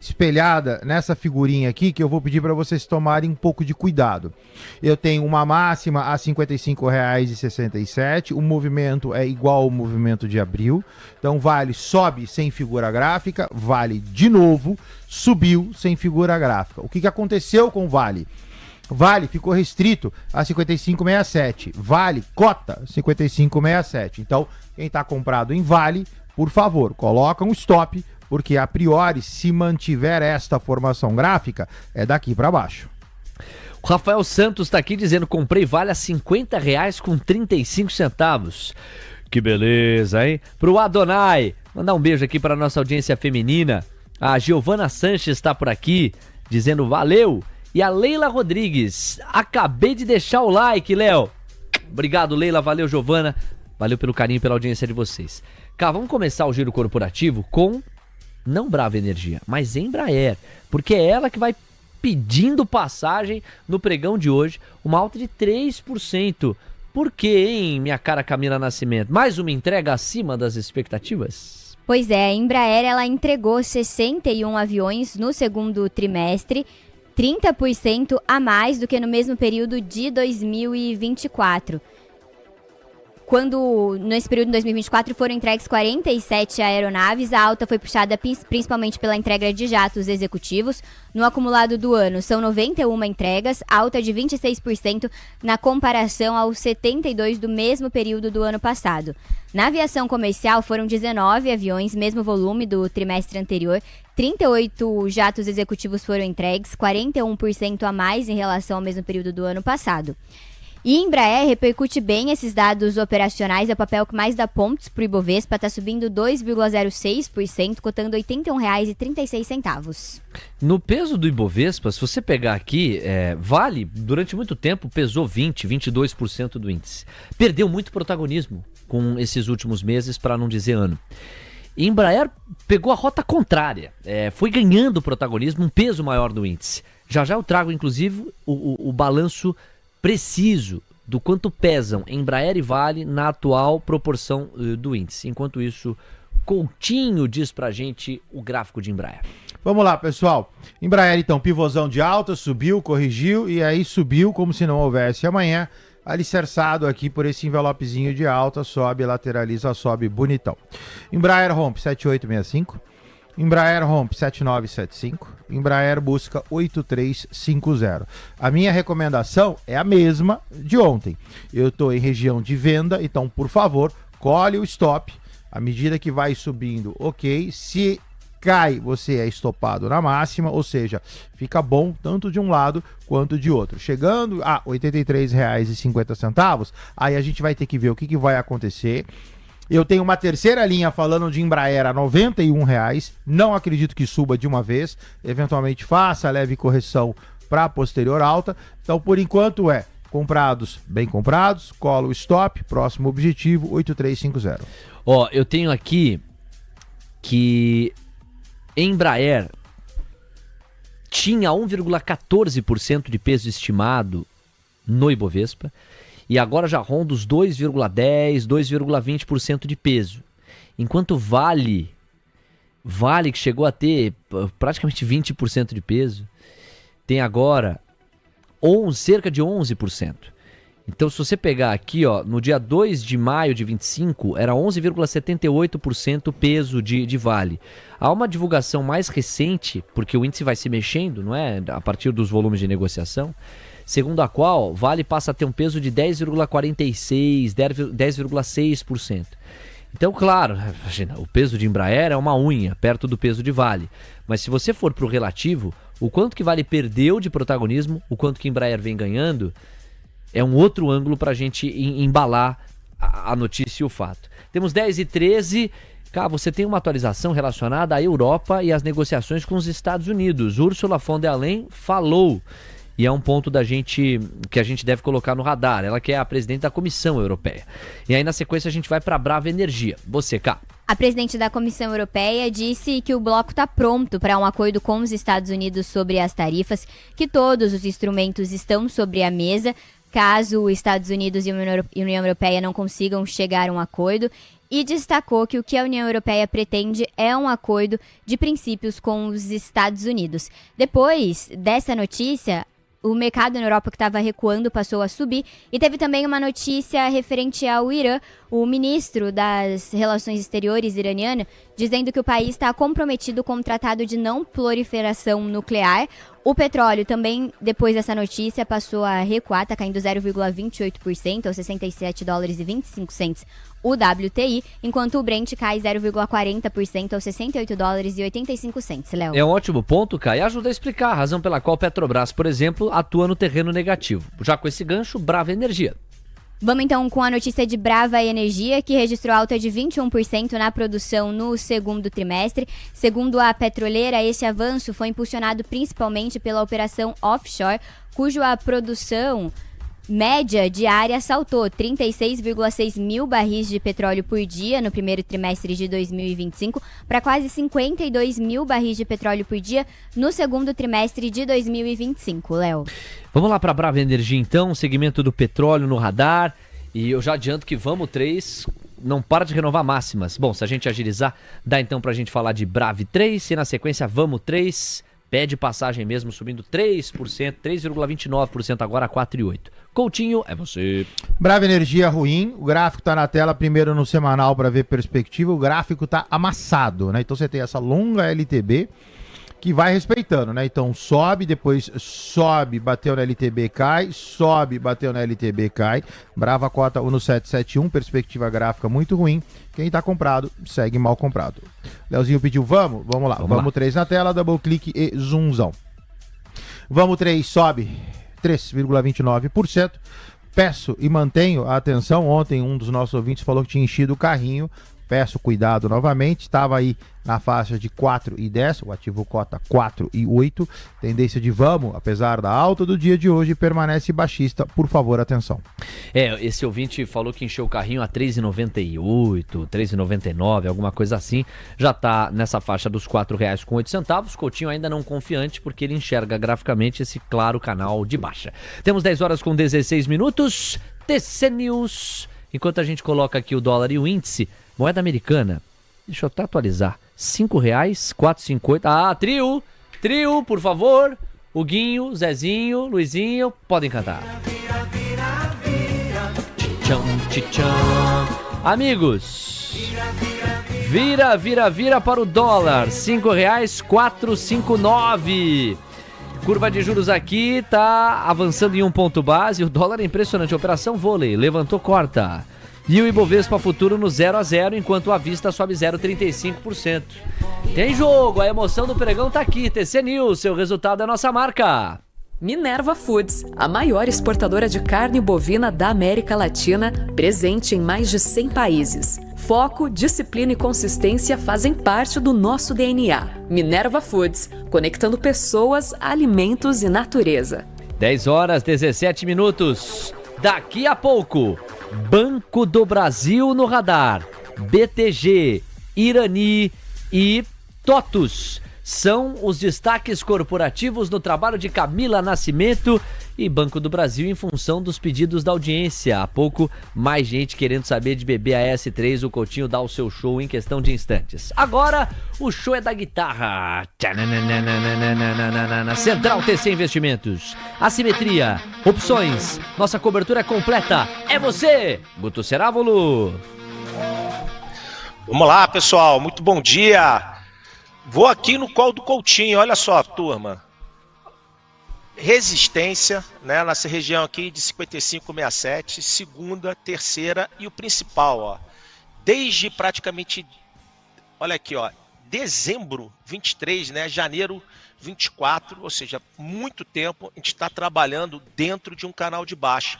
espelhada nessa figurinha aqui, que eu vou pedir para vocês tomarem um pouco de cuidado. Eu tenho uma máxima a R$ 55,67, o movimento é igual ao movimento de abril, então Vale sobe sem figura gráfica, Vale de novo subiu sem figura gráfica. O que aconteceu com Vale? Vale ficou restrito a 55,67, Vale cota 55,67, então quem está comprado em Vale, por favor, coloca um stop, porque a priori, se mantiver esta formação gráfica, é daqui para baixo. O Rafael Santos está aqui dizendo: comprei Vale a R$50,35. Que beleza, hein? Pro Adonai, mandar um beijo aqui para nossa audiência feminina. A Giovana Sanches está por aqui, dizendo valeu. E a Leila Rodrigues, acabei de deixar o like, Léo. Obrigado, Leila, valeu, Giovana. Valeu pelo carinho e pela audiência de vocês. Cá, vamos começar o giro corporativo com... não Brava Energia, mas Embraer, porque é ela que vai pedindo passagem no pregão de hoje, uma alta de 3%. Por quê, hein, minha cara Camila Nascimento? Mais uma entrega acima das expectativas? Pois é, a Embraer ela entregou 61 aviões no segundo trimestre, 30% a mais do que no mesmo período de 2024. Quando, nesse período de 2024, foram entregues 47 aeronaves, a alta foi puxada principalmente pela entrega de jatos executivos. No acumulado do ano, são 91 entregas, alta de 26% na comparação aos 72 do mesmo período do ano passado. Na aviação comercial, foram 19 aviões, mesmo volume do trimestre anterior. 38 jatos executivos foram entregues, 41% a mais em relação ao mesmo período do ano passado. E Embraer repercute bem esses dados operacionais, é o papel que mais dá pontos para o Ibovespa, está subindo 2,06%, cotando R$ 81,36. No peso do Ibovespa, se você pegar aqui, Vale, durante muito tempo, pesou 22% do índice. Perdeu muito protagonismo com esses últimos meses, para não dizer ano. Embraer pegou a rota contrária, foi ganhando protagonismo, um peso maior do índice. Já eu trago, inclusive, o balanço preciso do quanto pesam Embraer e Vale na atual proporção do índice. Enquanto isso, Coutinho diz pra gente o gráfico de Embraer. Vamos lá, pessoal. Embraer, então, pivôzão de alta, subiu, corrigiu e aí subiu como se não houvesse amanhã, alicerçado aqui por esse envelopezinho de alta, sobe, lateraliza, sobe bonitão. Embraer rompe 7865. Embraer rompe 7975, Embraer busca 8350. A minha recomendação é a mesma de ontem. Eu estou em região de venda, então, por favor, colhe o stop. À medida que vai subindo, ok. Se cai, você é estopado na máxima, ou seja, fica bom tanto de um lado quanto de outro. Chegando a R$ 83,50, aí a gente vai ter que ver o que vai acontecer. Eu tenho uma terceira linha falando de Embraer a R$ 91,00. Não acredito que suba de uma vez. Eventualmente faça leve correção para a posterior alta. Então, por enquanto, comprados, bem comprados. Cola o stop. Próximo objetivo, 8350. Eu tenho aqui que Embraer tinha 1,14% de peso estimado no Ibovespa. E agora já ronda os 2,10%, 2,20% de peso. Enquanto Vale, que chegou a ter praticamente 20% de peso, tem agora cerca de 11%. Então, se você pegar aqui, no dia 2 de maio de 25, era 11,78% peso de Vale. Há uma divulgação mais recente, porque o índice vai se mexendo, não é? A partir dos volumes de negociação, segundo a qual Vale passa a ter um peso de 10,46%, 10,6%. Então, claro, imagina, o peso de Embraer é uma unha perto do peso de Vale. Mas se você for para o relativo, o quanto que Vale perdeu de protagonismo, o quanto que Embraer vem ganhando, é um outro ângulo para a gente embalar a notícia e o fato. Temos 10h13. Cá, você tem uma atualização relacionada à Europa e às negociações com os Estados Unidos. Ursula von der Leyen falou. E é um ponto que a gente deve colocar no radar. Ela que é a presidente da Comissão Europeia. E aí, na sequência, a gente vai para a Brava Energia. Você, Cá. A presidente da Comissão Europeia disse que o bloco está pronto para um acordo com os Estados Unidos sobre as tarifas, que todos os instrumentos estão sobre a mesa, caso os Estados Unidos e a União Europeia não consigam chegar a um acordo, e destacou que o que a União Europeia pretende é um acordo de princípios com os Estados Unidos. Depois dessa notícia, o mercado na Europa que estava recuando passou a subir, e teve também uma notícia referente ao Irã, o ministro das Relações Exteriores iraniano, dizendo que o país está comprometido com o Tratado de Não Proliferação Nuclear. O petróleo também, depois dessa notícia, passou a recuar, está caindo 0,28% aos $67,25 o WTI, enquanto o Brent cai 0,40% aos $68,85, Léo. É um ótimo ponto, Kai, e ajuda a explicar a razão pela qual Petrobras, por exemplo, atua no terreno negativo. Já com esse gancho, Brava Energia. Vamos então com a notícia de Brava Energia, que registrou alta de 21% na produção no segundo trimestre. Segundo a petroleira, esse avanço foi impulsionado principalmente pela operação offshore, cuja produção média diária saltou 36,6 mil barris de petróleo por dia no primeiro trimestre de 2025 para quase 52 mil barris de petróleo por dia no segundo trimestre de 2025, Léo. Vamos lá para a Brava Energia então, segmento do petróleo no radar. E eu já adianto que Vamos 3 não para de renovar máximas. Bom, se a gente agilizar, dá então pra gente falar de Brave 3 e na sequência Vamos 3, pede passagem mesmo, subindo 3%, 3,29% agora a 4,8%. Coutinho, é você. Brava Energia ruim, o gráfico tá na tela primeiro no semanal para ver perspectiva, o gráfico tá amassado, né? Então você tem essa longa LTB que vai respeitando, né? Então sobe, depois sobe, bateu na LTB, cai, sobe, bateu na LTB, cai. Brava cota 1,771, perspectiva gráfica muito ruim. Quem tá comprado, segue mal comprado. Leozinho pediu vamos lá. Vamos 3 na tela, double clique e zoomzão. Vamos 3 sobe 3,29%. Peço e mantenho a atenção. Ontem um dos nossos ouvintes falou que tinha enchido o carrinho. Peço cuidado novamente, estava aí na faixa de 4,10, o ativo cota 4,8, tendência de vamos, apesar da alta do dia de hoje, permanece baixista, por favor, atenção. Esse ouvinte falou que encheu o carrinho a 3,98, 3,99, alguma coisa assim, já está nessa faixa dos R$4,08, Coutinho ainda não confiante, porque ele enxerga graficamente esse claro canal de baixa. Temos 10 horas com 16 minutos, TC News, enquanto a gente coloca aqui o dólar e o índice. Moeda americana, deixa eu até atualizar, R$5,458. Ah, trio, por favor. Huguinho, Zezinho, Luizinho, podem cantar. Tcham, tcham. Amigos, vira para o dólar, R$5,459. Curva de juros aqui tá avançando em um ponto base, o dólar é impressionante, operação vôlei, levantou, corta. E o Ibovespa futuro no 0-0, enquanto a vista sobe 0,35%. Tem jogo, a emoção do pregão tá aqui. TC News, seu resultado é nossa marca. Minerva Foods, a maior exportadora de carne bovina da América Latina, presente em mais de 100 países. Foco, disciplina e consistência fazem parte do nosso DNA. Minerva Foods, conectando pessoas, alimentos e natureza. 10 horas, 17 minutos. Daqui a pouco, Banco do Brasil no radar, BTG, Irani e TOTUS são os destaques corporativos no trabalho de Camila Nascimento e Banco do Brasil em função dos pedidos da audiência. Há pouco, mais gente querendo saber de BBAS3, o Coutinho dá o seu show em questão de instantes. Agora, o show é da guitarra. Central TC Investimentos. Assimetria, opções, nossa cobertura é completa. É você, Guto Cerávulo. Vamos lá, pessoal, muito bom dia. Vou aqui no colo do Coutinho, olha só, turma. Resistência, né, nessa região aqui de 55,67, segunda, terceira e o principal, ó. Desde praticamente, olha aqui, ó, dezembro 23, né, janeiro 24, ou seja, muito tempo a gente está trabalhando dentro de um canal de baixa.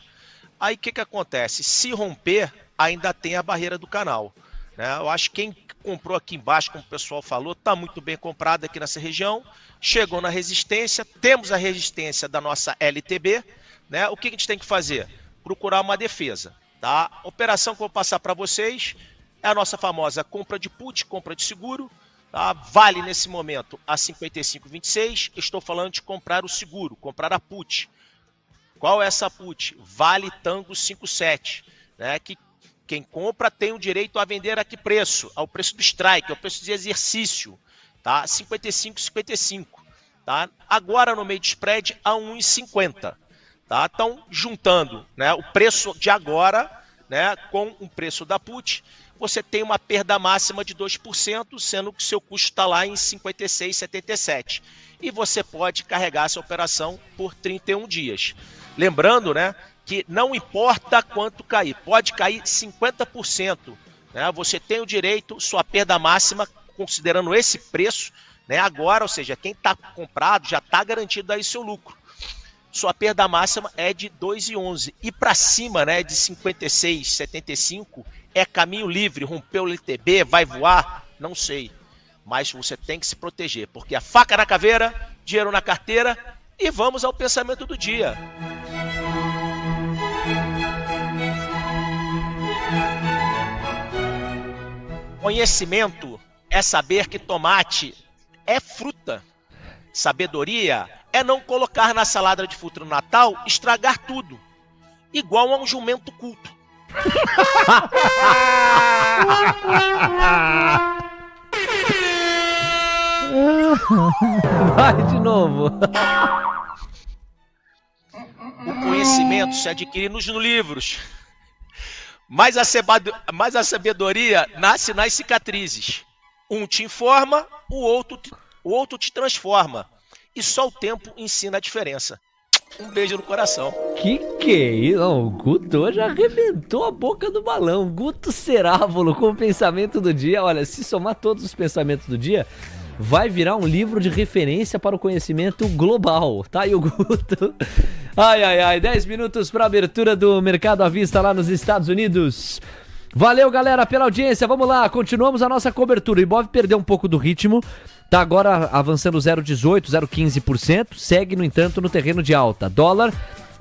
Aí o que acontece? Se romper, ainda tem a barreira do canal, né? Eu acho que quem comprou aqui embaixo, como o pessoal falou, está muito bem comprado aqui nessa região, chegou na resistência, temos a resistência da nossa LTB, né? O que a gente tem que fazer? Procurar uma defesa, tá? A operação que eu vou passar para vocês é a nossa famosa compra de put, compra de seguro, tá? Vale nesse momento a 55,26, estou falando de comprar o seguro, comprar a put. Qual é essa put? Vale Tango 57, né? Que quem compra tem o direito a vender a que preço? Ao preço do strike, ao preço de exercício, tá? 55,55, tá? Agora no meio de spread a 1,50, tá? Então, juntando, né, o preço de agora, né, com o preço da put, você tem uma perda máxima de 2%, sendo que o seu custo está lá em 56,77. E você pode carregar essa operação por 31 dias. Lembrando, né, que não importa quanto cair, pode cair 50%, né? Você tem o direito, sua perda máxima, considerando esse preço, né, agora, ou seja, quem está comprado já está garantido aí seu lucro. Sua perda máxima é de 2,11 e para cima, né, de 56,75 é caminho livre, rompeu o LTB, vai voar, não sei. Mas você tem que se proteger, porque a faca na caveira, dinheiro na carteira e vamos ao pensamento do dia. Conhecimento é saber que tomate é fruta. Sabedoria é não colocar na salada de fruta no Natal, estragar tudo. Igual a um jumento culto. Vai de novo. O conhecimento se adquire nos livros. Mas a sabedoria nasce nas cicatrizes. Um te informa, o outro te transforma. E só o tempo ensina a diferença. Um beijo no coração. Que é isso? Não, o Guto hoje arrebentou a boca do balão. Guto Cerávulo com o pensamento do dia. Olha, se somar todos os pensamentos do dia, vai virar um livro de referência para o conhecimento global. Tá aí o Guto. Ai, 10 minutos para a abertura do mercado à vista lá nos Estados Unidos. Valeu, galera, pela audiência. Vamos lá, continuamos a nossa cobertura. O Ibov perdeu um pouco do ritmo, tá agora avançando 0,18%, 0,15%. Segue, no entanto, no terreno de alta. Dólar,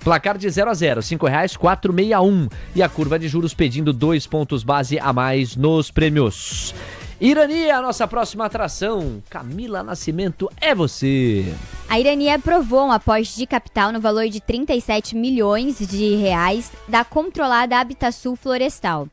placar de 0 a 0, R$5,461. E a curva de juros pedindo 2 pontos base a mais nos prêmios. Irani, a nossa próxima atração. Camila Nascimento, é você. A Irani aprovou um aporte de capital no valor de 37 milhões de reais da controlada Habitasul Florestal.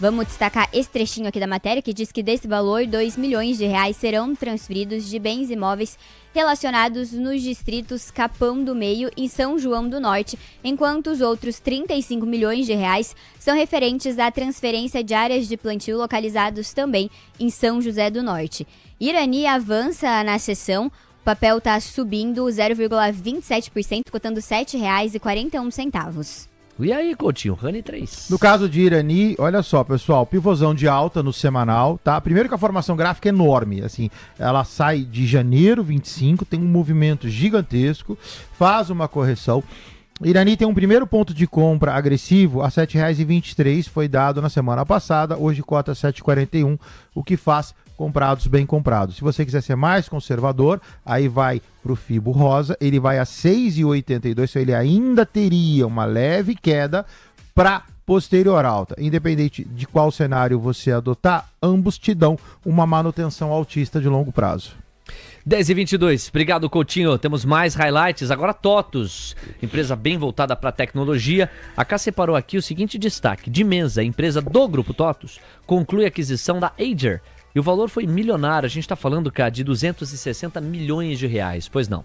Vamos destacar esse trechinho aqui da matéria que diz que desse valor, 2 milhões de reais serão transferidos de bens imóveis relacionados nos distritos Capão do Meio e São João do Norte, enquanto os outros 35 milhões de reais são referentes à transferência de áreas de plantio localizados também em São José do Norte. Irani avança na sessão, o papel está subindo 0,27%, cotando R$ 7,41. E aí, Coutinho, Rani 3. No caso de Irani, olha só, pessoal, pivôzão de alta no semanal, tá? Primeiro que a formação gráfica é enorme, assim, ela sai de janeiro 25, tem um movimento gigantesco, faz uma correção. Irani tem um primeiro ponto de compra agressivo a R$ 7,23, foi dado na semana passada, hoje cota 7,41, o que faz comprados bem comprados. Se você quiser ser mais conservador, aí vai para o Fibo Rosa, ele vai a 6,82, então ele ainda teria uma leve queda para posterior alta. Independente de qual cenário você adotar, ambos te dão uma manutenção altista de longo prazo. 10h22, obrigado, Coutinho. Temos mais highlights. Agora TOTUS, empresa bem voltada para a tecnologia. A Cá separou aqui o seguinte destaque. Dimensa, empresa do grupo TOTUS, conclui a aquisição da Ager. E o valor foi milionário. A gente está falando, cá, de 260 milhões de reais. Pois não.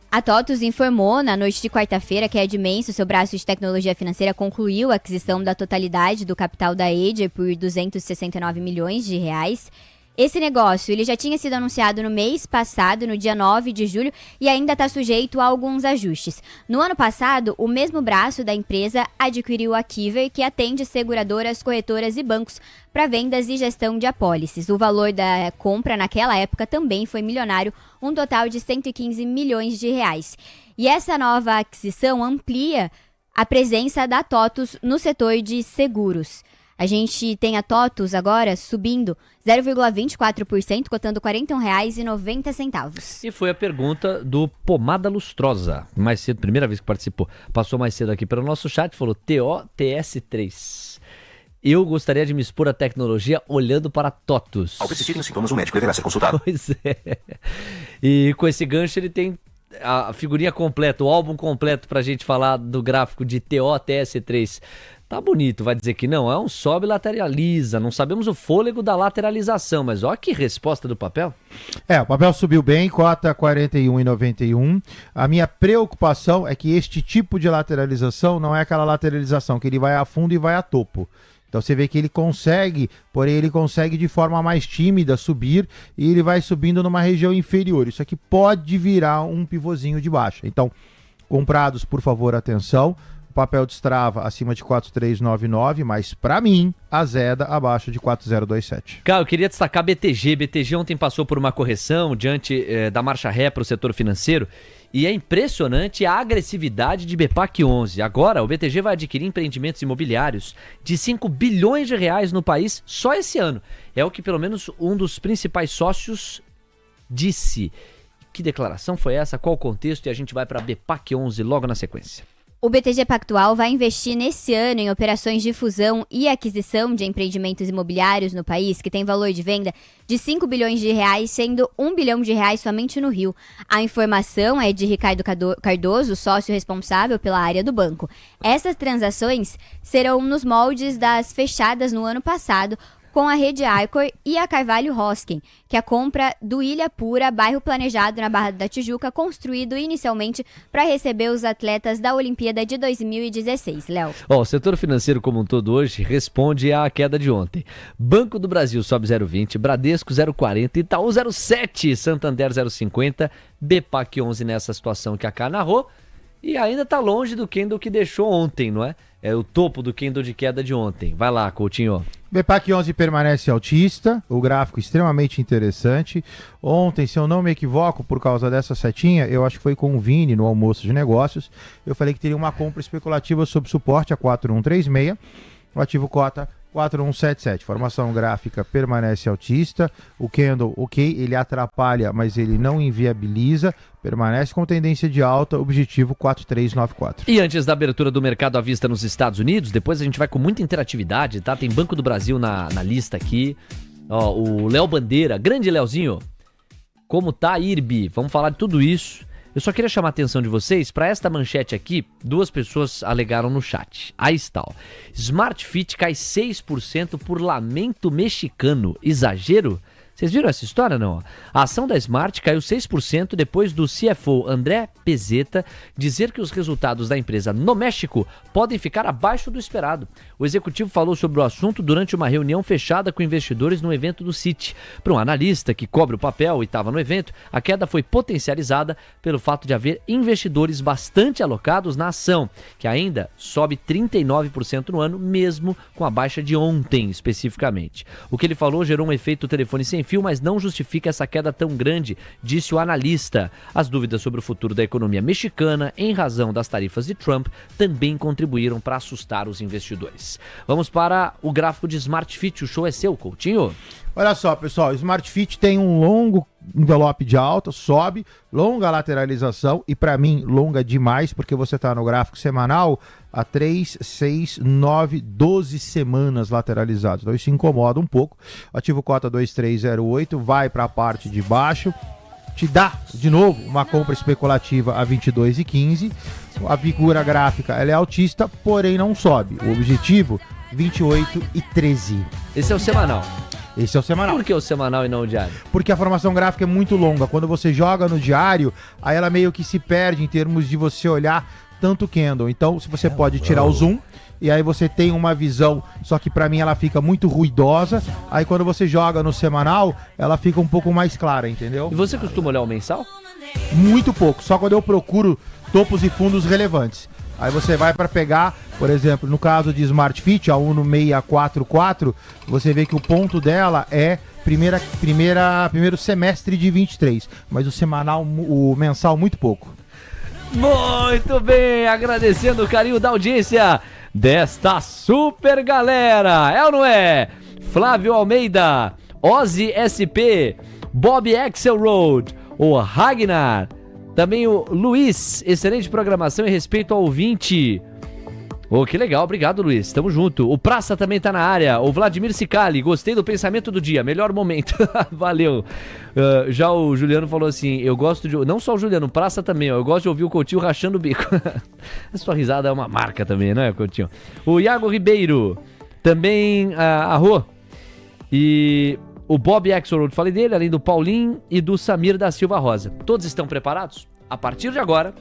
A TOTUS informou na noite de quarta-feira que a Dimensa, seu braço de tecnologia financeira, concluiu a aquisição da totalidade do capital da Ager por 269 milhões de reais. Esse negócio ele já tinha sido anunciado no mês passado, no dia 9 de julho, e ainda está sujeito a alguns ajustes. No ano passado, o mesmo braço da empresa adquiriu a Kiver, que atende seguradoras, corretoras e bancos para vendas e gestão de apólices. O valor da compra naquela época também foi milionário, um total de 115 milhões de reais. E essa nova aquisição amplia a presença da TOTUS no setor de seguros. A gente tem a TOTUS agora subindo 0,24%, cotando R$ 41,90. E foi a pergunta do Pomada Lustrosa, mais cedo, primeira vez que participou. Passou mais cedo aqui pelo nosso chat, falou TOTS3. Eu gostaria de me expor à tecnologia olhando para TOTUS. Ao persistirem os sintomas, o médico deverá ser consultado. Pois é. E com esse gancho ele tem a figurinha completa, o álbum completo pra gente falar do gráfico de TOTS3. Tá bonito, vai dizer que não, é um sobe e lateraliza, não sabemos o fôlego da lateralização, mas ó que resposta do papel. O papel subiu bem, cota 41,91. A minha preocupação é que este tipo de lateralização não é aquela lateralização que ele vai a fundo e vai a topo. Então você vê que ele consegue, porém ele consegue de forma mais tímida subir e ele vai subindo numa região inferior. Isso aqui pode virar um pivôzinho de baixa. Então, comprados, por favor, atenção. O papel destrava acima de 4,399, mas para mim, azeda abaixo de 4,027. Cara, eu queria destacar BTG. BTG ontem passou por uma correção diante da marcha ré para o setor financeiro e é impressionante a agressividade de BPAC 11. Agora, o BTG vai adquirir empreendimentos imobiliários de 5 bilhões de reais no país só esse ano. É o que pelo menos um dos principais sócios disse. Que declaração foi essa? Qual o contexto? E a gente vai para BPAC 11 logo na sequência. O BTG Pactual vai investir nesse ano em operações de fusão e aquisição de empreendimentos imobiliários no país, que tem valor de venda de 5 bilhões de reais, sendo 1 bilhão de reais somente no Rio. A informação é de Ricardo Cardoso, sócio responsável pela área do banco. Essas transações serão nos moldes das fechadas no ano passado, com a Rede Arcor e a Carvalho Hosking, que é a compra do Ilha Pura, bairro planejado na Barra da Tijuca, construído inicialmente para receber os atletas da Olimpíada de 2016. Léo. O setor financeiro como um todo hoje responde à queda de ontem. Banco do Brasil sobe 0,20, Bradesco 0,40, Itaú 0,7, Santander 0,50, BPAC 11 nessa situação que a Cá narrou. E ainda está longe do candle que deixou ontem, não é? É o topo do candle de queda de ontem. Vai lá, Coutinho. BPAC 11 permanece altista, o gráfico extremamente interessante. Ontem, se eu não me equivoco, por causa dessa setinha, eu acho que foi com o Vini no almoço de negócios, eu falei que teria uma compra especulativa sob suporte a 4136, o ativo cota 4177. Formação gráfica permanece altista, o candle, ok, ele atrapalha, mas ele não inviabiliza, permanece com tendência de alta, objetivo 4394. E antes da abertura do mercado à vista nos Estados Unidos, depois a gente vai com muita interatividade, tá? Tem Banco do Brasil na lista aqui. Ó, o Léo Bandeira, grande Léozinho. Como tá, IRB? Vamos falar de tudo isso. Eu só queria chamar a atenção de vocês para esta manchete aqui. 2 pessoas alegaram no chat. Aí está, ó. Smart Fit cai 6% por lamento mexicano. Exagero? Vocês viram essa história, não? A ação da Smart caiu 6% depois do CFO André Pezzetta dizer que os resultados da empresa no México podem ficar abaixo do esperado. O executivo falou sobre o assunto durante uma reunião fechada com investidores no evento do Citi. Para um analista que cobre o papel e estava no evento, a queda foi potencializada pelo fato de haver investidores bastante alocados na ação, que ainda sobe 39% no ano, mesmo com a baixa de ontem especificamente. O que ele falou gerou um efeito telefone sem fio, mas não justifica essa queda tão grande, disse o analista. As dúvidas sobre o futuro da economia mexicana, em razão das tarifas de Trump, também contribuíram para assustar os investidores. Vamos para o gráfico de Smart Fit. O show é seu, Coutinho. Olha só, pessoal, Smart Fit tem um longo envelope de alta, sobe, longa lateralização e para mim longa demais, porque você está no gráfico semanal há 3, 6, 9, 12 semanas lateralizados. Então isso incomoda um pouco. Ativo cota 2308, vai para a parte de baixo, te dá de novo uma compra especulativa a 22,15. A figura gráfica ela é altista, porém não sobe. O objetivo 28,13. Esse é o semanal. Esse é o semanal. Por que o semanal e não o diário? Porque a formação gráfica é muito longa. Quando você joga no diário, aí ela meio que se perde em termos de você olhar tanto candle. Então, se você pode tirar o zoom, e aí você tem uma visão, só que pra mim ela fica muito ruidosa. Aí quando você joga no semanal, ela fica um pouco mais clara, entendeu? E você costuma olhar o mensal? Muito pouco, só quando eu procuro topos e fundos relevantes. Aí você vai para pegar, por exemplo, no caso de Smart Fit, a 11644, você vê que o ponto dela é primeiro semestre de 23, mas o semanal, o mensal muito pouco. Muito bem, agradecendo o carinho da audiência desta super galera, é ou não é? Flávio Almeida, Ozzy SP, Bob Axelrod, o Ragnar, também o Luiz, excelente programação e respeito ao ouvinte. Oh, que legal, obrigado Luiz, tamo junto. O Praça também tá na área, o Vladimir Sicali, gostei do pensamento do dia, melhor momento. Valeu. Já o Juliano falou assim, eu gosto de... Não só o Juliano, o Praça também, ó, eu gosto de ouvir o Coutinho rachando o bico. A sua risada é uma marca também, não é, Coutinho? O Iago Ribeiro, também a Rô. E... o Bob Axelrod, falei dele, além do Paulinho e do Samir da Silva Rosa. Todos estão preparados? A partir de agora,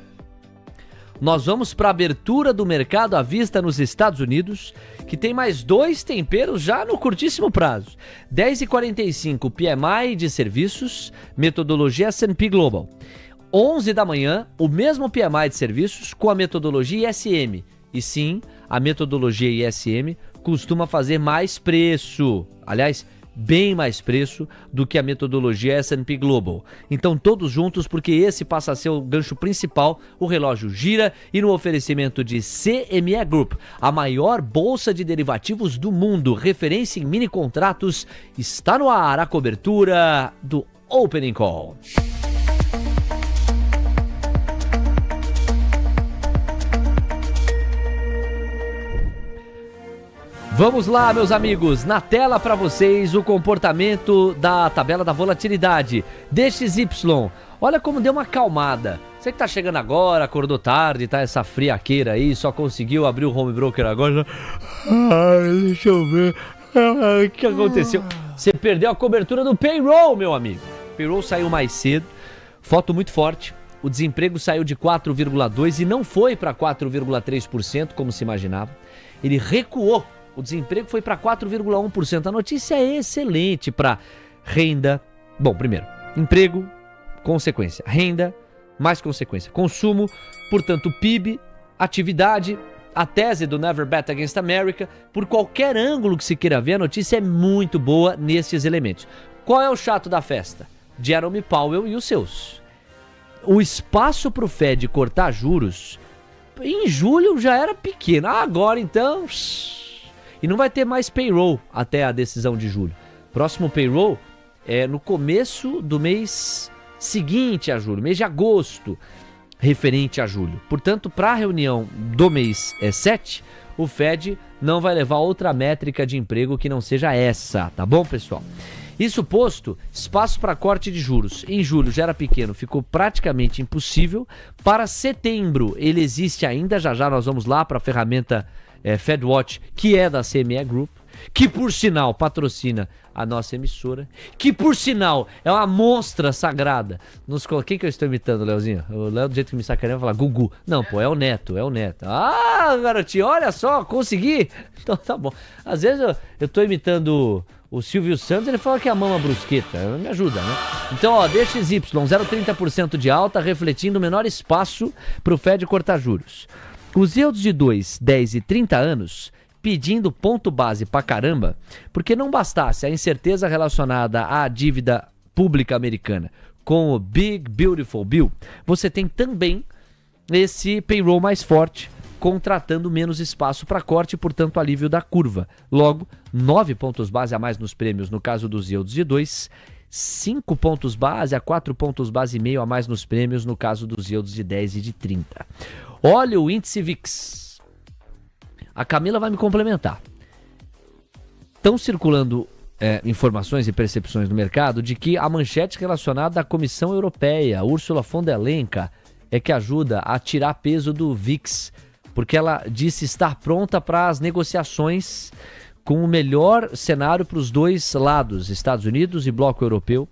nós vamos para a abertura do mercado à vista nos Estados Unidos, que tem mais 2 temperos já no curtíssimo prazo. 10h45, PMI de serviços, metodologia S&P Global. 11 da manhã, o mesmo PMI de serviços com a metodologia ISM. E sim, a metodologia ISM costuma fazer mais preço. Aliás, bem mais preço do que a metodologia S&P Global. Então todos juntos, porque esse passa a ser o gancho principal, o relógio gira e no oferecimento de CME Group, a maior bolsa de derivativos do mundo, referência em mini contratos, está no ar a cobertura do Opening Call. Vamos lá, meus amigos, na tela para vocês o comportamento da tabela da volatilidade. DXY, olha como deu uma acalmada. Você que tá chegando agora, acordou tarde, tá essa friaqueira aí, só conseguiu abrir o home broker agora. Deixa eu ver. O que aconteceu? Você perdeu a cobertura do payroll, meu amigo. O payroll saiu mais cedo, foto muito forte. O desemprego saiu de 4,2% e não foi para 4,3%, como se imaginava. Ele recuou. O desemprego foi para 4,1%. A notícia é excelente para renda. Bom, primeiro, emprego, consequência. Renda, mais consequência. Consumo, portanto, PIB, atividade, a tese do Never Bet Against America. Por qualquer ângulo que se queira ver, a notícia é muito boa nesses elementos. Qual é o chato da festa? Jerome Powell e os seus. O espaço para o Fed cortar juros em julho já era pequeno. Agora, então... E não vai ter mais payroll até a decisão de julho. Próximo payroll é no começo do mês seguinte a julho, mês de agosto, referente a julho. Portanto, para a reunião do mês 7, o Fed não vai levar outra métrica de emprego que não seja essa, tá bom, pessoal? Isso posto, espaço para corte de juros em julho já era pequeno, ficou praticamente impossível. Para setembro, ele existe ainda, já nós vamos lá para a ferramenta FedWatch, que é da CME Group, que por sinal patrocina a nossa emissora, que por sinal é uma monstra sagrada. Quem que eu estou imitando, Leozinho? O Léo, do jeito que me sacaneia, vai falar Gugu. Não, pô, é o Neto. Ah, garotinho, olha só, consegui. Então tá bom. Às vezes eu tô imitando o Silvio Santos, ele fala que é a Mama Brusqueta. Me ajuda, né? Então, ó, DXY, 0,30% de alta, refletindo o menor espaço pro Fed cortar juros. Os yields de 2, 10 e 30 anos pedindo ponto base pra caramba, porque não bastasse a incerteza relacionada à dívida pública americana com o Big Beautiful Bill, você tem também esse payroll mais forte, contratando menos espaço para corte e, portanto, alívio da curva. Logo, 9 pontos base a mais nos prêmios no caso dos yields de 2, 5 pontos base a 4 pontos base e meio a mais nos prêmios no caso dos yields de 10 e de 30. Olha o índice VIX. A Camila vai me complementar. Estão circulando informações e percepções no mercado de que a manchete relacionada à Comissão Europeia, Ursula von der Leyen, é que ajuda a tirar peso do VIX, porque ela disse estar pronta para as negociações com o melhor cenário para os dois lados, Estados Unidos e Bloco Europeu,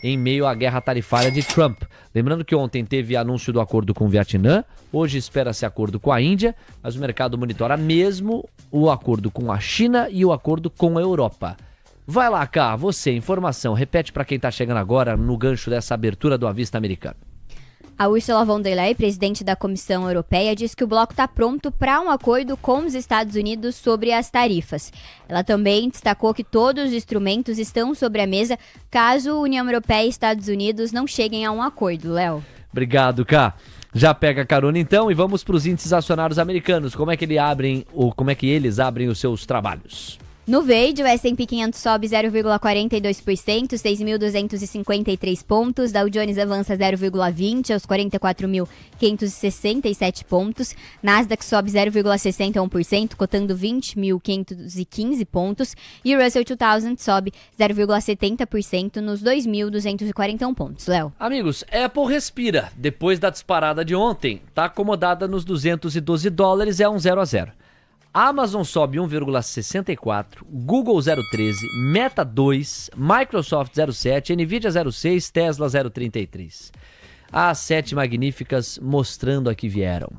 em meio à guerra tarifária de Trump. Lembrando que ontem teve anúncio do acordo com o Vietnã, hoje espera-se acordo com a Índia, mas o mercado monitora mesmo o acordo com a China e o acordo com a Europa. Vai lá, cá, você, informação, repete para quem está chegando agora no gancho dessa abertura do Avista Americano. A Ursula von der Leyen, presidente da Comissão Europeia, disse que o bloco está pronto para um acordo com os Estados Unidos sobre as tarifas. Ela também destacou que todos os instrumentos estão sobre a mesa caso União Europeia e Estados Unidos não cheguem a um acordo, Léo. Obrigado, Cá. Já pega carona então e vamos para os índices acionários americanos. Como é que eles abrem os seus trabalhos? No verde, o S&P 500 sobe 0,42%, 6.253 pontos. Dow Jones avança 0,20% aos 44.567 pontos. Nasdaq sobe 0,61%, cotando 20.515 pontos. E o Russell 2000 sobe 0,70% nos 2.241 pontos. Léo. Amigos, Apple respira. Depois da disparada de ontem, está acomodada nos $212, é um 0 a 0. Amazon sobe 1,64, Google 0,13, Meta 2, Microsoft 0,7, Nvidia 0,6, Tesla 0,33. As 7 magníficas mostrando a que vieram.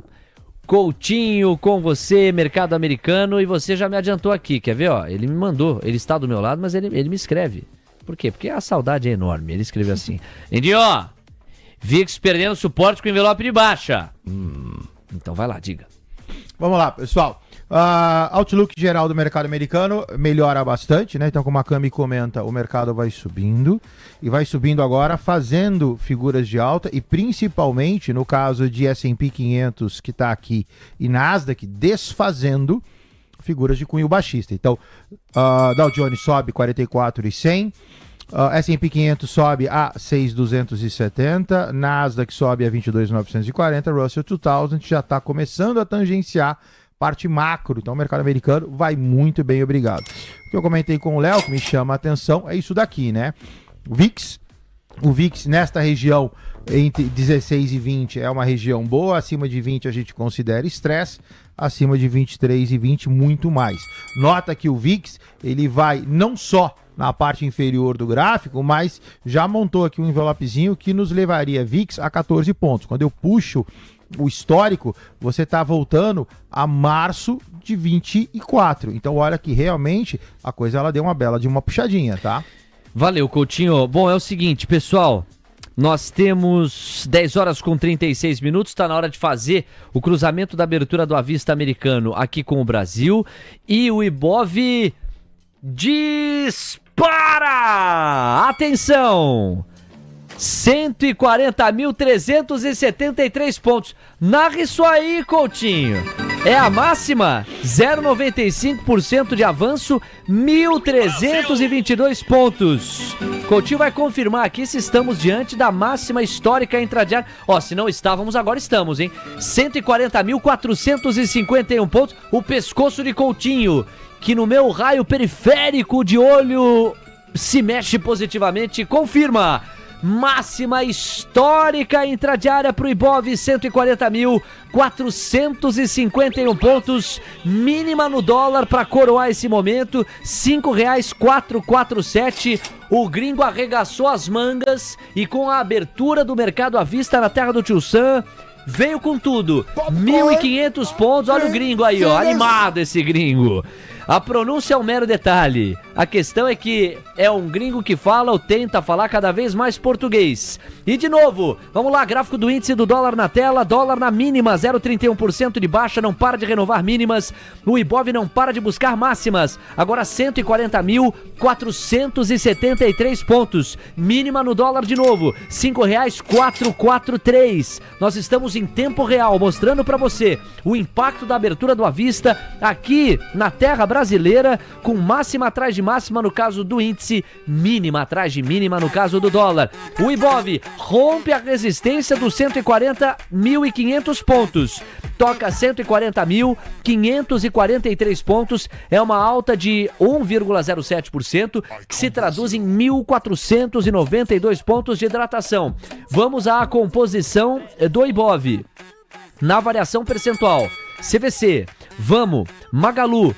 Coutinho com você, mercado americano, e você já me adiantou aqui, quer ver? Ó, ele me mandou, ele está do meu lado, mas ele me escreve. Por quê? Porque a saudade é enorme. Ele escreveu assim: Lindinho, VIX perdendo suporte com envelope de baixa. Então vai lá, diga. Vamos lá, pessoal. Outlook geral do mercado americano melhora bastante, né? Então, como a Cami comenta, o mercado vai subindo e vai subindo agora, fazendo figuras de alta e principalmente no caso de S&P 500 que está aqui e Nasdaq desfazendo figuras de cunho baixista. Então, Dow Jones sobe 44.100, S&P 500 sobe a 6.270, Nasdaq sobe a 22.940, Russell 2000 já está começando a tangenciar parte macro. Então o mercado americano vai muito bem, obrigado. O que eu comentei com o Léo, que me chama a atenção, é isso daqui, né? O VIX nesta região entre 16 e 20 é uma região boa, acima de 20 a gente considera estresse, acima de 23 e 20 muito mais. Nota que o VIX, ele vai não só na parte inferior do gráfico, mas já montou aqui um envelopezinho que nos levaria VIX a 14 pontos. Quando eu puxo o histórico, você está voltando a março de 24. Então olha que realmente a coisa ela deu uma bela de uma puxadinha, tá? Valeu, Coutinho. Bom, é o seguinte, pessoal, nós temos 10 horas com 36 minutos, está na hora de fazer o cruzamento da abertura do Avista americano aqui com o Brasil e o Ibov dispara! Atenção! 140.373 pontos. Narra isso aí, Coutinho. É a máxima, 0,95% de avanço, 1.322 pontos. Coutinho vai confirmar aqui se estamos diante da máxima histórica intradiária. Ó, se não estávamos, agora estamos, hein? 140.451 pontos. O pescoço de Coutinho, que no meu raio periférico de olho se mexe positivamente, confirma. Máxima histórica intradiária para o Ibov, 140.451 pontos, mínima no dólar para coroar esse momento, R$ 5,447. O gringo arregaçou as mangas e com a abertura do mercado à vista na terra do Tio Sam, veio com tudo, 1.500 pontos, olha o gringo aí, ó, animado esse gringo. A pronúncia é um mero detalhe. A questão é que é um gringo que fala ou tenta falar cada vez mais português. E de novo, vamos lá, gráfico do índice do dólar na tela, dólar na mínima, 0,31% de baixa, não para de renovar mínimas. O Ibov não para de buscar máximas. Agora 140.473 pontos. Mínima no dólar de novo, R$ 5,443. Nós estamos em tempo real, mostrando para você o impacto da abertura do Avista aqui na terra brasileira, com máxima atrás de máxima no caso do índice, mínima atrás de mínima no caso do dólar. O Ibov rompe a resistência dos 140.500 pontos, toca 140.543 pontos, é uma alta de 1,07%, que se traduz em 1.492 pontos de hidratação. Vamos à composição do Ibov. Na variação percentual, CVC, Vamo, Magalu,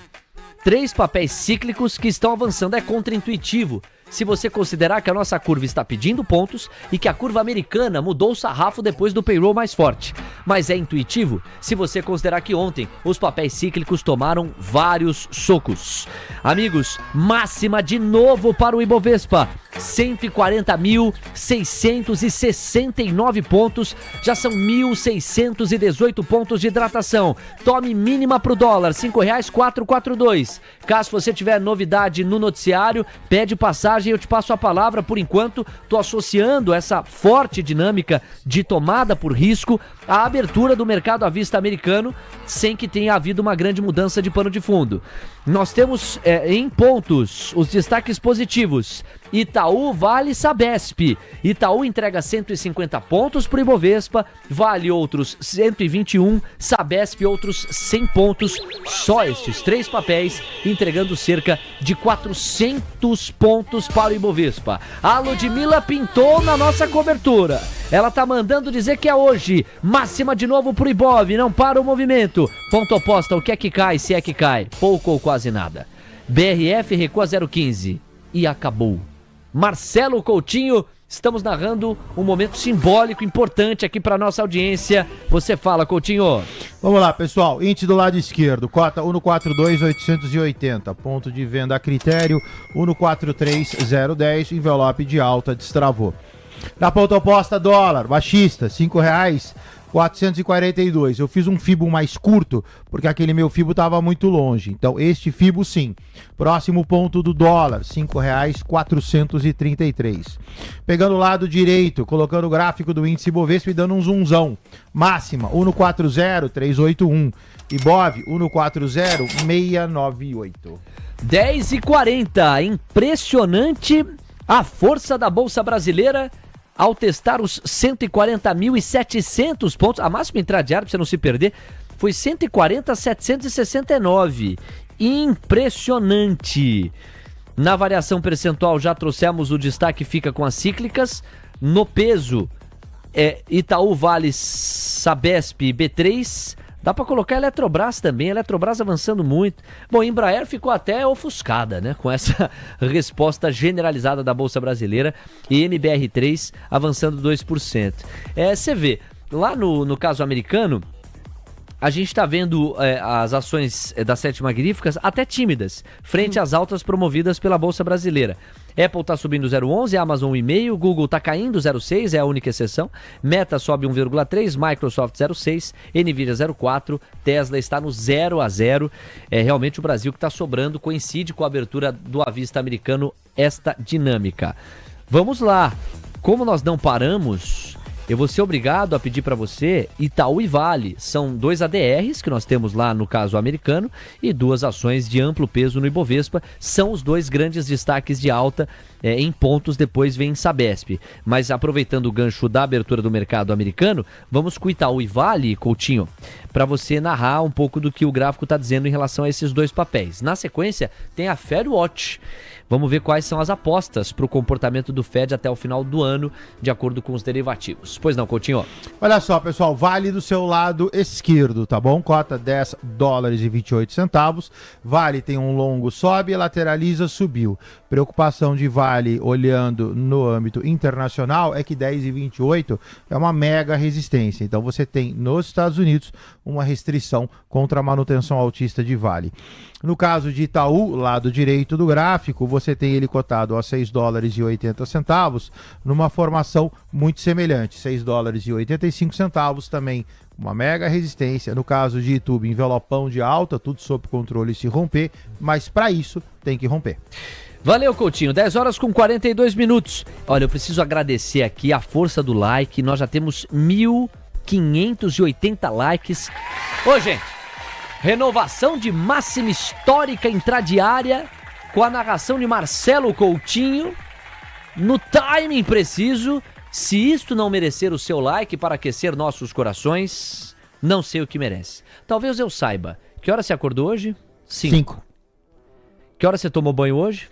3 papéis cíclicos que estão avançando. É contraintuitivo se você considerar que a nossa curva está pedindo pontos e que a curva americana mudou o sarrafo depois do payroll mais forte. Mas é intuitivo se você considerar que ontem os papéis cíclicos tomaram vários socos. Amigos, máxima de novo para o Ibovespa, 140.669 pontos, já são 1.618 pontos de hidratação. Tome mínima para o dólar, R$ 5,442. Caso você tiver novidade no noticiário, pede passagem e eu te passo a palavra. Por enquanto, estou associando essa forte dinâmica de tomada por risco à abertura do mercado à vista americano, sem que tenha havido uma grande mudança de pano de fundo. Nós temos em pontos os destaques positivos. Itaú, Vale, Sabesp. Itaú entrega 150 pontos para o Ibovespa, Vale outros 121, Sabesp outros 100 pontos. Só estes 3 papéis entregando cerca de 400 pontos para o Ibovespa. A Ludmilla pintou na nossa cobertura. Ela tá mandando dizer que é hoje. Máxima de novo pro Ibov, não para o movimento. Ponto oposta, o que é que cai, se é que cai? Pouco ou quase nada. BRF recua 0,15 e acabou. Marcelo Coutinho, estamos narrando um momento simbólico importante aqui para nossa audiência. Você fala, Coutinho. Vamos lá, pessoal. Índice do lado esquerdo, cota 1,42,880. Ponto de venda a critério 1,43,010. Envelope de alta destravou. Na ponta oposta, dólar, baixista, R$ 5,442. Eu fiz um fibo mais curto, porque aquele meu fibo estava muito longe. Então, este fibo sim. Próximo ponto do dólar, R$ 5,433. Pegando o lado direito, colocando o gráfico do índice Bovespa e dando um zoomzão. Máxima, 1,40,381. Ibov, 1,40,698. 10h40. Impressionante a força da Bolsa Brasileira ao testar os 140.700 pontos, a máxima intradiária, para você não se perder, foi 140,769. Impressionante. Na variação percentual já trouxemos o destaque, fica com as cíclicas. No peso, Itaú, Vale, Sabesp, B3. Dá para colocar a Eletrobras também, a Eletrobras avançando muito. Bom, Embraer ficou até ofuscada, né, com essa resposta generalizada da Bolsa Brasileira, e MBR3 avançando 2%. Você vê, lá no caso americano, a gente está vendo as ações das sete magníficas até tímidas, frente às altas promovidas pela Bolsa Brasileira. Apple está subindo 0,11, Amazon 1,5, Google está caindo 0,6, é a única exceção. Meta sobe 1,3, Microsoft 0,6, Nvidia 0,4, Tesla está no 0 a 0. É realmente o Brasil que está sobrando, coincide com a abertura do à vista americano esta dinâmica. Vamos lá, como nós não paramos, eu vou ser obrigado a pedir para você Itaú e Vale. São 2 ADRs que nós temos lá no caso americano e 2 ações de amplo peso no Ibovespa. São os 2 grandes destaques de alta em pontos, depois vem Sabesp. Mas aproveitando o gancho da abertura do mercado americano, vamos com Itaú e Vale, Coutinho, para você narrar um pouco do que o gráfico está dizendo em relação a esses 2 papéis. Na sequência, tem a FedWatch. Vamos ver quais são as apostas para o comportamento do Fed até o final do ano, de acordo com os derivativos. Pois não, Coutinho? Olha só, pessoal, Vale do seu lado esquerdo, tá bom? Cota $10,28. Vale tem um longo, sobe, lateraliza, subiu. Preocupação de Vale, olhando no âmbito internacional, é que 10,28 é uma mega resistência. Então você tem nos Estados Unidos uma restrição contra a manutenção altista de Vale. No caso de Itaú, lado direito do gráfico, você tem ele cotado a $6,80, numa formação muito semelhante, $6,85 também, uma mega resistência. No caso de YouTube, envelopão de alta, tudo sob controle se romper, mas para isso tem que romper. Valeu, Coutinho, 10 horas com 42 minutos. Olha, eu preciso agradecer aqui a força do like, nós já temos 1.580 likes. Ô, gente, renovação de máxima histórica intradiária com a narração de Marcelo Coutinho no timing preciso. Se isto não merecer o seu like para aquecer nossos corações, não sei o que merece. Talvez eu saiba. Que hora você acordou hoje? 5. Que hora você tomou banho hoje?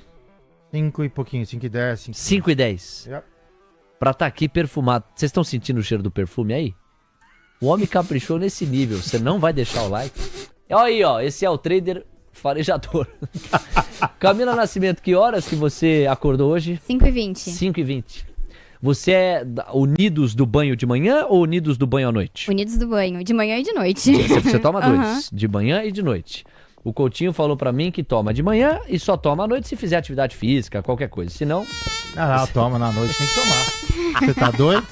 5 e pouquinho, 5:10. 5:10. Yep. Pra estar aqui perfumado. Vocês estão sentindo o cheiro do perfume aí? O homem caprichou nesse nível. Você não vai deixar o like? Olha aí, ó. Esse é o trader farejador. Camila Nascimento, que horas que você acordou hoje? 5h20. 5h20. Você é unidos do banho de manhã ou unidos do banho à noite? Unidos do banho, de manhã e de noite. Você toma 2, de manhã e de noite. O Coutinho falou pra mim que toma de manhã e só toma à noite se fizer atividade física, qualquer coisa. Se não... Não, toma na noite, tem que tomar. Você tá doido?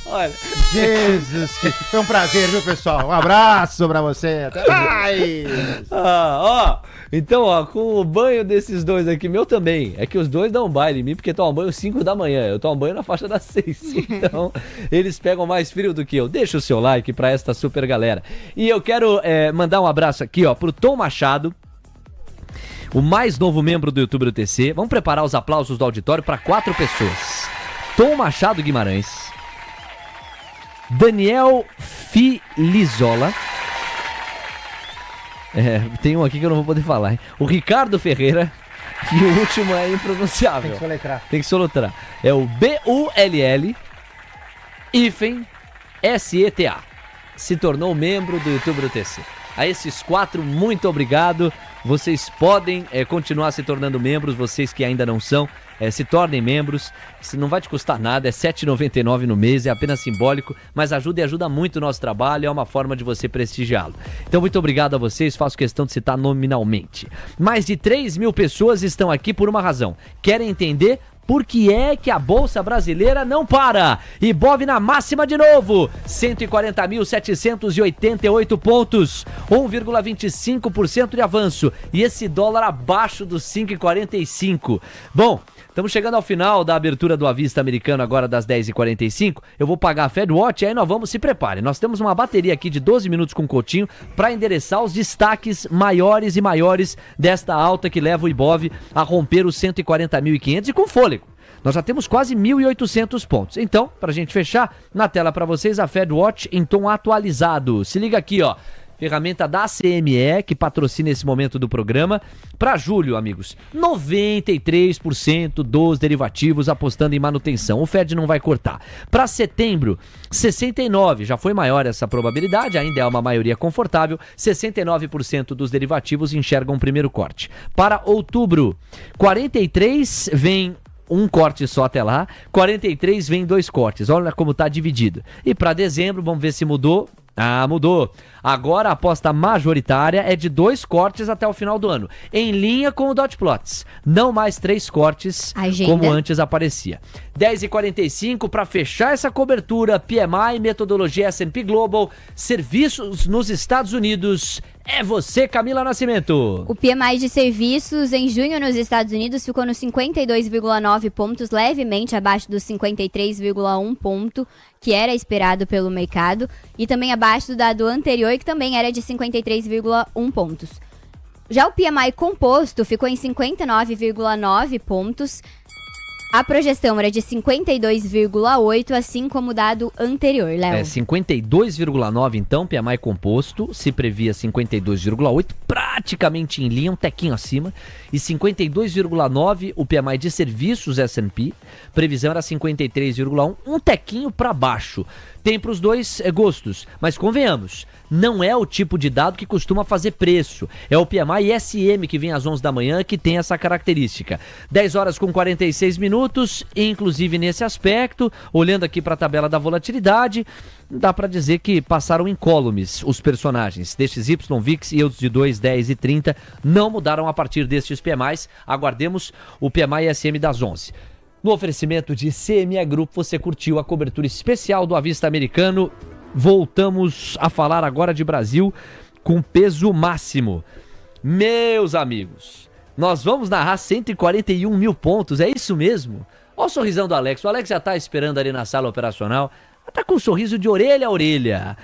Olha, Jesus, foi um prazer, viu, pessoal? Um abraço pra você. Até mais. Então, com o banho desses dois aqui, meu também, é que os dois dão baile em mim, porque tomam banho 5 da manhã, eu tomo banho na faixa das 6, então eles pegam mais frio do que eu. Deixa o seu like pra esta super galera. E eu quero mandar um abraço aqui, ó, pro Tom Machado, o mais novo membro do YouTube do TC. Vamos preparar os aplausos do auditório para 4 pessoas. Tom Machado Guimarães, Daniel Filizola, tem um aqui que eu não vou poder falar, hein? O Ricardo Ferreira, e o último é impronunciável. Tem que soletrar. Tem que soletrar. É o BULL-SETA. Se tornou membro do YouTube do TC. A esses 4, muito obrigado. Vocês podem continuar se tornando membros, vocês que ainda não são, se tornem membros. Isso não vai te custar nada, é R$ 7,99 no mês, é apenas simbólico, mas ajuda e ajuda muito o nosso trabalho, é uma forma de você prestigiá-lo. Então, muito obrigado a vocês, faço questão de citar nominalmente. Mais de 3 mil pessoas estão aqui por uma razão. Querem entender por que é que a Bolsa Brasileira não para? Ibov na máxima de novo, 140.788 pontos, 1,25% de avanço, e esse dólar abaixo dos 5,45. Bom, estamos chegando ao final da abertura do à vista americano agora das 10h45. Eu vou pagar a FedWatch e aí nós vamos, se preparem. Nós temos uma bateria aqui de 12 minutos com o Coutinho para endereçar os destaques maiores e maiores desta alta que leva o Ibov a romper os 140.500 e com fôlego. Nós já temos quase 1.800 pontos. Então, pra gente fechar, na tela pra vocês a FedWatch em tom atualizado. Se liga aqui, ó. Ferramenta da CME, que patrocina esse momento do programa. Para julho, amigos, 93% dos derivativos apostando em manutenção. O Fed não vai cortar. Para setembro, 69%. Já foi maior essa probabilidade, ainda é uma maioria confortável. 69% dos derivativos enxergam o primeiro corte. Para outubro, 43% vem um corte só até lá, 43% vem 2 cortes. Olha como tá dividido. E para dezembro, vamos ver se mudou. Ah, mudou. Agora a aposta majoritária é de 2 cortes até o final do ano, em linha com o Dot Plots. Não mais 3 cortes, como antes aparecia. 10h45, para fechar essa cobertura, PMI, metodologia S&P Global, serviços nos Estados Unidos. É você, Camila Nascimento. O PMI de serviços em junho nos Estados Unidos ficou nos 52,9 pontos, levemente abaixo dos 53,1 ponto, que era esperado pelo mercado, e também abaixo do dado anterior, que também era de 53,1 pontos. Já o PMI composto ficou em 59,9 pontos. A projeção era de 52,8, assim como o dado anterior, Léo. 52,9 então, PMI composto, se previa 52,8, praticamente em linha, um tequinho acima, e 52,9 o PMI de serviços S&P, previsão era 53,1, um tequinho para baixo. Tem para os dois gostos, mas convenhamos, não é o tipo de dado que costuma fazer preço. É o PMI SM que vem às 11 da manhã que tem essa característica. 10h46, inclusive nesse aspecto, olhando aqui para a tabela da volatilidade, dá para dizer que passaram incólumes os personagens. DXY, VIX e outros de 2, 10 e 30 não mudaram a partir destes PMIs. Aguardemos o PMI SM das 11. No oferecimento de CME Group, você curtiu a cobertura especial do Avista Americano. Voltamos a falar agora de Brasil com peso máximo. Meus amigos, nós vamos narrar 141 mil pontos, é isso mesmo? Olha o sorrisão do Alex, o Alex já tá esperando ali na sala operacional, tá com um sorriso de orelha a orelha.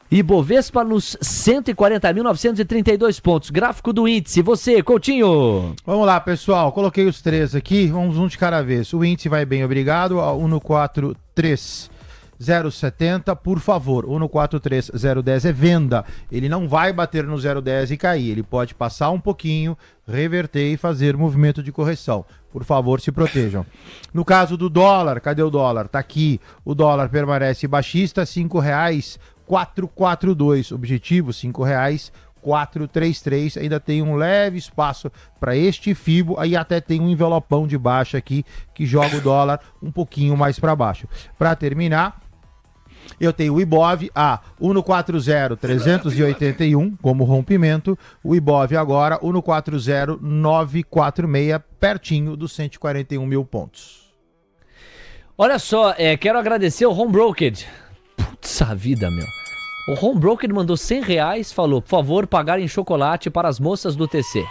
Ibovespa nos 140.932 pontos. Gráfico do índice. Você, Coutinho. Vamos lá, pessoal. Coloquei os 3 aqui. Vamos um de cada vez. O índice vai bem, obrigado. 1,43070, por favor. 1,43010 é venda. Ele não vai bater no 0,10 e cair. Ele pode passar um pouquinho, reverter e fazer movimento de correção. Por favor, se protejam. No caso do dólar, cadê o dólar? Tá aqui. O dólar permanece baixista, R$5,442. Objetivo, R$5,433. Ainda tem um leve espaço para este FIBO. Aí até tem um envelopão de baixa aqui que joga o dólar um pouquinho mais para baixo. Para terminar, eu tenho o Ibov a 1,40381 como rompimento. O Ibov agora 1,40946, pertinho dos 141 mil pontos. Olha só, quero agradecer o Home Brokerage. Putz, a vida, meu. O Home Broker mandou R$100, falou, por favor, pagar em chocolate para as moças do TC.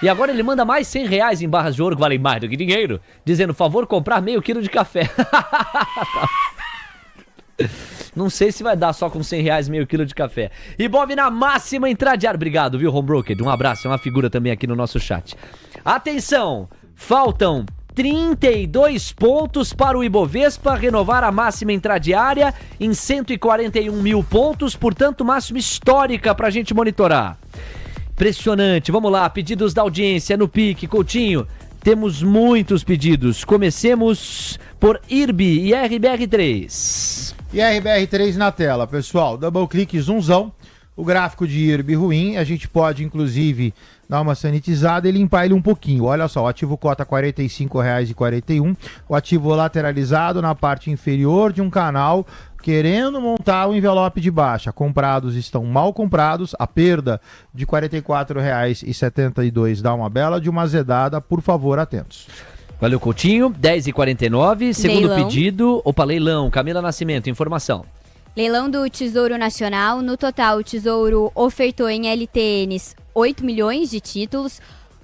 E agora ele manda mais R$100 em barras de ouro, que valem mais do que dinheiro, dizendo, por favor, comprar meio quilo de café. Não sei se vai dar só com R$100 meio quilo de café. Ibov na máxima intradiária. Obrigado, viu, Home Broker? Um abraço, é uma figura também aqui no nosso chat. Atenção, faltam 32 pontos para o Ibovespa renovar a máxima intradiária em 141 mil pontos, portanto, máxima histórica para a gente monitorar. Impressionante. Vamos lá, pedidos da audiência no pique, Coutinho. Temos muitos pedidos. Comecemos por IRB e RBR3. E RBR3 na tela, pessoal. Double clique, zoomzão. O gráfico de IRB ruim, a gente pode, inclusive, dar uma sanitizada e limpar ele um pouquinho. Olha só, o ativo cota R$ 45,41. O ativo lateralizado na parte inferior de um canal, querendo montar o envelope de baixa. Comprados estão mal comprados. A perda de R$ 44,72 dá uma bela de uma azedada. Por favor, atentos. Valeu, Coutinho. 10h49. Segundo pedido. Opa, leilão. Camila Nascimento, informação. Leilão do Tesouro Nacional. No total, o Tesouro ofertou em LTNs 8 milhões de títulos.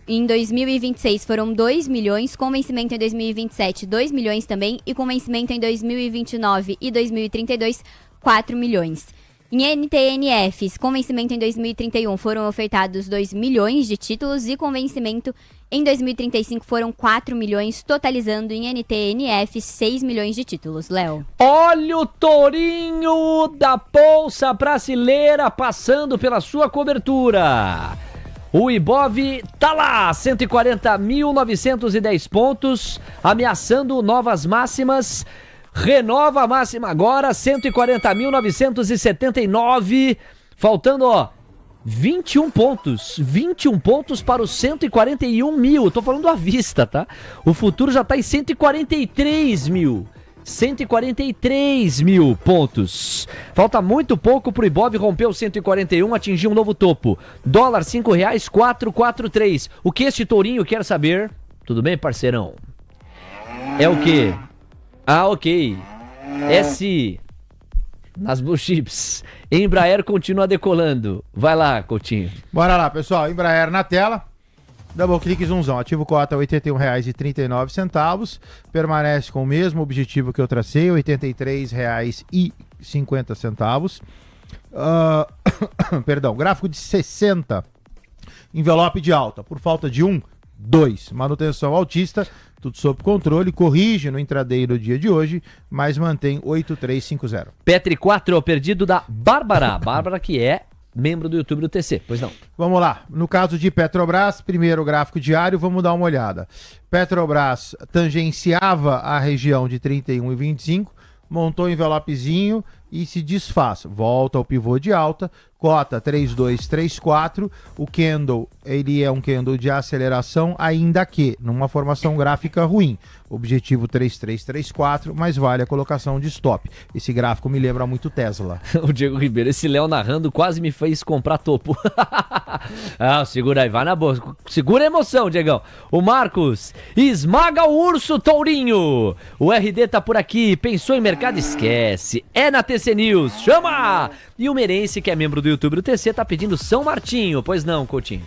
Em 2026 foram 2 milhões, com vencimento em 2027 2 milhões também, e com vencimento em 2029 e 2032 4 milhões. Em NTNFs, com vencimento em 2031 foram ofertados 2 milhões de títulos e com vencimento em 2035 foram 4 milhões, totalizando em NTNFs 6 milhões de títulos. Léo. Olha o tourinho da Bolsa Brasileira passando pela sua cobertura. O Ibov tá lá, 140.910 pontos, ameaçando novas máximas. Renova a máxima agora, 140.979. Faltando, 21 pontos. 21 pontos para os 141 mil. Tô falando à vista, tá? O futuro já tá em 143 mil. 143 mil pontos. Falta muito pouco pro Ibov romper o 141, atingir um novo topo. Dólar R$5,443. O que este tourinho quer saber? Tudo bem, parceirão? É o quê? Ah, ok. S nas Blue Chips. Embraer continua decolando. Vai lá, Coutinho. Bora lá, pessoal. Embraer na tela. Double clique zoomzão. Ativo cota R$ 81,39. Permanece com o mesmo objetivo que eu tracei, R$ 83,50. Perdão, gráfico de 60. Envelope de alta. Por falta de 2. Manutenção altista. Tudo sob controle, corrige no intraday do dia de hoje, mas mantém 8350. Petri 4 é o perdido da Bárbara. Bárbara que é membro do YouTube do TC, pois não. Vamos lá, no caso de Petrobras, primeiro gráfico diário, vamos dar uma olhada. Petrobras tangenciava a região de 31,25, montou um envelopezinho e se desfaz. Volta ao pivô de alta, cota 3234, o candle, ele é um candle de aceleração, ainda que numa formação gráfica ruim. Objetivo 3334, mas vale a colocação de stop. Esse gráfico me lembra muito Tesla. O Diego Ribeiro, esse Léo narrando quase me fez comprar topo. Segura aí, vai na boa. Segura a emoção, Diegão. O Marcos, esmaga o urso, tourinho. O RD tá por aqui, pensou em mercado, esquece. É na TC News, chama! E o Merense, que é membro do YouTube do TC, tá pedindo São Martinho, pois não, Coutinho?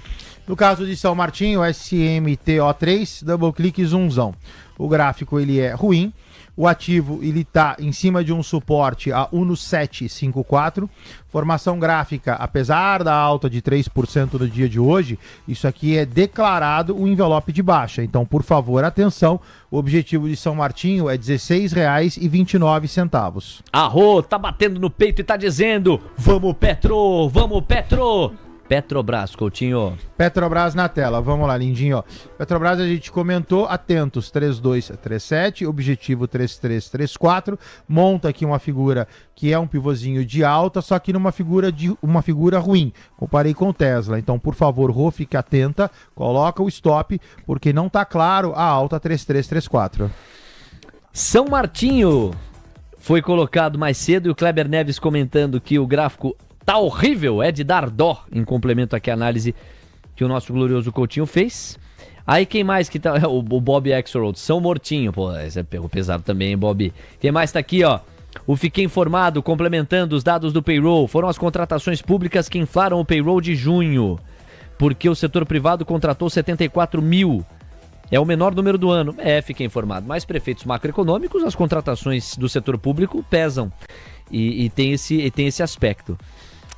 No caso de São Martinho, SMTO3, double clique zoomzão. O gráfico ele é ruim, o ativo ele tá em cima de um suporte a 1,754. Formação gráfica, apesar da alta de 3% no dia de hoje, isso aqui é declarado um envelope de baixa. Então, por favor, atenção, o objetivo de São Martinho é R$ 16,29. Arro, tá batendo no peito e tá dizendo, vamos Petro, vamos Petro. Petrobras, Coutinho. Petrobras na tela, vamos lá, lindinho, ó. Petrobras a gente comentou, atentos, 3237, objetivo 3334, monta aqui uma figura que é um pivôzinho de alta, só que numa figura ruim. Comparei com o Tesla, então por favor, Rô, fique atenta, coloca o stop, porque não tá claro a alta 3334. São Martinho foi colocado mais cedo e o Kleber Neves comentando que o gráfico tá horrível, é de dar dó, em complemento aqui à análise que o nosso glorioso Coutinho fez. Aí quem mais que tá, o Bob Axelrod, São Mortinho, pô, esse pegou pesado também, hein, Bob. Quem mais tá aqui, ó, o Fiquei Informado, complementando os dados do payroll, foram as contratações públicas que inflaram o payroll de junho, porque o setor privado contratou 74 mil, é o menor número do ano, Fiquei Informado, mas prefeitos macroeconômicos, as contratações do setor público pesam, e tem esse aspecto.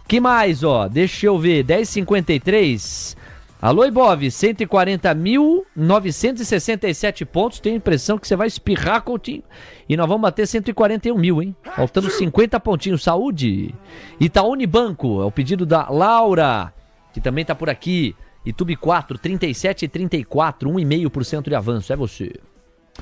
Que mais, ó? Deixa eu ver. 10,53. Alô, Ibov. 140.967 pontos. Tenho a impressão que você vai espirrar, Coutinho. E nós vamos bater 141 mil, hein? Faltando 50 pontinhos. Saúde. Itaú Unibanco. É o pedido da Laura, que também tá por aqui. Itube 4, 37,34. 1,5% de avanço. É você.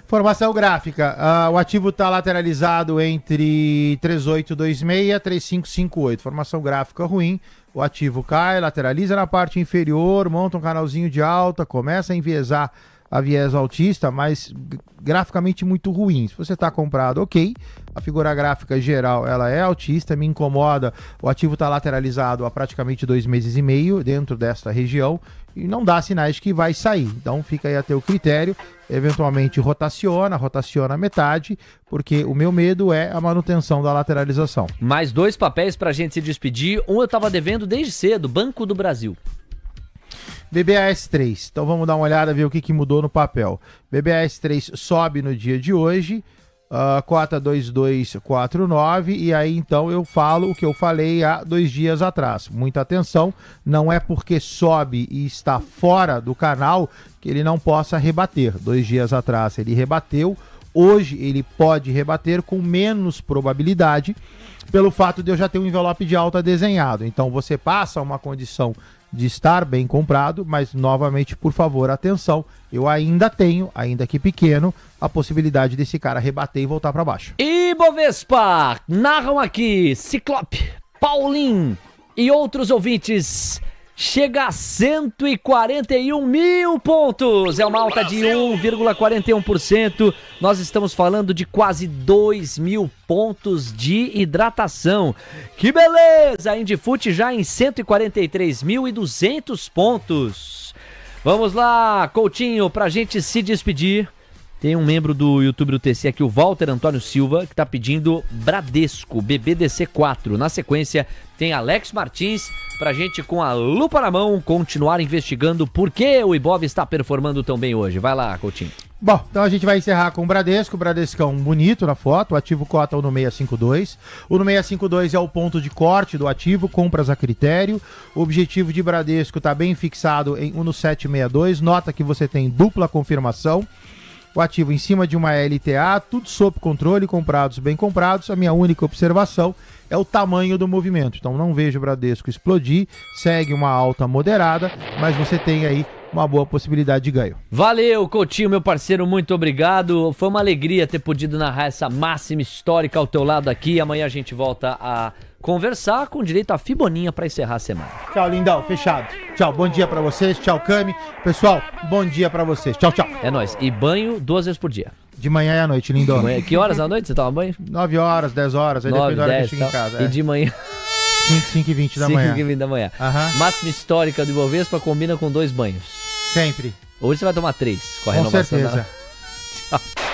Formação gráfica, o ativo está lateralizado entre 3826 e 3558. Formação gráfica ruim, o ativo cai, lateraliza na parte inferior, monta um canalzinho de alta, começa a enviesar a viés altista, mas graficamente muito ruim. Se você está comprado, ok. A figura gráfica geral, ela é altista, me incomoda. O ativo está lateralizado há praticamente 2 meses e meio dentro desta região e não dá sinais de que vai sair. Então fica aí a teu critério. Eventualmente rotaciona a metade, porque o meu medo é a manutenção da lateralização. Mais 2 papéis pra gente se despedir. Um eu tava devendo desde cedo, Banco do Brasil. BBAS3, então vamos dar uma olhada, ver o que mudou no papel. BBAS3 sobe no dia de hoje, cota 2249, e aí então eu falo o que eu falei há 2 dias atrás. Muita atenção, não é porque sobe e está fora do canal que ele não possa rebater. 2 dias atrás ele rebateu, hoje ele pode rebater com menos probabilidade, pelo fato de eu já ter um envelope de alta desenhado. Então você passa uma condição de estar bem comprado, mas novamente, por favor, atenção, eu ainda tenho, ainda que pequeno, a possibilidade desse cara rebater e voltar para baixo. Ibovespa, narram aqui, Ciclope, Paulinho e outros ouvintes, chega a 141 mil pontos, é uma alta de 1,41%, nós estamos falando de quase 2 mil pontos de hidratação, que beleza, a Indifut já em 143.200 pontos. Vamos lá, Coutinho, pra gente se despedir. Tem um membro do YouTube do TC aqui, o Walter Antônio Silva, que tá pedindo Bradesco, BBDC4. Na sequência, tem Alex Martins, pra gente, com a lupa na mão, continuar investigando por que o Ibov está performando tão bem hoje. Vai lá, Coutinho. Bom, então a gente vai encerrar com o Bradesco. O Bradescão bonito na foto, o ativo cota o no 652. O no 652 é o ponto de corte do ativo, compras a critério. O objetivo de Bradesco está bem fixado em 1 no 762. Nota que você tem dupla confirmação. O ativo em cima de uma LTA, tudo sob controle, comprados, bem comprados. A minha única observação é o tamanho do movimento. Então não vejo o Bradesco explodir, segue uma alta moderada, mas você tem aí uma boa possibilidade de ganho. Valeu, Coutinho, meu parceiro, muito obrigado. Foi uma alegria ter podido narrar essa máxima histórica ao teu lado aqui. Amanhã a gente volta a conversar com direito a Fiboninha para encerrar a semana. Tchau, lindão, fechado. Tchau, bom dia pra vocês. Tchau, Cami. Pessoal, bom dia pra vocês. Tchau, tchau. É nóis. E banho 2 vezes por dia. De manhã e à noite, lindão. Que horas da noite você toma banho? 9 horas, 10 horas, aí 9, depende da hora que 10, chega em casa. E de manhã? 5 e 20 da manhã. 5 e 20 da manhã. Aham. Máxima histórica do Ibovespa combina com 2 banhos. Sempre. Hoje você vai tomar 3 com a Com renovação. certeza. Tchau.